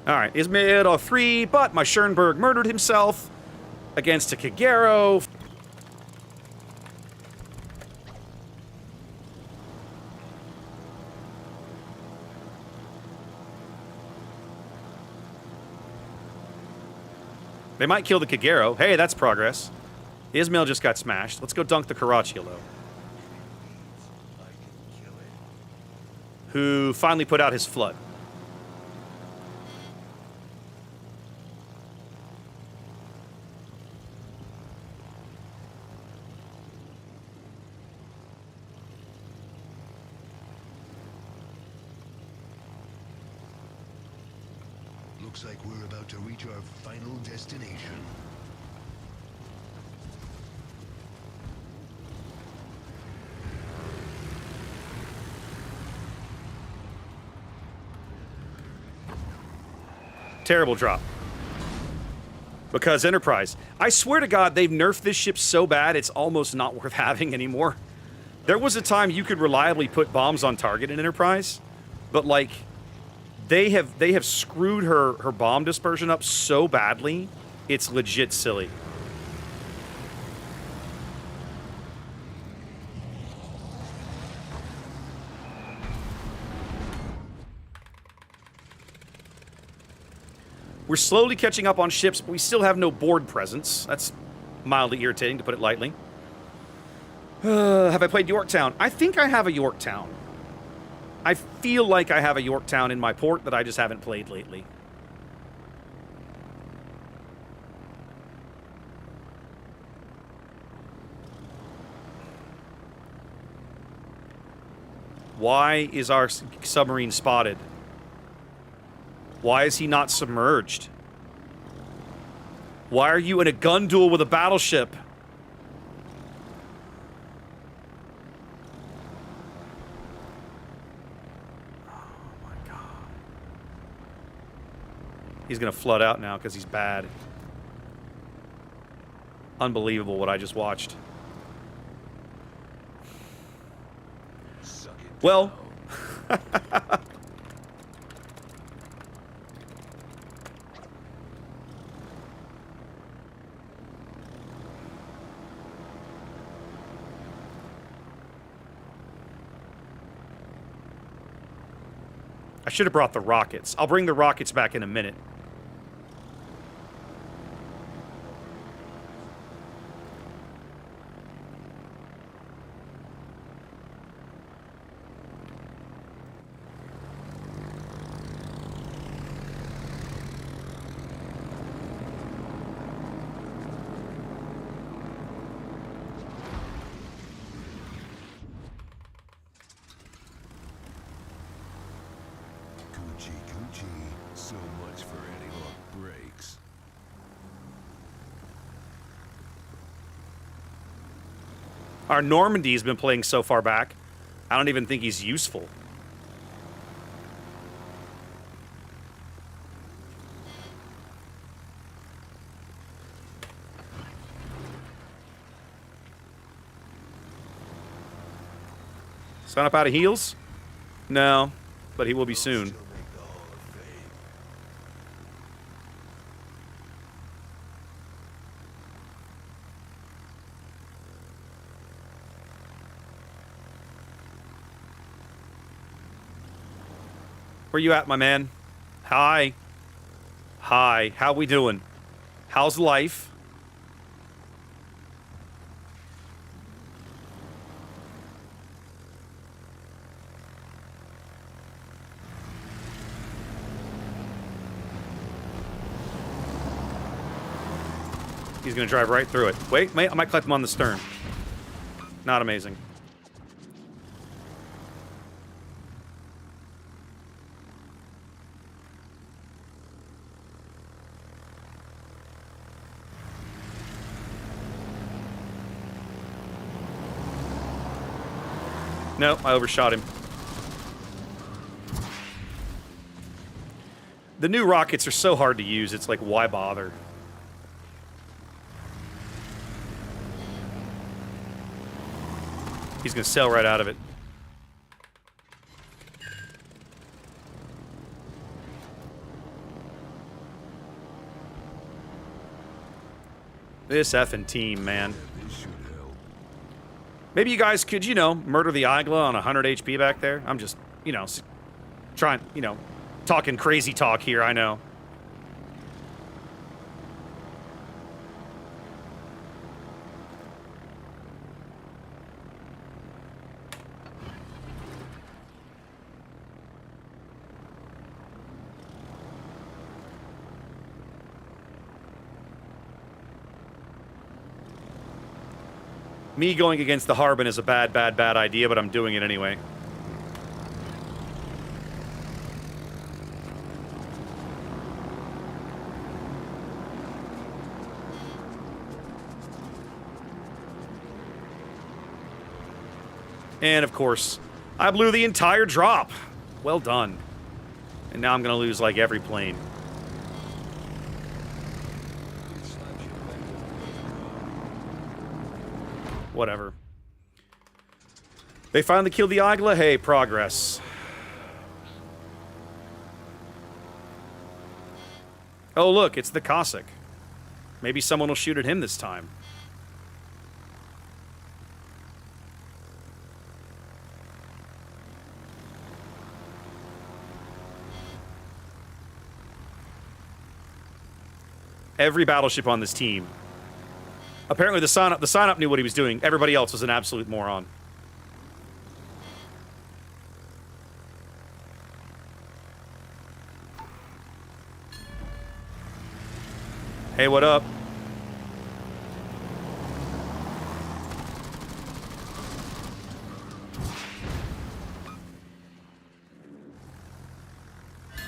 All right, Ismail 3, but my Schoenberg murdered himself against a Kagero. They might kill the Kagero. Hey, that's progress. Ismail just got smashed. Let's go dunk the Caracciolo, who finally put out his flood. Looks like we're about to reach our final destination. Terrible drop. Because Enterprise. I swear to God, they've nerfed this ship so bad, it's almost not worth having anymore. There was a time you could reliably put bombs on target in Enterprise, but like, they have screwed her bomb dispersion up so badly, it's legit silly. We're slowly catching up on ships, but we still have no board presence. That's mildly irritating, to put it lightly. Have I played Yorktown? I think I have a Yorktown. I feel like I have a Yorktown in my port that I just haven't played lately. Why is our submarine spotted? Why is he not submerged? Why are you in a gun duel with a battleship? He's going to flood out now because he's bad. Unbelievable what I just watched. Well. I should have brought the rockets. I'll bring the rockets back in a minute. So much for anti-lock brakes. Our Normandy's been playing so far back, I don't even think he's useful. Sign up out of heels? No, but he will be soon. Where you at, my man? Hi. Hi. How we doing? How's life? He's gonna drive right through it. Wait, I might collect him on the stern. Not amazing. No, I overshot him. The new rockets are so hard to use, it's like, why bother? He's gonna sail right out of it. This effing team, man. This should help. Maybe you guys could, you know, murder the Igla on 100 HP back there. I'm just, you know, trying, you know, talking crazy talk here, I know. Me going against the Harbin is a bad idea, but I'm doing it anyway. And, of course, I blew the entire drop. Well done. And now I'm going to lose, like, every plane. Whatever. They finally killed the Igla. Hey, progress. Oh, look, it's the Cossack. Maybe someone will shoot at him this time. Every battleship on this team. Apparently the sign-up knew what he was doing. Everybody else was an absolute moron. Hey, what up?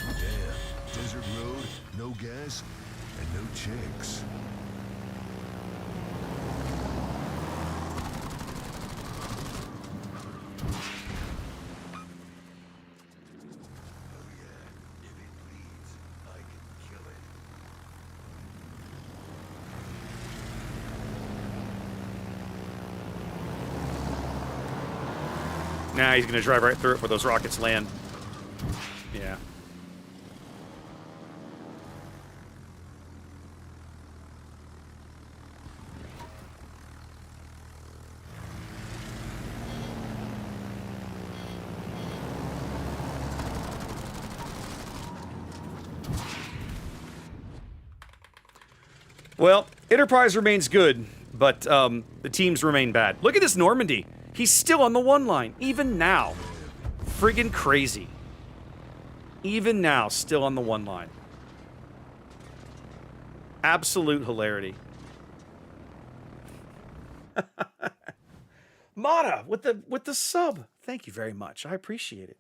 Damn. Desert road, no gas, and no chicks. Nah, he's gonna drive right through it where those rockets land. Yeah. Well, Enterprise remains good, but the teams remain bad. Look at this Normandy. He's still on the one line, even now. Friggin' crazy. Even now, still on the one line. Absolute hilarity. Mata with the sub. Thank you very much. I appreciate it.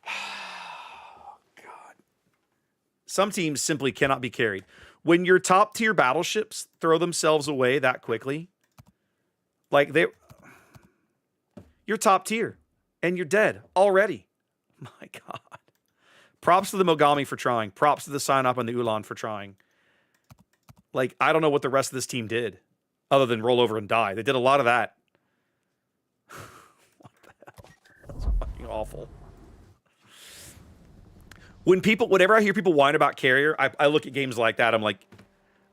God. Some teams simply cannot be carried. When your top tier battleships throw themselves away that quickly, like you're top tier and you're dead already. My God. Props to the Mogami for trying. Props to the sign up and the Ulan for trying. Like, I don't know what the rest of this team did other than roll over and die. They did a lot of that. What the hell? That's fucking awful. Whenever I hear people whine about carrier, I look at games like that. I'm like,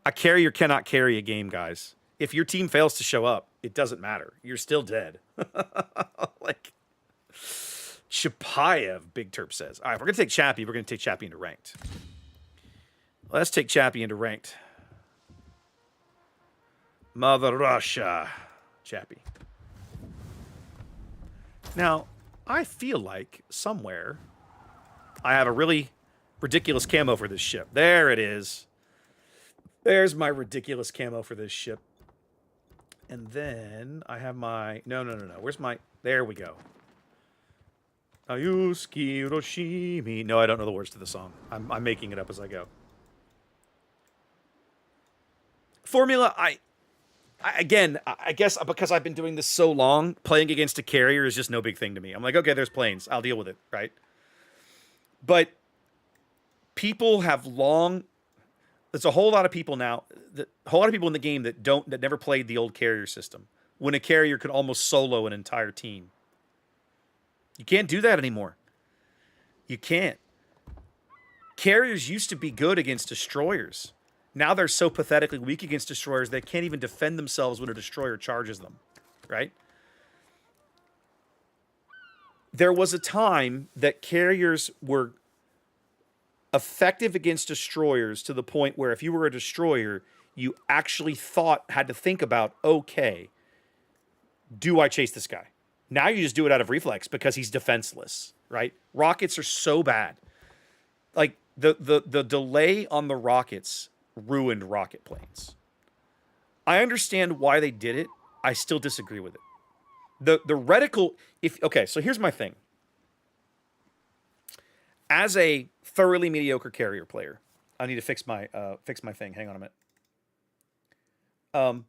a carrier cannot carry a game, guys. If your team fails to show up, it doesn't matter. You're still dead. Like, Chapayev, Big Terp says. All right, if we're going to take Chappie, we're going to take Chappie into ranked. Let's take Chappie into ranked. Mother Russia. Chappie. Now, I feel like somewhere I have a really ridiculous camo for this ship. There it is. There's my ridiculous camo for this ship. And then I have my... No. Where's my... There we go. Ayuski Hiroshimi. No, I don't know the words to the song. I'm making it up as I go. Formula, I guess because I've been doing this so long, playing against a carrier is just no big thing to me. I'm like, okay, there's planes. I'll deal with it, right? But people have long... There's a whole lot of people now, a whole lot of people in the game that never played the old carrier system. When a carrier could almost solo an entire team. You can't do that anymore. You can't. Carriers used to be good against destroyers. Now they're so pathetically weak against destroyers they can't even defend themselves when a destroyer charges them, right? There was a time that carriers were effective against destroyers to the point where if you were a destroyer, you actually had to think about, okay, do I chase this guy? Now you just do it out of reflex because he's defenseless, right? Rockets are so bad. Like, the delay on the rockets ruined rocket planes. I understand why they did it. I still disagree with it. The reticle... Okay, so here's my thing. As a thoroughly mediocre carrier player, I need to fix my thing. Hang on a minute.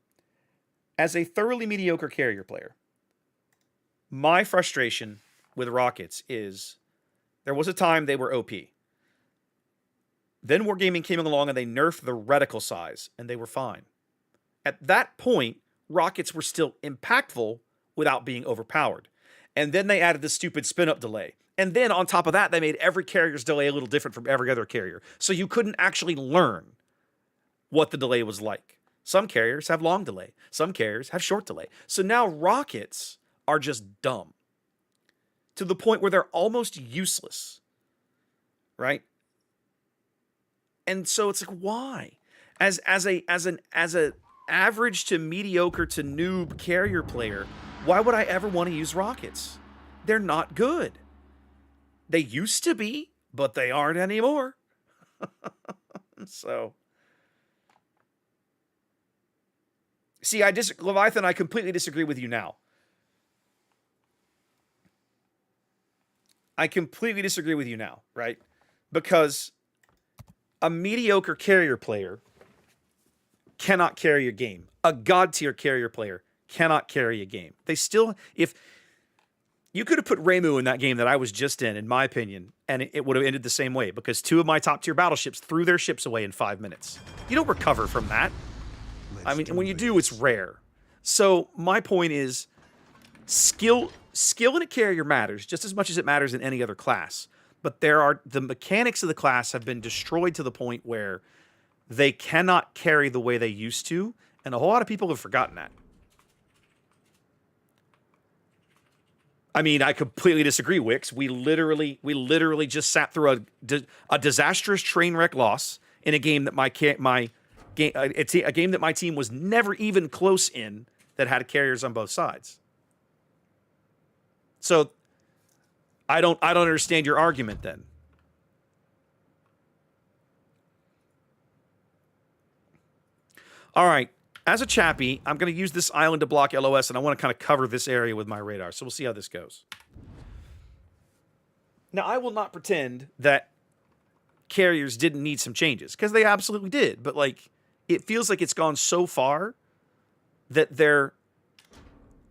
As a thoroughly mediocre carrier player, my frustration with rockets is there was a time they were OP. Then Wargaming came along and they nerfed the reticle size, and they were fine. At that point, rockets were still impactful without being overpowered. And then they added the stupid spin-up delay. And then on top of that, they made every carrier's delay a little different from every other carrier. So you couldn't actually learn what the delay was like. Some carriers have long delay. Some carriers have short delay. So now rockets are just dumb. To the point where they're almost useless. Right? And so it's like, why? As an average to mediocre to noob carrier player, why would I ever want to use rockets? They're not good. They used to be, but they aren't anymore. So, see, Leviathan, I completely disagree with you now. I completely disagree with you now, right? Because a mediocre carrier player cannot carry a game. A god tier carrier player cannot carry a game. They still, if you could have put Remu in that game that I was just in my opinion, and it would have ended the same way because two of my top tier battleships threw their ships away in 5 minutes. You don't recover from that. I mean, when you do, it's rare. So my point is, skill in a carrier matters just as much as it matters in any other class. But the mechanics of the class have been destroyed to the point where they cannot carry the way they used to, and a whole lot of people have forgotten that. I mean, I completely disagree, Wix. We literally just sat through a disastrous train wreck loss in a game that it's a game that my team was never even close in that had carriers on both sides. So I don't understand your argument then. All right. As a chappie, I'm going to use this island to block LOS, and I want to kind of cover this area with my radar. So we'll see how this goes. Now, I will not pretend that carriers didn't need some changes, because they absolutely did. But, like, it feels like it's gone so far that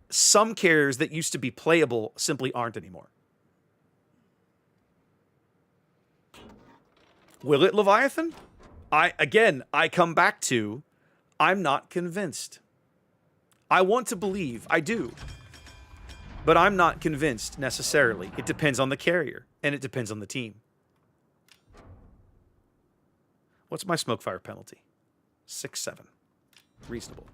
some carriers that used to be playable simply aren't anymore. Will it, Leviathan? I come back to, I'm not convinced. I want to believe, I do. But I'm not convinced necessarily. It depends on the carrier, and it depends on the team. What's my smoke fire penalty? 6-7. Reasonable.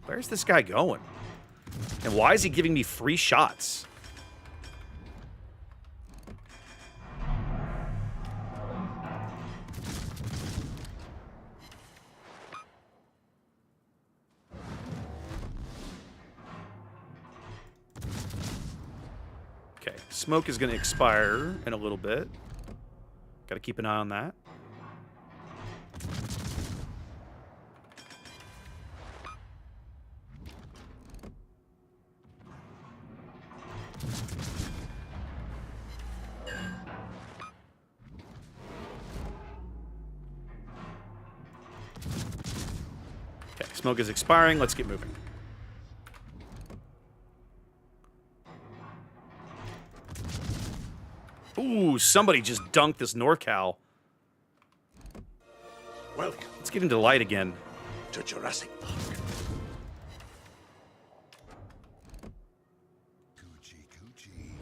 Where's this guy going? And why is he giving me free shots? Okay, smoke is going to expire in a little bit. Got to keep an eye on that. Okay, smoke is expiring. Let's get moving. Ooh, somebody just dunked this NorCal. Welcome Let's get into light again. to Jurassic Park. Coochie, coochie.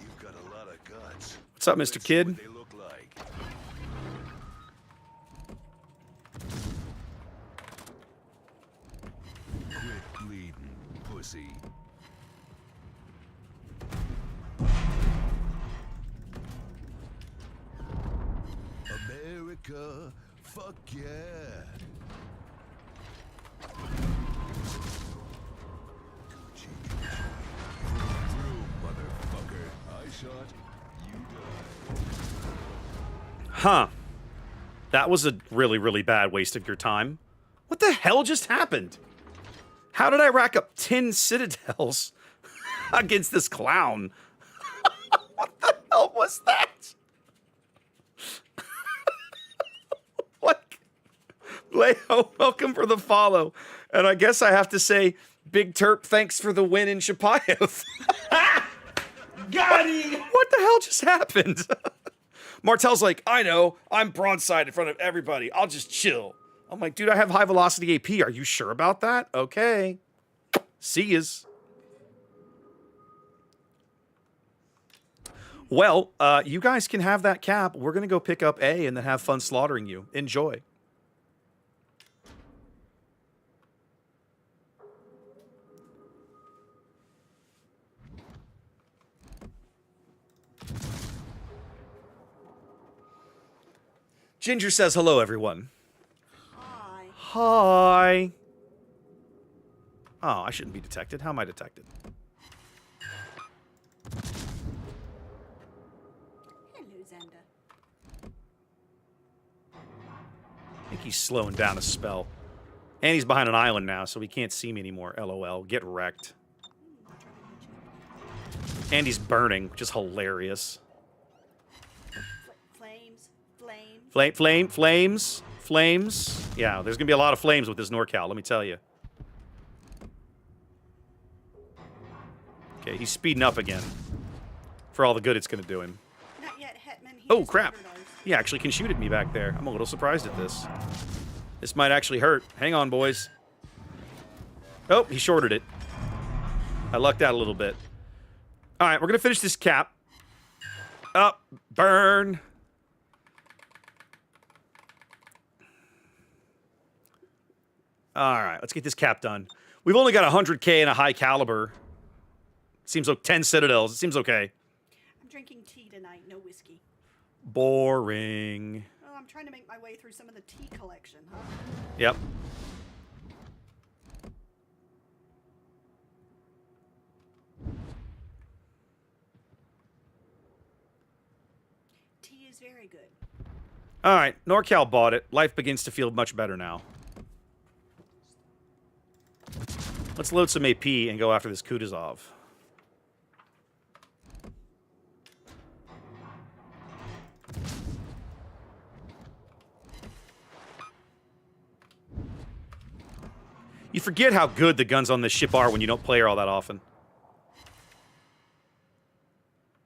You've got a lot of guts. What's up, Mr. Let's see Kid? what they look like. Quit bleeding, pussy. America, fuck yeah. Coochie, coochie. Vroom, motherfucker. I shot, you die. Huh. That was a really, really bad waste of your time. What the hell just happened? How did I rack up 10 citadels against this clown? What the hell was that? What? Leo, welcome for the follow. And I guess I have to say, Big Terp, thanks for the win in Shapayev. Got him! What the hell just happened? Martel's like, I know, I'm broadside in front of everybody. I'll just chill. I'm like, dude, I have high velocity AP. Are you sure about that? Okay. See yas. Well, you guys can have that cap. We're going to go pick up A and then have fun slaughtering you. Enjoy. Ginger says hello, everyone. Hi. Hi. Oh, I shouldn't be detected. How am I detected? Hello, Xander. I think he's slowing down a spell. And he's behind an island now, so he can't see me anymore. LOL. Get wrecked. And he's burning, which is hilarious. Flames. Flames. Yeah, there's gonna be a lot of flames with this NorCal, let me tell you. Okay, he's speeding up again. For all the good it's gonna do him. Not yet, Hetman. He Oh, just crap. ordered ours. He actually can shoot at me back there. I'm a little surprised at this. This might actually hurt. Hang on, boys. Oh, he shorted it. I lucked out a little bit. Alright, we're gonna finish this cap. Up, burn. Alright, let's get this cap done. We've only got 100k and a high caliber. Seems like 10 citadels. It seems okay. I'm drinking tea tonight, no whiskey. Boring. Oh, I'm trying to make my way through some of the tea collection, huh? Yep. Tea is very good. Alright, NorCal bought it. Life begins to feel much better now. Let's load some AP and go after this Kutuzov. You forget how good the guns on this ship are when you don't play her all that often.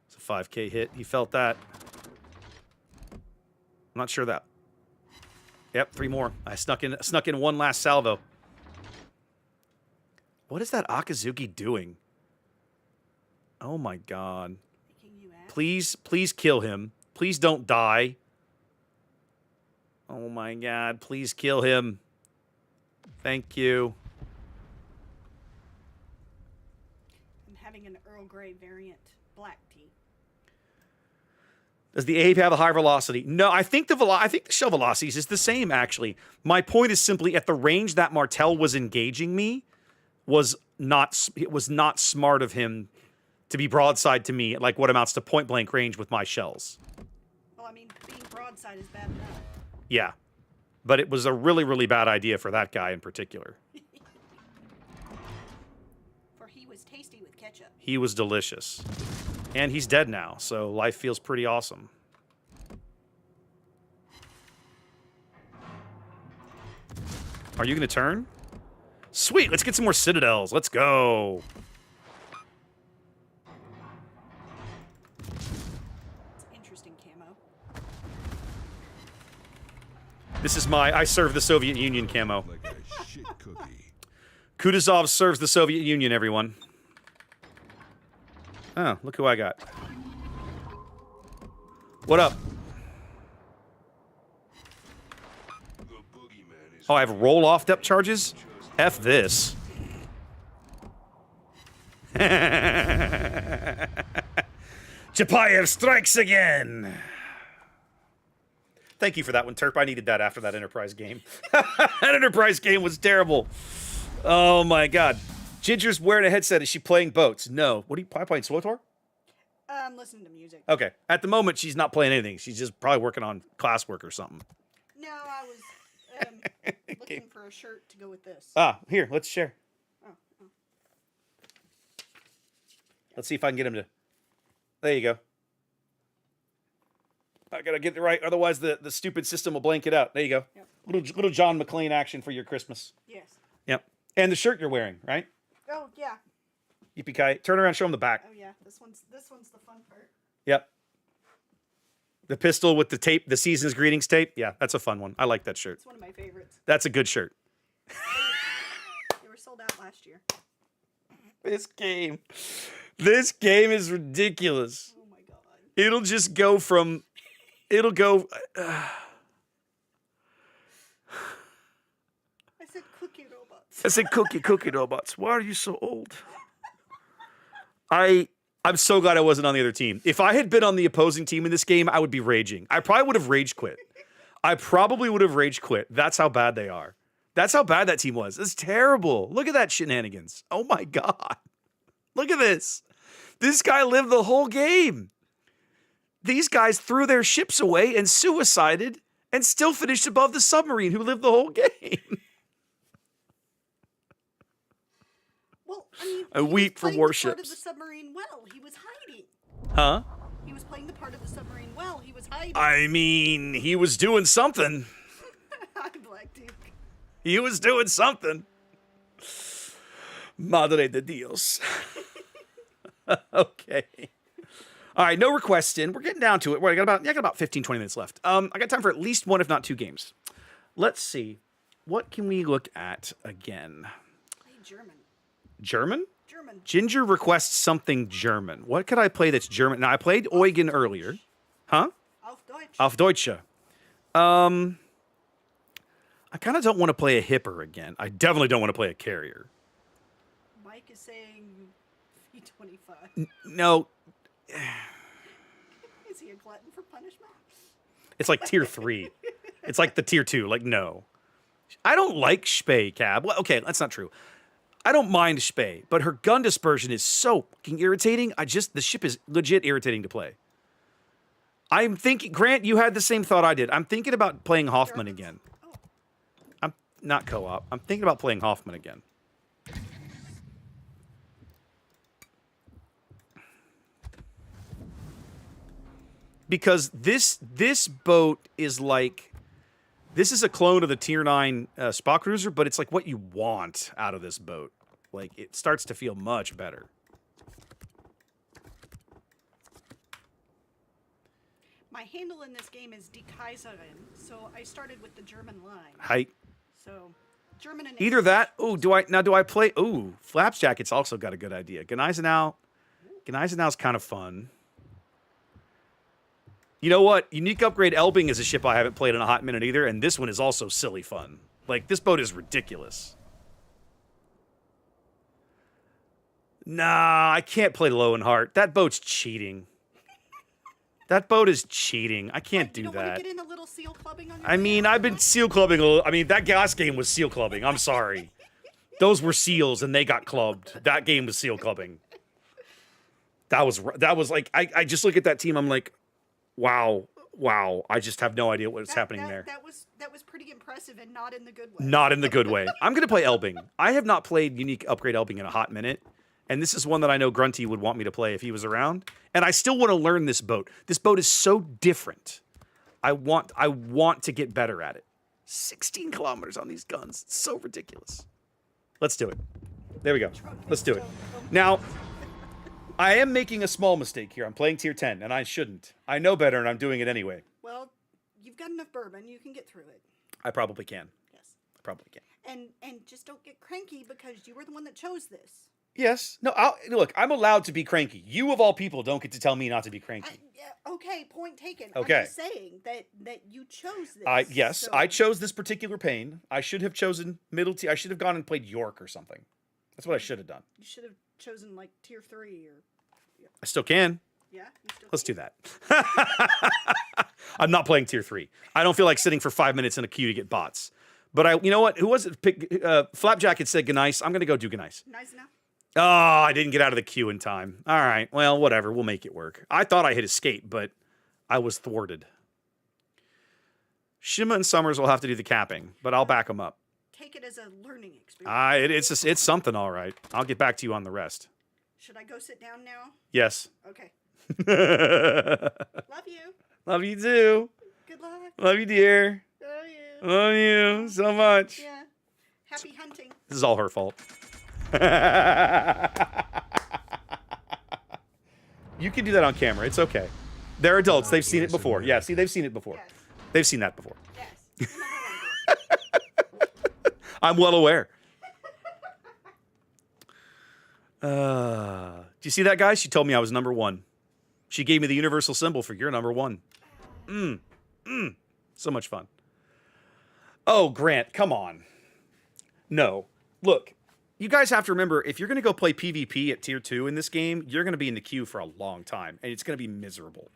It's a 5k hit. He felt that. I'm not sure that. Yep, 3 more. I snuck in one last salvo. What is that Akazuki doing? Oh my god. Making you ask? Please kill him. Please don't die. Oh my god, please kill him. Thank you. I'm having an Earl Grey variant black tea. Does the Ape have a high velocity? No, I think the shell velocities is the same, actually. My point is simply at the range that Martel was engaging me it was not smart of him to be broadside to me at like what amounts to point blank range with my shells. Well, I mean, being broadside is bad enough. Yeah. But it was a really, really bad idea for that guy in particular. For he was tasty with ketchup. He was delicious. And he's dead now, so life feels pretty awesome. Are you going to turn? Sweet, let's get some more citadels. Let's go. It's interesting camo. This is my I serve the Soviet Union camo. Like a shit cookie. Kutuzov serves the Soviet Union, everyone. Oh, look who I got. What up? The boogeyman is Oh, I have roll-off depth charges? F this. Chapayev strikes again. Thank you for that one, Terp. I needed that after that Enterprise game. That Enterprise game was terrible. Oh, my God. Ginger's wearing a headset. Is she playing boats? No. What are you playing, SWTOR? Listening to music. Okay. At the moment, she's not playing anything. She's just probably working on classwork or something. No, I was looking for a shirt to go with this. Ah, here, let's share. Oh. Let's see if I can get him to... There you go. I gotta get it right, otherwise the stupid system will blank it out. There you go. Yep. Little John McClane action for your Christmas. Yes. Yep. And the shirt you're wearing, right? Oh yeah. Yippee-ki. Turn around, show him the back. Oh yeah. This one's the fun part. Yep. The pistol with the tape, the season's greetings tape. Yeah, that's a fun one. I like that shirt. It's one of my favorites. That's a good shirt. They were sold out last year. This game is ridiculous. Oh my god. It'll just go from... It'll go... I said cookie robots. I said cookie robots. Why are you so old? I'm so glad I wasn't on the other team. If I had been on the opposing team in this game, I would be raging. I probably would have rage quit. That's how bad they are. That's how bad that team was. It's terrible. Look at that shenanigans. Oh my God. Look at this. This guy lived the whole game. These guys threw their ships away and suicided and still finished above the submarine who lived the whole game. Well, I mean, I weep for Warships. Part of the submarine well. He was hiding. Huh? He was playing the part of the submarine well. He was hiding. I mean, he was doing something. Hi, Black Duke. He was doing something. Madre de Dios. Okay. All right, no requests in. We're getting down to it. I got about 15, 20 minutes left. I got time for at least one, if not two games. Let's see. What can we look at again? Play German. German? German. Ginger requests something German. What could I play that's German? Now, I played Eugen earlier. Huh? Auf Deutsch. Auf Deutsche. I kind of don't want to play a hipper again. I definitely don't want to play a carrier. Mike is saying V25. No. Is he a glutton for punishment? It's like tier 3. It's like the tier 2. Like, no. I don't like Spey, Cab. Well, okay, that's not true. I don't mind Spey, but her gun dispersion is so fucking irritating. The ship is legit irritating to play. I'm thinking, Grant, you had the same thought I did. I'm thinking about playing Hoffman again. Oh. I'm not co-op. I'm thinking about playing Hoffman again. Because this boat is like... This is a clone of the Tier 9 Spa Cruiser, but it's like what you want out of this boat. Like, it starts to feel much better. My handle in this game is Die Kaiserin, so I started with the German line. Height. So, German and Either that. Ooh, do I play? Ooh, Flaps Jacket's also got a good idea. Gneisenau's kind of fun. You know what? Unique Upgrade Elbing is a ship I haven't played in a hot minute either, and this one is also silly fun. Like, this boat is ridiculous. Nah, I can't play Lowenhart. That boat's cheating. That boat is cheating. I can't You do don't want that. to get in a little seal clubbing on your I mean, way out? I've been seal clubbing a little. I mean, that gas game was seal clubbing. I'm sorry. Those were seals and they got clubbed. That game was seal clubbing. That was like, I just look at that team. I'm like, wow. I just have no idea what's happening there. That was pretty impressive and not in the good way. Not in the good way. I'm going to play Elbing. I have not played Unique Upgrade Elbing in a hot minute. And this is one that I know Grunty would want me to play if he was around. And I still want to learn this boat. This boat is so different. I want to get better at it. 16 kilometers on these guns. It's so ridiculous. Let's do it. There we go. Let's do it. Now, I am making a small mistake here. I'm playing tier 10, and I shouldn't. I know better, and I'm doing it anyway. Well, you've got enough bourbon. You can get through it. I probably can. Yes. I probably can. And just don't get cranky because you were the one that chose this. Yes. No, look, I'm allowed to be cranky. You, of all people, don't get to tell me not to be cranky. Okay, point taken. Okay. I'm just saying that you chose this. Yes, so- I chose this particular pain. I should have chosen middle tier. I should have gone and played York or something. That's what I should have done. You should have chosen like tier 3 or... I still can. Yeah? You still Let's can? do that. I'm not playing tier 3. I don't feel like sitting for 5 minutes in a queue to get bots. But you know what? Who was it? Flapjack had said Ganice. I'm going to go do Ganice. Nice enough? Oh, I didn't get out of the queue in time. All right. Well, whatever. We'll make it work. I thought I hit escape, but I was thwarted. Shima and Summers will have to do the capping, but I'll back them up. Take it as a learning experience. It's something, all right. I'll get back to you on the rest. Should I go sit down now? Yes. Okay. Love you. Love you too. Good luck. Love you, dear. Love you. Love you so much. Yeah. Happy hunting. This is all her fault. You can do that on camera. It's okay. They're adults. They've seen it before. Yeah, see, they've seen it before. Yes. They've seen that before. Yes. You know how I do. I'm well aware. Do you see that, guy? She told me I was number 1. She gave me the universal symbol for you're number 1. So much fun. Oh, Grant, come on. No. Look, you guys have to remember, if you're going to go play PvP at tier 2 in this game, you're going to be in the queue for a long time, and it's going to be miserable.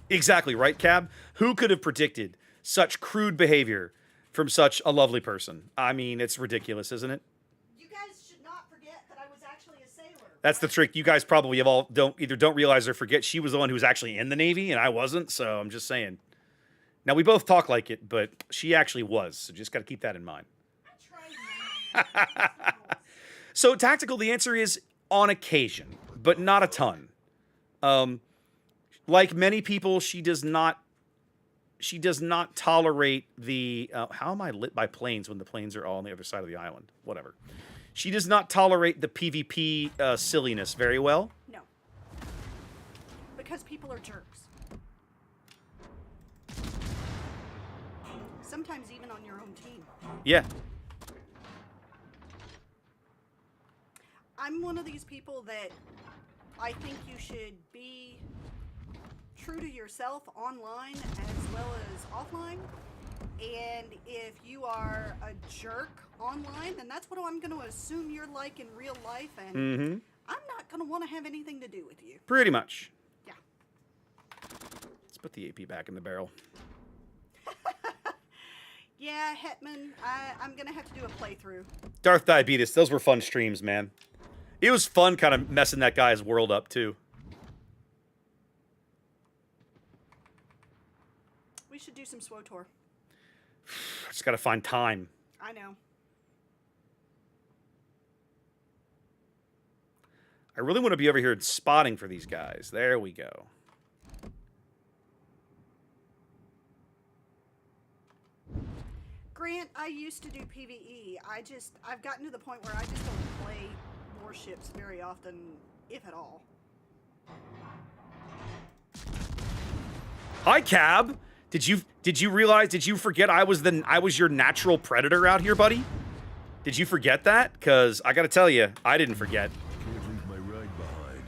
Exactly, right, Cab? Who could have predicted such crude behavior from such a lovely person? I mean, it's ridiculous, isn't it? You guys should not forget that I was actually a sailor. That's the trick. You guys probably have all don't realize or forget she was the one who was actually in the Navy and I wasn't, so I'm just saying. Now, we both talk like it, but she actually was, so just got to keep that in mind. I tried. So, tactical, the answer is on occasion, but not a ton. Like many people, she does not tolerate the how am I lit by planes when the planes are all on the other side of the island? Whatever. She does not tolerate the PvP silliness very well. No. Because people are jerks. Sometimes even on your own team. Yeah. I'm one of these people that I think you should be true to yourself online as well as offline. And if you are a jerk online, then that's what I'm going to assume you're like in real life. And I'm not going to want to have anything to do with you. Pretty much. Yeah. Let's put the AP back in the barrel. Yeah, Hetman, I'm going to have to do a playthrough. Darth Diabetes, those were fun streams, man. It was fun kind of messing that guy's world up, too. We should do some SWOTOR. Just got to find time. I know. I really want to be over here spotting for these guys. There we go. Grant, I used to do PvE. I've gotten to the point where I just don't play Warships very often, if at all. Hi, Cab. Did you realize? Did you forget I was your natural predator out here, buddy? Did you forget that? Because I got to tell you, I didn't forget. Can't leave my ride behind.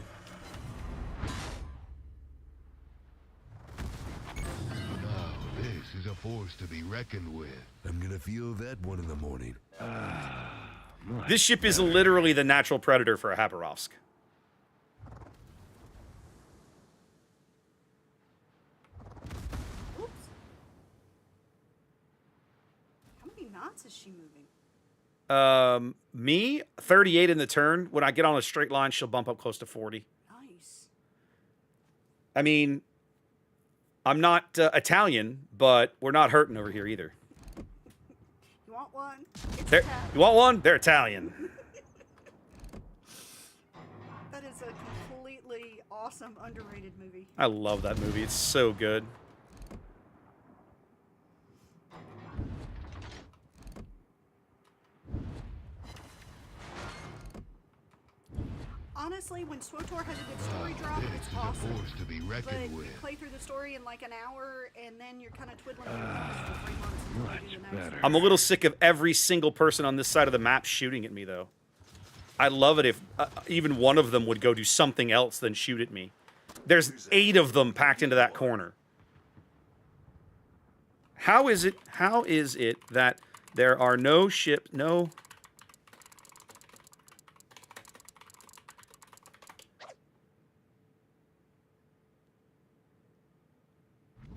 Now, this is a force to be reckoned with. I'm gonna feel that one in the morning. much This ship is better. literally the natural predator for a Habarovsk. Oops. How many knots is she moving? Me, 38 in the turn. When I get on a straight line, she'll bump up close to 40. Nice. I mean, I'm not Italian, but we're not hurting over here either. You want one? It's They're, Italian. you want one? They're Italian. That is a completely awesome, underrated movie. I love that movie. It's so good. Honestly, when SWTOR has a good story Oh, drop, this it's is a awesome. force to be But reckoned you with. play through the story in like an hour, and then you're kind of twiddling your thumbs for 3 months until you Much do the next better. one. I'm a little sick of every single person on this side of the map shooting at me, though. I'd love it if even one of them would go do something else than shoot at me. There's 8 of them packed into that corner. How is it that there are no no...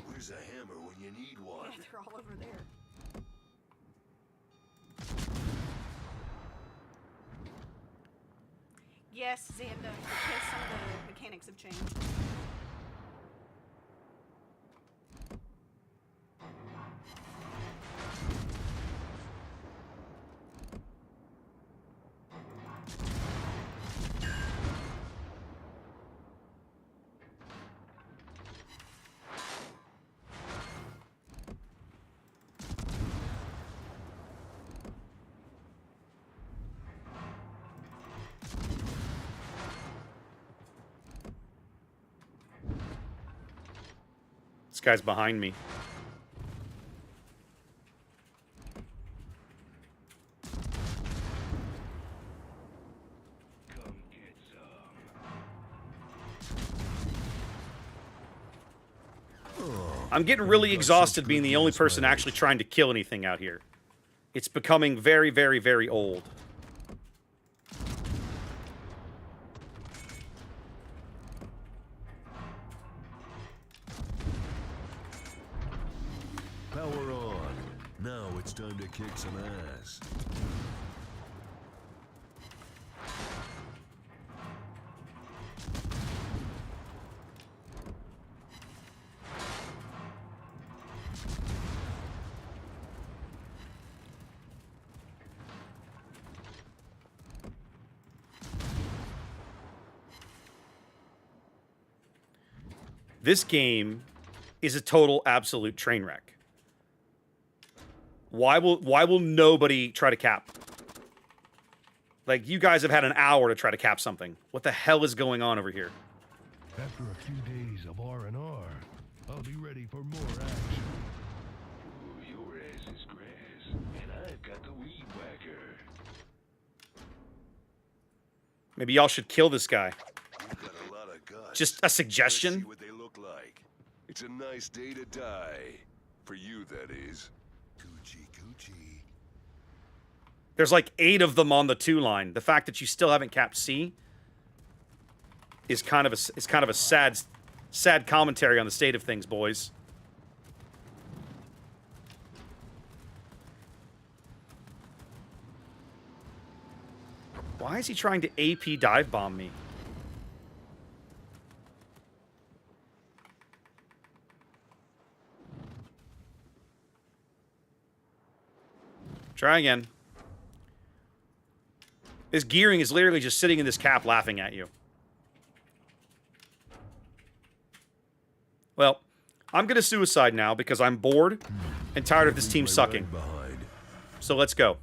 Where's a hammer when you need one? Yeah, they're all over there. Yes, Xanda, because some of the mechanics have changed. This guy's behind me. Come get some. I'm getting really exhausted being the only person actually trying to kill anything out here. It's becoming very, very, very old. Power on. Now it's time to kick some ass. This game is a total absolute train wreck. Why will nobody try to cap? Like, you guys have had an hour to try to cap something. What the hell is going on over here? After a few days of R&R, I'll be ready for more action. Ooh, your ass is grass, and I've got the weed whacker. Maybe y'all should kill this guy. You've got a lot of guts. Just a Let's suggestion. see what they look like. It's a nice day to die. For you, that is. Coochie coochie. There's like 8 of them on the 2 line. The fact that you still haven't capped C is kind of a sad commentary on the state of things, boys. Why is he trying to AP dive bomb me? Try again. This gearing is literally just sitting in this cap laughing at you. Well, I'm going to suicide now because I'm bored and tired of this team Leave my sucking. rag behind. So let's go.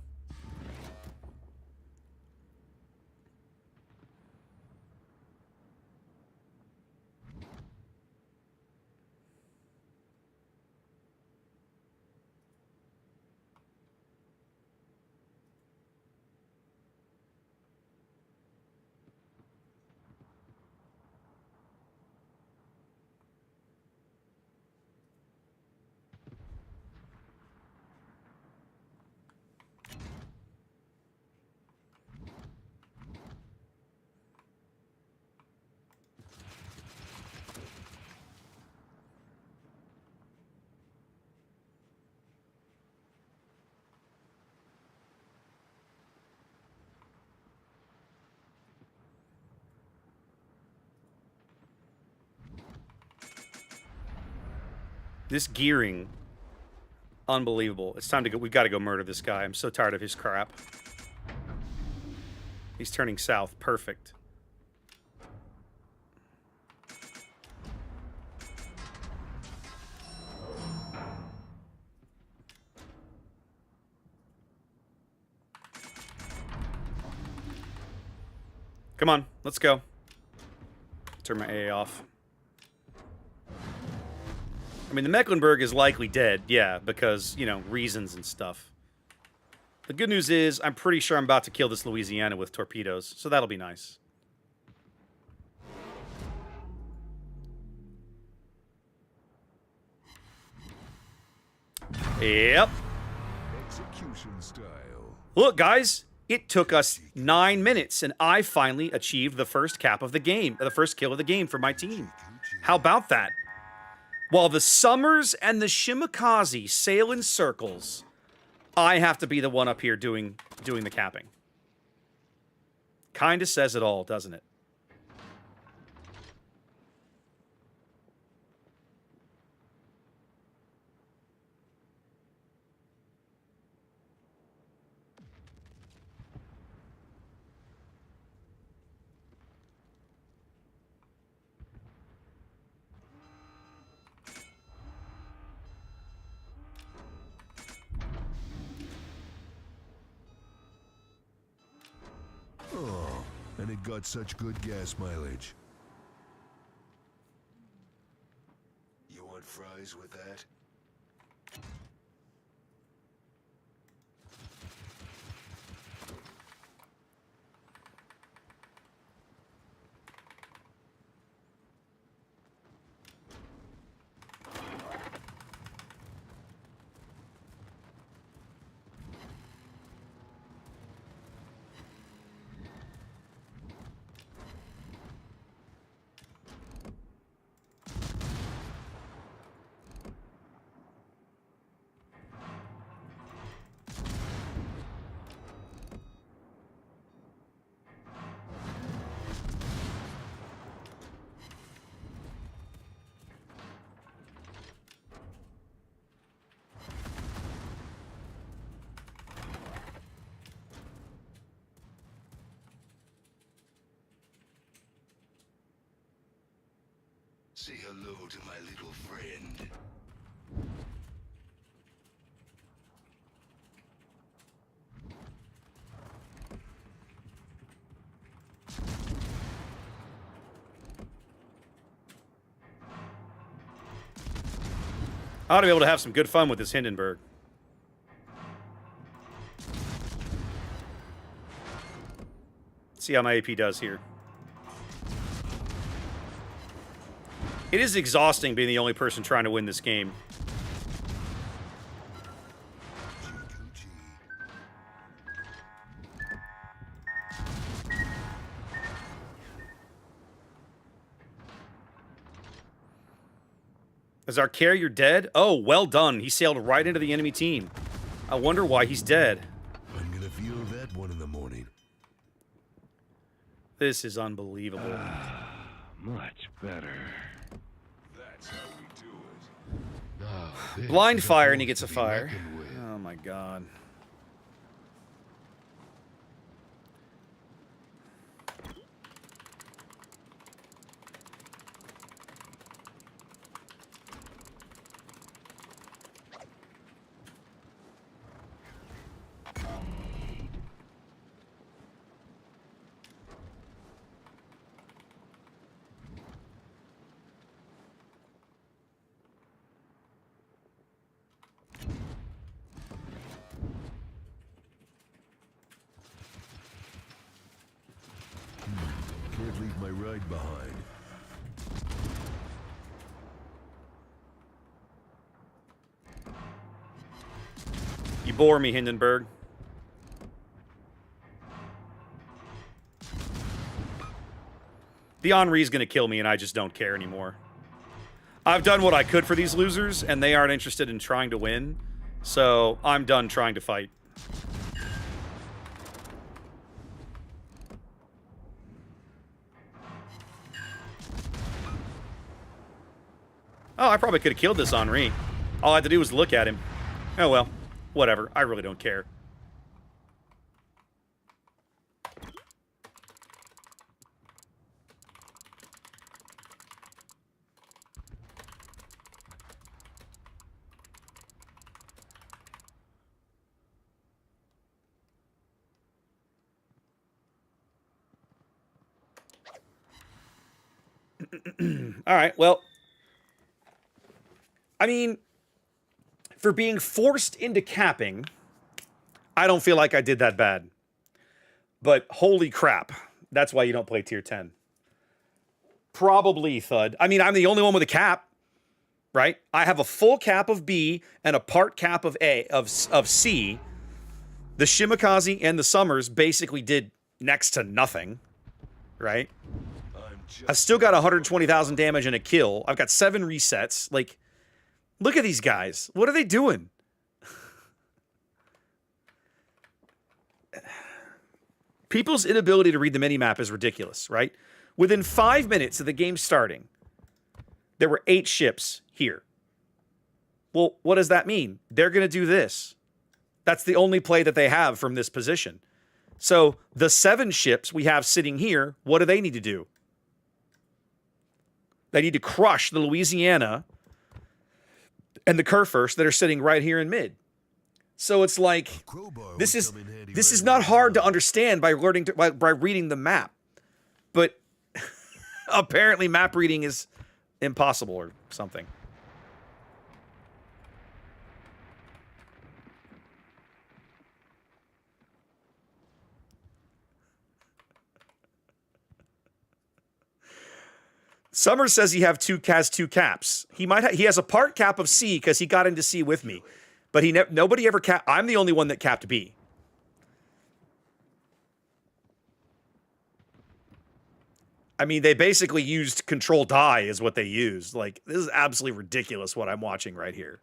This gearing, unbelievable. It's time to go. We've got to go murder this guy. I'm so tired of his crap. He's turning south. Perfect. Come on, let's go. Turn my AA off. I mean, the Mecklenburg is likely dead, yeah, because, you know, reasons and stuff. The good news is, I'm pretty sure I'm about to kill this Louisiana with torpedoes, so that'll be nice. Yep. Execution style. Look, guys, it took us 9 minutes, and I finally achieved the first cap of the game, the first kill of the game for my team. How about that? While the Summers and the Shimakaze sail in circles, I have to be the one up here doing the capping. Kinda says it all, doesn't it? Oh, and it got such good gas mileage. You want fries with that? Say hello to my little friend. I ought to be able to have some good fun with this Hindenburg. See how my AP does here. It is exhausting being the only person trying to win this game. Is our carrier dead? Oh, well done. He sailed right into the enemy team. I wonder why he's dead. I'm gonna feel that one in the morning. This is unbelievable. Much better. That's how we do it. Now, this Blind is fire and he force gets a to be fire. reckoned with. Oh my god. Can't leave my ride behind. You bore me, Hindenburg. The Henri's gonna kill me and I just don't care anymore. I've done what I could for these losers and they aren't interested in trying to win. So I'm done trying to fight. Oh, I probably could have killed this Henri. All I had to do was look at him. Oh well, whatever. I really don't care. All right, well, I mean, for being forced into capping, I don't feel like I did that bad. But holy crap, that's why you don't play tier 10. Probably, Thud. I mean, I'm the only one with a cap, right? I have a full cap of B and a part cap of C. The Shimakaze and the Summers basically did next to nothing, right? I've still got 120,000 damage and a kill. I've got 7 resets. Like, look at these guys. What are they doing? People's inability to read the minimap is ridiculous, right? Within 5 minutes of the game starting, there were 8 ships here. Well, what does that mean? They're going to do this. That's the only play that they have from this position. So the 7 ships we have sitting here, what do they need to do? They need to crush the Louisiana and the Kurfürst that are sitting right here in mid. So it's like, this is not hard to understand by reading the map. But apparently map reading is impossible or something. Summers says he has 2 caps. He has a part cap of C because he got into C with me, but nobody ever capped. I'm the only one that capped B. I mean, they basically used control die is what they used. Like, this is absolutely ridiculous what I'm watching right here.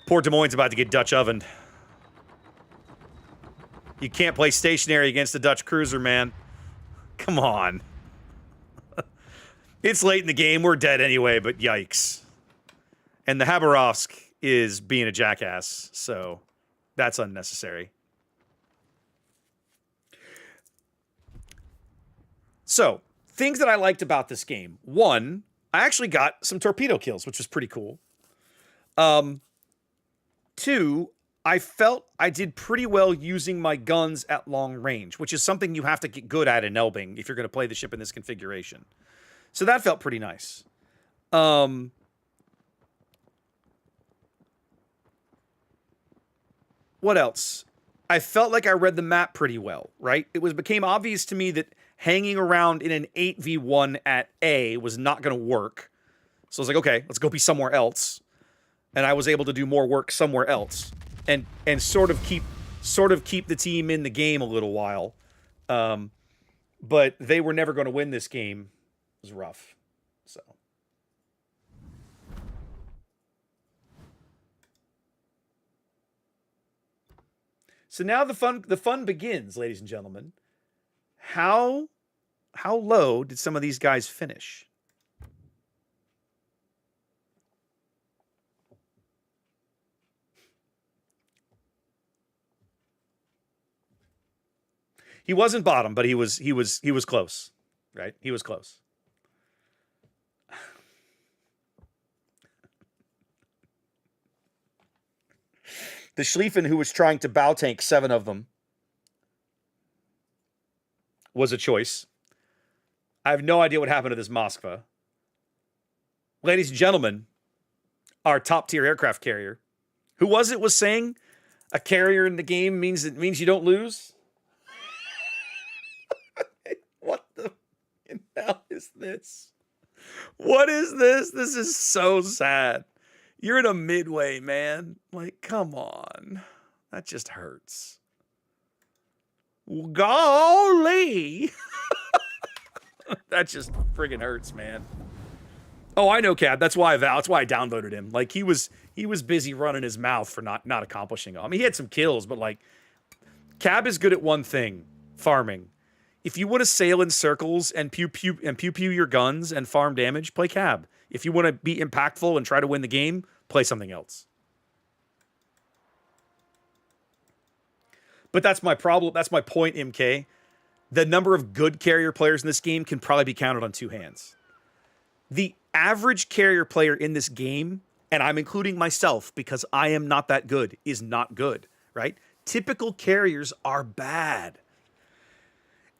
Poor Des Moines about to get Dutch ovened. You can't play stationary against a Dutch cruiser, man. Come on. It's late in the game. We're dead anyway, but yikes. And the Habarovsk is being a jackass, so that's unnecessary. So, things that I liked about this game. 1, I actually got some torpedo kills, which was pretty cool. 2, I felt I did pretty well using my guns at long range, which is something you have to get good at in Elbing if you're going to play the ship in this configuration. So that felt pretty nice. What else? I felt like I read the map pretty well, right? It became obvious to me that hanging around in an 8v1 at A was not going to work. So I was like, okay, let's go be somewhere else. And I was able to do more work somewhere else, and sort of keep the team in the game a little while. But they were never going to win this game. It was rough. So now the fun begins, ladies and gentlemen. How low did some of these guys finish? He wasn't bottom, but he was close, right? He was close. The Schlieffen, who was trying to bow tank 7 of them, was a choice. I have no idea what happened to this Moskva. Ladies and gentlemen, our top tier aircraft carrier. Who was saying a carrier in the game means you don't lose? What the hell is this? What is this? This is so sad. You're in a midway, man. Like, come on. That just hurts. Golly. That just friggin' hurts, man. Oh, I know, Cab. That's why I downvoted him. Like, he was busy running his mouth for not accomplishing it. I mean, he had some kills, but like Cab is good at one thing, farming. If you want to sail in circles and pew pew your guns and farm damage, play Cab. If you want to be impactful and try to win the game, play something else. But that's my problem. That's my point, MK. The number of good carrier players in this game can probably be counted on two hands. The average carrier player in this game, and I'm including myself because I am not that good, is not good, right? Typical carriers are bad.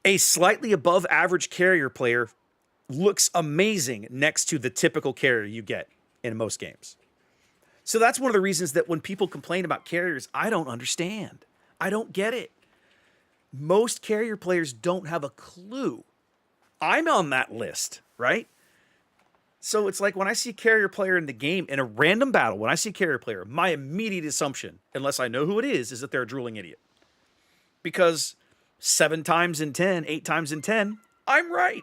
A slightly above average carrier player looks amazing next to the typical carrier you get in most games. So that's one of the reasons that when people complain about carriers, I don't understand. I don't get it. Most carrier players don't have a clue. I'm on that list, right? So it's like when I see a carrier player in the game, in a random battle, when I see a carrier player, my immediate assumption, unless I know who it is that they're a drooling idiot. Because 7 times in 10, 8 times in 10, I'm right.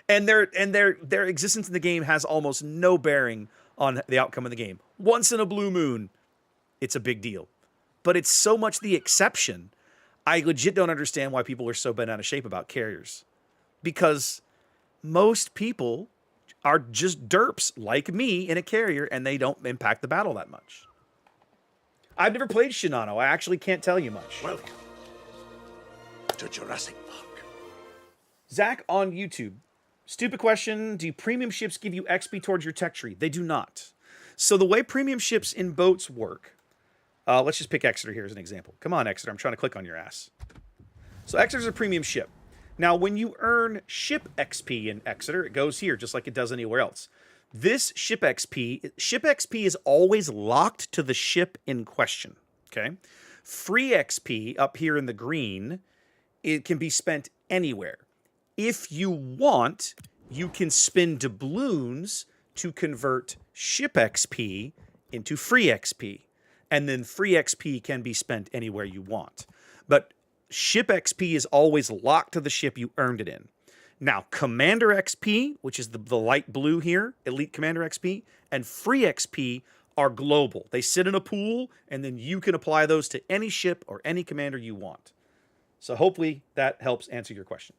and their existence in the game has almost no bearing on the outcome of the game. Once in a blue moon, it's a big deal. But it's so much the exception, I legit don't understand why people are so bent out of shape about carriers. Because most people are just derps like me in a carrier, and they don't impact the battle that much. I've never played Shinano. I actually can't tell you much. Welcome to Jurassic Park. Zach on YouTube. Stupid question. Do premium ships give you XP towards your tech tree? They do not. So the way premium ships in boats work, let's just pick Exeter here as an example. Come on, Exeter. I'm trying to click on your ass. So Exeter's a premium ship. Now, when you earn ship XP in Exeter, it goes here just like it does anywhere else. This ship XP is always locked to the ship in question, okay? Free XP up here in the green, it can be spent anywhere. If you want, you can spin doubloons to convert ship XP into free XP. And then free XP can be spent anywhere you want. But ship XP is always locked to the ship you earned it in. Now, Commander XP, which is the light blue here, Elite Commander XP, and free XP are global. They sit in a pool, and then you can apply those to any ship or any commander you want. So hopefully that helps answer your question.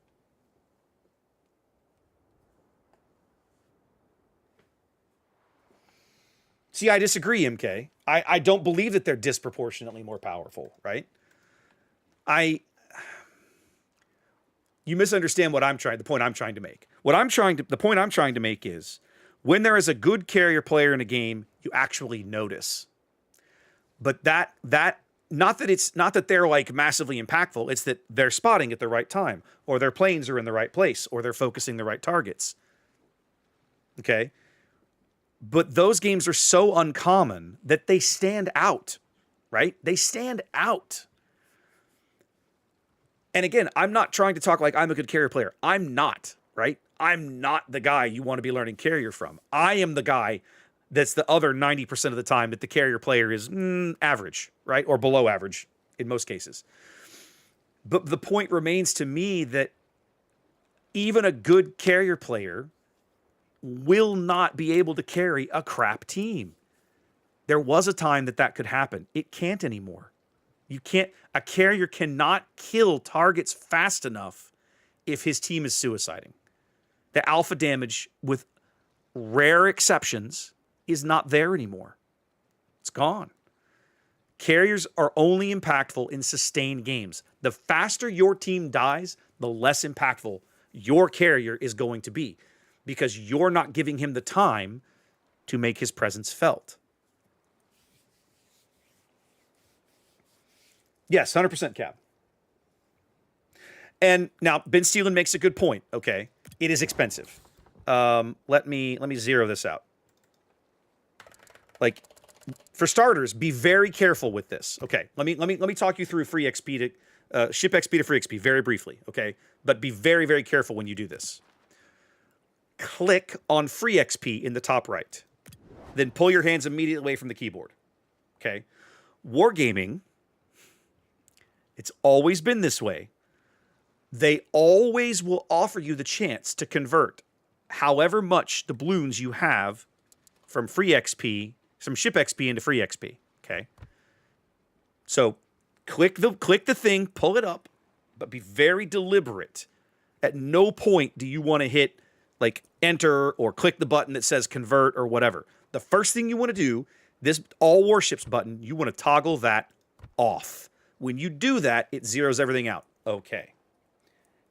See, I disagree, MK. I don't believe that they're disproportionately more powerful, right? You misunderstand the point I'm trying to make. The point I'm trying to make is when there is a good carrier player in a game, you actually notice. But not that they're like massively impactful, it's that they're spotting at the right time, or their planes are in the right place, or they're focusing the right targets. Okay? But those games are so uncommon that they stand out, right? They stand out. And again, I'm not trying to talk like I'm a good carrier player. I'm not, right? I'm not the guy you want to be learning carrier from. I am the guy that's the other 90% of the time that the carrier player is average, right? Or below average in most cases. But the point remains to me that even a good carrier player will not be able to carry a crap team. There was a time that could happen. It can't anymore. A carrier cannot kill targets fast enough if his team is suiciding. The alpha damage, with rare exceptions, is not there anymore. It's gone. Carriers are only impactful in sustained games. The faster your team dies, the less impactful your carrier is going to be, because you're not giving him the time to make his presence felt. Yes, 100% Cap. And now Ben Steelan makes a good point. Okay, it is expensive. Let me zero this out. Like, for starters, be very careful with this. Okay, let me talk you through free XP to ship XP to free XP very briefly. Okay, but be very, very careful when you do this. Click on free XP in the top right, then pull your hands immediately away from the keyboard. Okay, Wargaming. It's always been this way. They always will offer you the chance to convert however much doubloons you have from free XP, from ship XP into free XP. Okay. So Click the thing, pull it up, but be very deliberate. At no point do you want to hit like enter or click the button that says convert or whatever. The first thing you want to do, this all warships button, you want to toggle that off. When you do that, it zeroes everything out. Okay.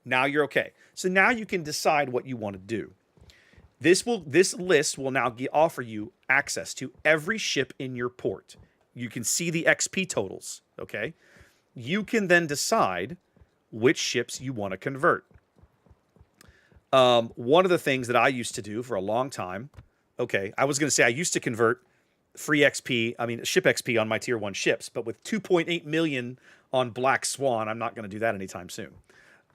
Now you're okay. So now you can decide what you want to do. This list will now offer you access to every ship in your port. You can see the XP totals, okay? You can then decide which ships you want to convert. One of the things that I used to do for a long time, okay, I was going to say I used to convert free XP, ship XP on my tier 1 ships, but with 2.8 million on Black Swan, I'm not going to do that anytime soon.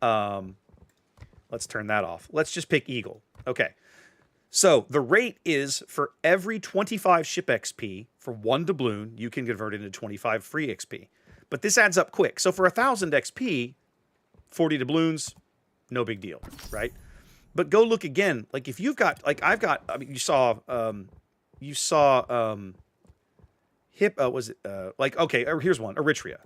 Let's turn that off. Let's just pick Eagle. Okay. So the rate is for every 25 ship XP for 1 doubloon, you can convert it into 25 free XP. But this adds up quick. So for 1,000 XP, 40 doubloons, no big deal, right? But go look again. Like if you've got, like I've got, you saw here's one, Eritrea.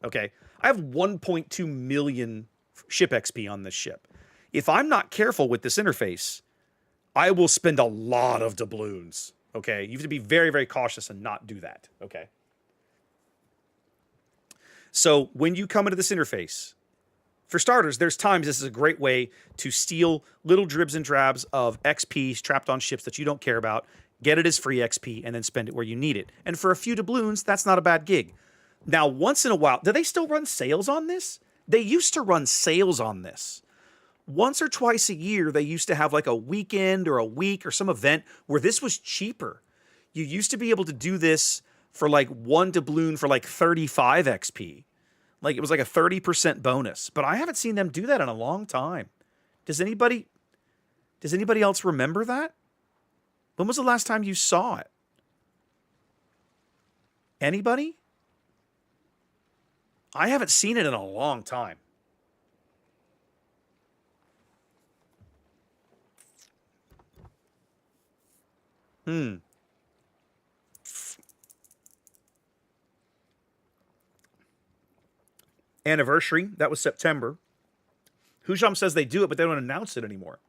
Okay. I have 1.2 million ship XP on this ship. If I'm not careful with this interface, I will spend a lot of doubloons, okay? You have to be very, very cautious and not do that, okay? So when you come into this interface, for starters, there's times this is a great way to steal little dribs and drabs of XP trapped on ships that you don't care about, get it as free XP, and then spend it where you need it. And for a few doubloons, that's not a bad gig. Now, once in a while, do they still run sales on this? They used to run sales on this. Once or twice a year, they used to have like a weekend or a week or some event where this was cheaper. You used to be able to do this for like 1 doubloon for like 35 XP. Like it was like a 30% bonus. But I haven't seen them do that in a long time. Does anybody else remember that? When was the last time you saw it? Anybody? I haven't seen it in a long time. Anniversary, that was September. Husham says they do it, but they don't announce it anymore.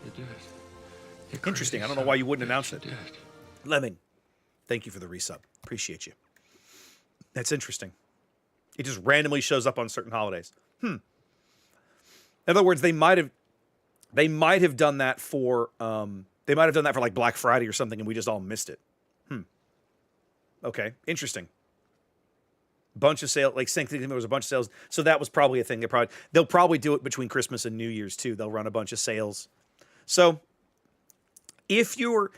You did. You're Interesting. crazy, I don't know son. why you wouldn't Yes, announce it. you did. Lemming, thank you for the resub. Appreciate you. That's interesting. It just randomly shows up on certain holidays. In other words, they might have done that for like Black Friday or something, and we just all missed it. Okay, interesting. Bunch of sales, like same thing. There was a bunch of sales, so that was probably a thing. They'll probably do it between Christmas and New Year's too. They'll run a bunch of sales. So, if you're,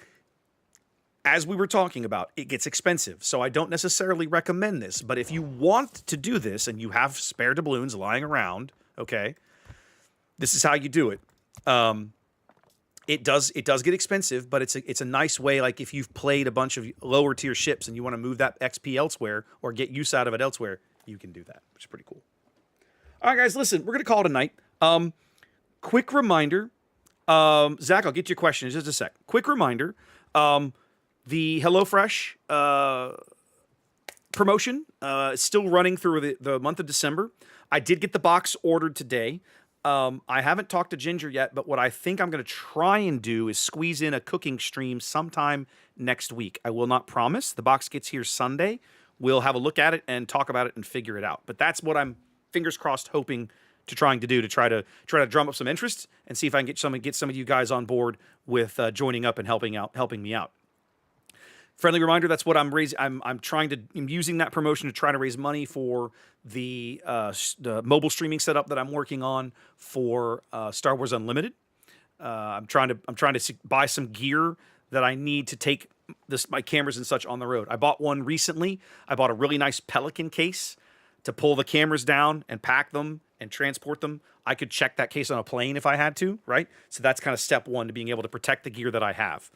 as we were talking about, it gets expensive. So I don't necessarily recommend this. But if you want to do this and you have spare doubloons lying around, okay, this is how you do it. It does get expensive, but it's a nice way. Like if you've played a bunch of lower tier ships and you want to move that XP elsewhere or get use out of it elsewhere, you can do that, which is pretty cool. All right, guys, listen, we're gonna call it a night. Quick reminder, Zach, I'll get to your question in just a sec. Quick reminder, the HelloFresh promotion is still running through the month of December. I did get the box ordered today. I haven't talked to Ginger yet, but what I think I'm going to try and do is squeeze in a cooking stream sometime next week. I will not promise. The box gets here Sunday. We'll have a look at it and talk about it and figure it out. But that's what I'm, fingers crossed, hoping to trying to do to try to drum up some interest and see if I can get some of you guys on board with joining up and helping me out. Friendly reminder, that's what I'm raising. I'm using that promotion to try to raise money for the mobile streaming setup that I'm working on for Star Wars Unlimited. I'm trying to buy some gear that I need to take my cameras and such on the road. I bought one recently. I bought a really nice Pelican case to pull the cameras down and pack them and transport them. I could check that case on a plane if I had to, right? So that's kind of step one to being able to protect the gear that I have.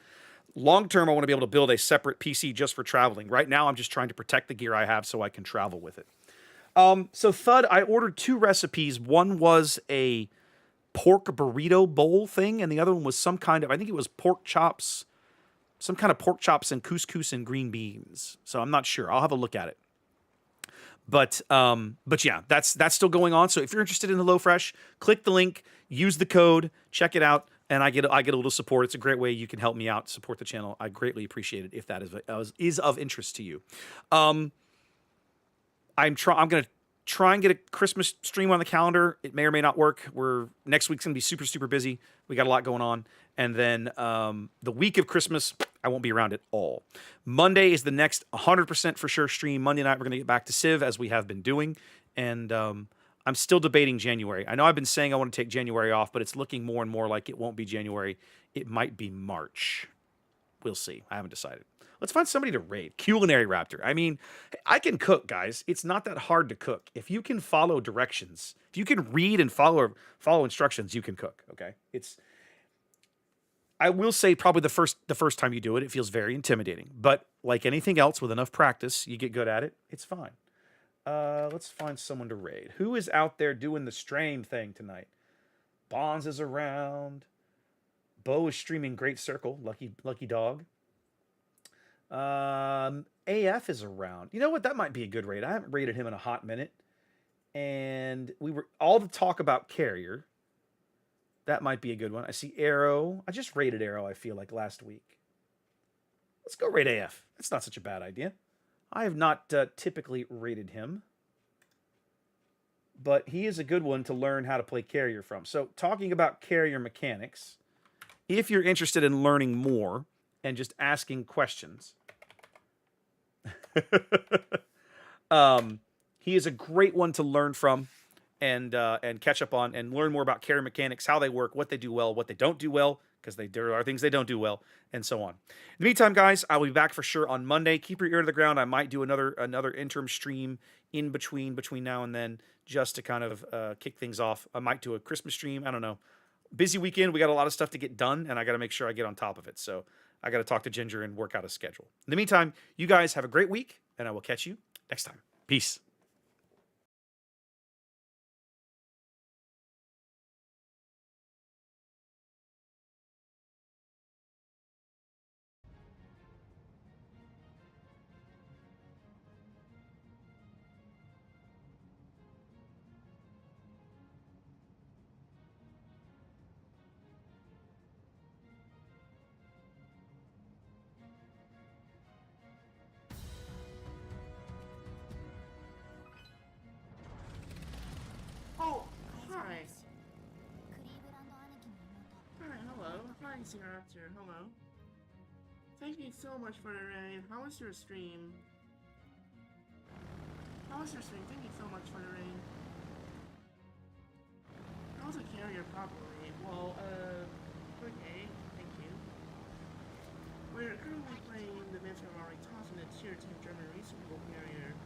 Long term, I want to be able to build a separate PC just for traveling. Right now, I'm just trying to protect the gear I have so I can travel with it. So Thud, I ordered 2 recipes. One was a pork burrito bowl thing, and the other one was some kind of, I think it was pork chops some kind of pork chops and couscous and green beans. So I'm not sure. I'll have a look at it. But yeah, that's still going on. So if you're interested in the HelloFresh, click the link, use the code, check it out, and I get a little support. It's a great way you can help me out, support the channel. I greatly appreciate it if that is of interest to you. I'm gonna try and get a Christmas stream on the calendar. It may or may not work. Next week's gonna be super, super busy. We got a lot going on. And then the week of Christmas, I won't be around at all. Monday is the next 100% for sure stream. Monday night, we're going to get back to Civ as we have been doing. And I'm still debating January. I know I've been saying I want to take January off, but it's looking more and more like it won't be January. It might be March. We'll see. I haven't decided. Let's find somebody to raid. Culinary Raptor. I mean, I can cook, guys. It's not that hard to cook. If you can follow directions, if you can read and follow instructions, you can cook, okay? I will say probably the first time you do it, it feels very intimidating. But like anything else, with enough practice, you get good at it. It's fine. Let's find someone to raid. Who is out there doing the strain thing tonight? Bonds is around. Bo is streaming Great Circle. Lucky dog. AF is around. You know what? That might be a good raid. I haven't raided him in a hot minute. And we were all the talk about Carrier. That might be a good one. I see Arrow. I just raided Arrow, I feel like, last week. Let's go raid AF. That's not such a bad idea. I have not typically raided him. But he is a good one to learn how to play Carrier from. So, talking about Carrier mechanics, if you're interested in learning more and just asking questions, he is a great one to learn from. And catch up on and learn more about carrier mechanics, how they work, what they do well, what they don't do well, because there are things they don't do well, and so on. In the meantime, guys, I will be back for sure on Monday. Keep your ear to the ground. I might do another interim stream in between now and then, just to kind of kick things off. I might do a Christmas stream. I don't know. Busy weekend. We got a lot of stuff to get done, and I got to make sure I get on top of it. So I got to talk to Ginger and work out a schedule. In the meantime, you guys have a great week, and I will catch you next time. Peace. Oh, hi. Hi, hello. Hi, SeaRaptor. Hello. Thank you so much for the raid. How was your stream? Thank you so much for the raid. How was a carrier properly? Well, okay. Thank you. We're currently playing the Mansion of Ari Toss in the Tier 10 German reasonable carrier.